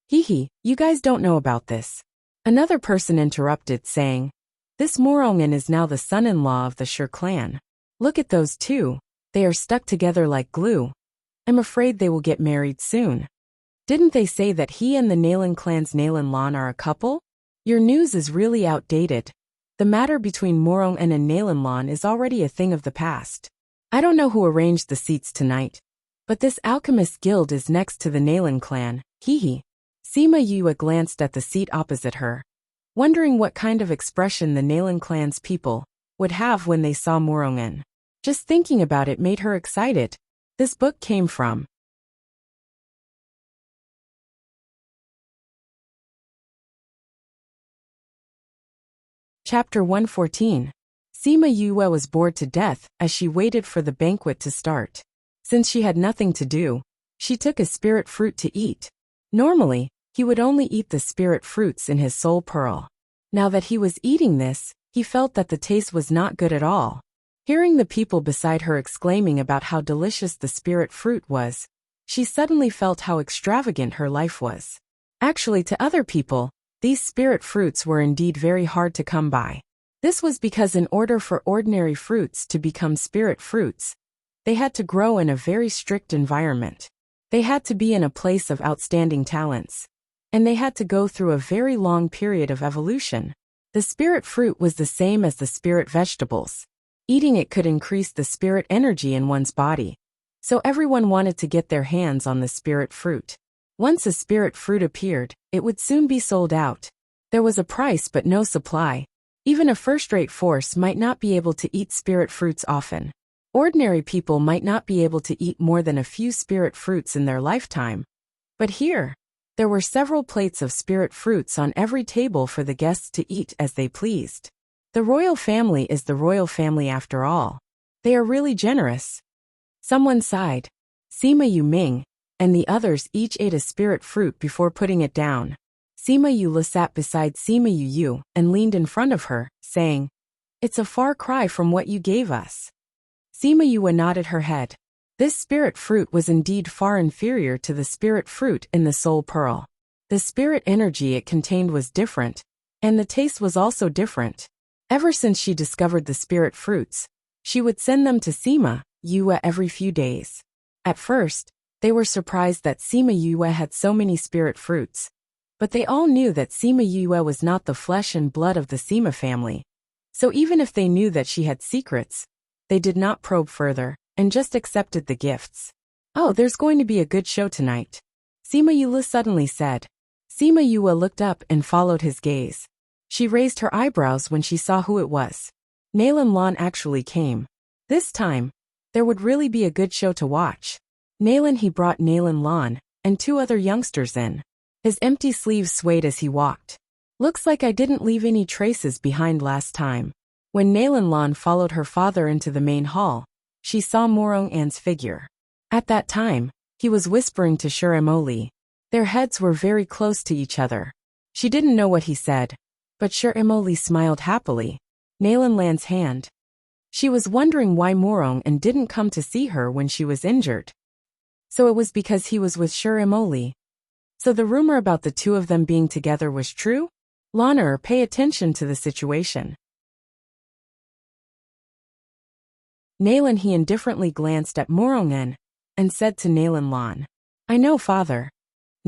Hee, you guys don't know about this. Another person interrupted, saying, This Morongan is now the son-in-law of the Shur clan. Look at those two. They are stuck together like glue. I'm afraid they will get married soon. Didn't they say that he and the Nailan clan's Nailan Lan are a couple? Your news is really outdated. The matter between Morongan and Nailan Lan is already a thing of the past. I don't know who arranged the seats tonight, but this Alchemist Guild is next to the Nailan clan. Hee. Sima Yue glanced at the seat opposite her, wondering what kind of expression the Nailan clan's people would have when they saw Morongan. Just thinking about it made her excited. This book came from Chapter 114. Sima Yue was bored to death as she waited for the banquet to start. Since she had nothing to do, she took a spirit fruit to eat. Normally, he would only eat the spirit fruits in his soul pearl. Now that he was eating this, he felt that the taste was not good at all. Hearing the people beside her exclaiming about how delicious the spirit fruit was, she suddenly felt how extravagant her life was. Actually, to other people, these spirit fruits were indeed very hard to come by. This was because in order for ordinary fruits to become spirit fruits, they had to grow in a very strict environment. They had to be in a place of outstanding talents, and they had to go through a very long period of evolution. The spirit fruit was the same as the spirit vegetables. Eating it could increase the spirit energy in one's body, so everyone wanted to get their hands on the spirit fruit. Once a spirit fruit appeared, it would soon be sold out. There was a price but no supply. Even a first-rate force might not be able to eat spirit fruits often. Ordinary people might not be able to eat more than a few spirit fruits in their lifetime. But here, there were several plates of spirit fruits on every table for the guests to eat as they pleased. The royal family is the royal family after all. They are really generous. Someone sighed. Sima Yuming and the others each ate a spirit fruit before putting it down. Sima Yula sat beside Sima Yu and leaned in front of her, saying, "It's a far cry from what you gave us." Sima Yua nodded her head. This spirit fruit was indeed far inferior to the spirit fruit in the soul pearl. The spirit energy it contained was different, and the taste was also different. Ever since she discovered the spirit fruits, she would send them to Sima Yua every few days. At first, they were surprised that Sima Yua had so many spirit fruits. But they all knew that Sima Yua was not the flesh and blood of the Sima family. So even if they knew that she had secrets, they did not probe further, and just accepted the gifts. "Oh, there's going to be a good show tonight," Sima Yula suddenly said. Sima Yua looked up and followed his gaze. She raised her eyebrows when she saw who it was. Nalan Lan actually came. This time, there would really be a good show to watch. He brought Nalan Lan and 2 other youngsters in. His empty sleeves swayed as he walked. "Looks like I didn't leave any traces behind last time." When Nalan Lan followed her father into the main hall, she saw Morong An's figure. At that time, he was whispering to Shuremoli. Their heads were very close to each other. She didn't know what he said, but Shuremoli smiled happily. Nalan Lan's hand. She was wondering why Morong An didn't come to see her when she was injured. So it was because he was with Shuremoli. So the rumor about the 2 of them being together was true? Laner, pay attention to the situation. Nalan he indifferently glanced at Morong An and said to Nalan Lan, "I know, father."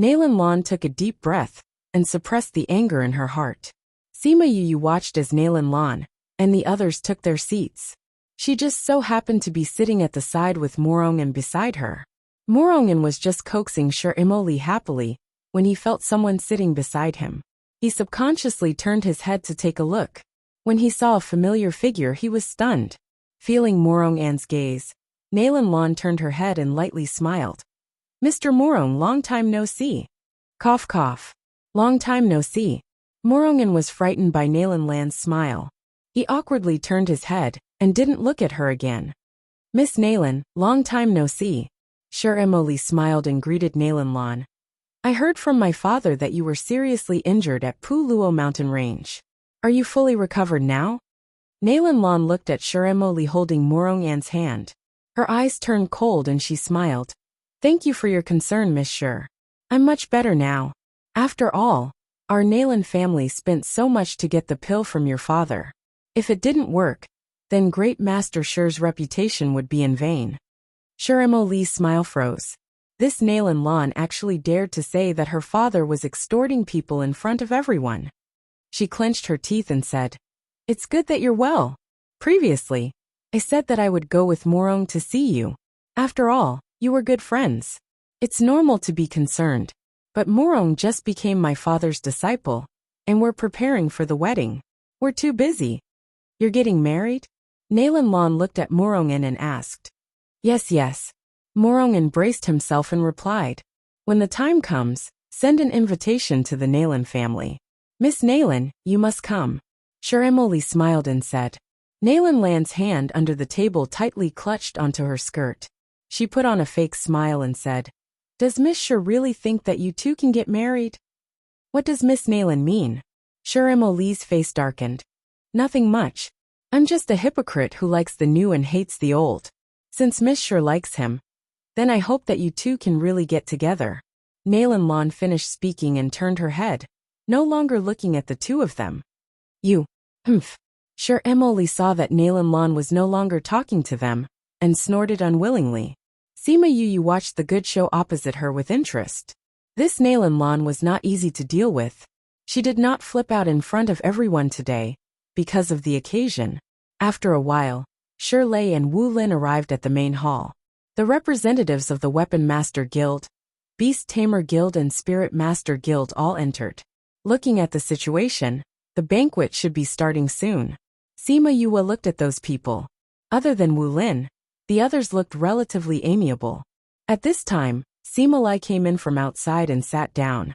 Nalan Lan took a deep breath and suppressed the anger in her heart. Sima Yu watched as Nalan Lan and the others took their seats. She just so happened to be sitting at the side with Morong An beside her. Morong An was just coaxing Shuremoli happily when he felt someone sitting beside him. He subconsciously turned his head to take a look. When he saw a familiar figure, he was stunned. Feeling Morong An's gaze, Nalan Lan turned her head and lightly smiled. "Mr. Morong, long time no see." Cough cough. Long time no see. Morong An was frightened by Nalan Lan's smile. He awkwardly turned his head and didn't look at her again. "Miss Nalan, long time no see." Shuremoli smiled and greeted Nalan Lan. "I heard from my father that you were seriously injured at Puluo mountain range. Are you fully recovered now?" Nalan Lan looked at Shuremoli holding Morong An's hand. Her eyes turned cold and she smiled. "Thank you for your concern, Miss Shur. I'm much better now. After all, our Nalan family spent so much to get the pill from your father. If it didn't work, then Great Master Shur's reputation would be in vain." Shuremoli's smile froze. This Nalan Lan actually dared to say that her father was extorting people in front of everyone. She clenched her teeth and said, "It's good that you're well. Previously, I said that I would go with Morong to see you. After all, you were good friends. It's normal to be concerned, but Morong just became my father's disciple, and we're preparing for the wedding. We're too busy." "You're getting married?" Nalan Lan looked at Morong An and asked. Yes. Morong An braced himself and replied, "When the time comes, send an invitation to the Nalan family. Miss Nalan, you must come." Shuremoli smiled and said. Nalan Lan's hand under the table tightly clutched onto her skirt. She put on a fake smile and said, "Does Miss Shur really think that you 2 can get married?" "What does Miss Nalan mean?" Shuremoli's face darkened. "Nothing much. I'm just a hypocrite who likes the new and hates the old. Since Miss Shur likes him, then I hope that you 2 can really get together." Nalan Lan finished speaking and turned her head, no longer looking at the 2 of them. "You, Shuremoli saw that Nalan Lan was no longer talking to them, and snorted unwillingly. Sima Yu watched the good show opposite her with interest. This Nalan Lan was not easy to deal with. She did not flip out in front of everyone today, because of the occasion. After a while, Shur Lei and Wu Lin arrived at the main hall. The representatives of the Weapon Master Guild, Beast Tamer Guild and Spirit Master Guild all entered. Looking at the situation, the banquet should be starting soon. Sima Yua looked at those people. Other than Wu Lin, The others looked relatively amiable. At this time, Sima Lai came in from outside and sat down.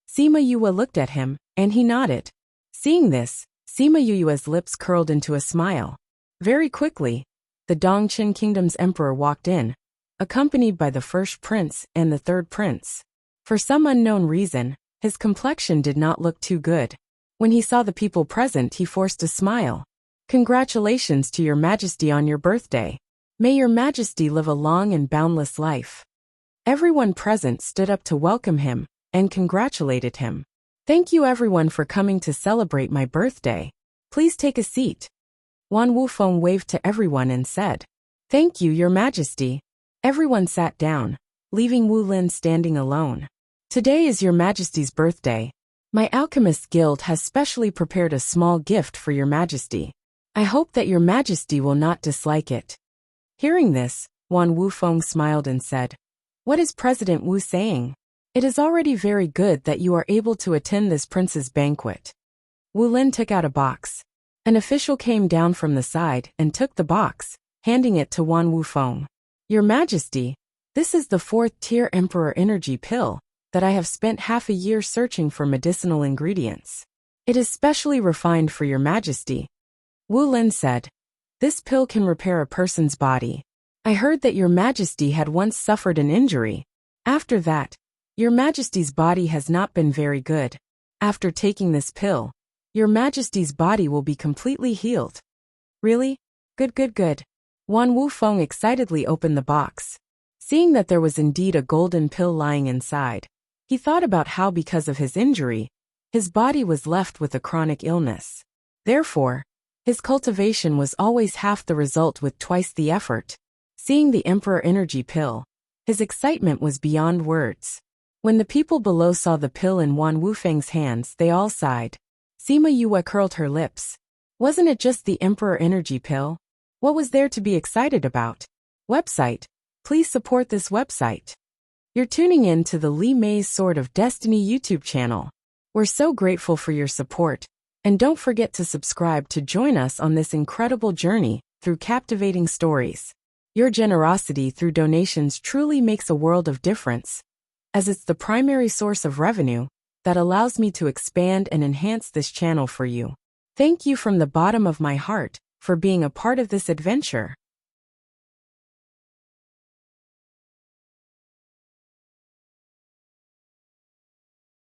Sima Yue looked at him, and he nodded. Seeing this, Sima Yue's lips curled into a smile. Very quickly, the Dongqin Kingdom's emperor walked in, accompanied by the first prince and the third prince. For some unknown reason, his complexion did not look too good. When he saw the people present, he forced a smile. Congratulations to your majesty on your birthday. May your majesty live a long and boundless life. Everyone present stood up to welcome him and congratulated him. Thank you everyone for coming to celebrate my birthday. Please take a seat. Wan Wufeng waved to everyone and said, Thank you, your majesty. Everyone sat down, leaving Wu Lin standing alone. Today is your majesty's birthday. My alchemist guild has specially prepared a small gift for your majesty. I hope that your majesty will not dislike it. Hearing this, Wan Wufeng smiled and said, What is President Wu saying? It is already very good that you are able to attend this prince's banquet. Wu Lin took out a box. An official came down from the side and took the box, handing it to Wan Wufeng. Your Majesty, this is the 4th-tier Emperor Energy Pill that I have spent half a year searching for medicinal ingredients. It is specially refined for your Majesty. Wu Lin said, This pill can repair a person's body. I heard that your Majesty had once suffered an injury. After that, your Majesty's body has not been very good. After taking this pill, your Majesty's body will be completely healed. Really? Good. Wan Wufeng excitedly opened the box. Seeing that there was indeed a golden pill lying inside, he thought about how because of his injury, his body was left with a chronic illness. Therefore, his cultivation was always half the result with twice the effort. Seeing the Emperor Energy Pill, his excitement was beyond words. When the people below saw the pill in Wan Wufeng's hands, they all sighed. Sima Yue curled her lips. Wasn't it just the Emperor Energy Pill? What was there to be excited about? Website. Please support this website. You're tuning in to the Li Mei's Sword of Destiny YouTube channel. We're so grateful for your support, and don't forget to subscribe to join us on this incredible journey through captivating stories. Your generosity through donations truly makes a world of difference, as it's the primary source of revenue that allows me to expand and enhance this channel for you. Thank you from the bottom of my heart for being a part of this adventure.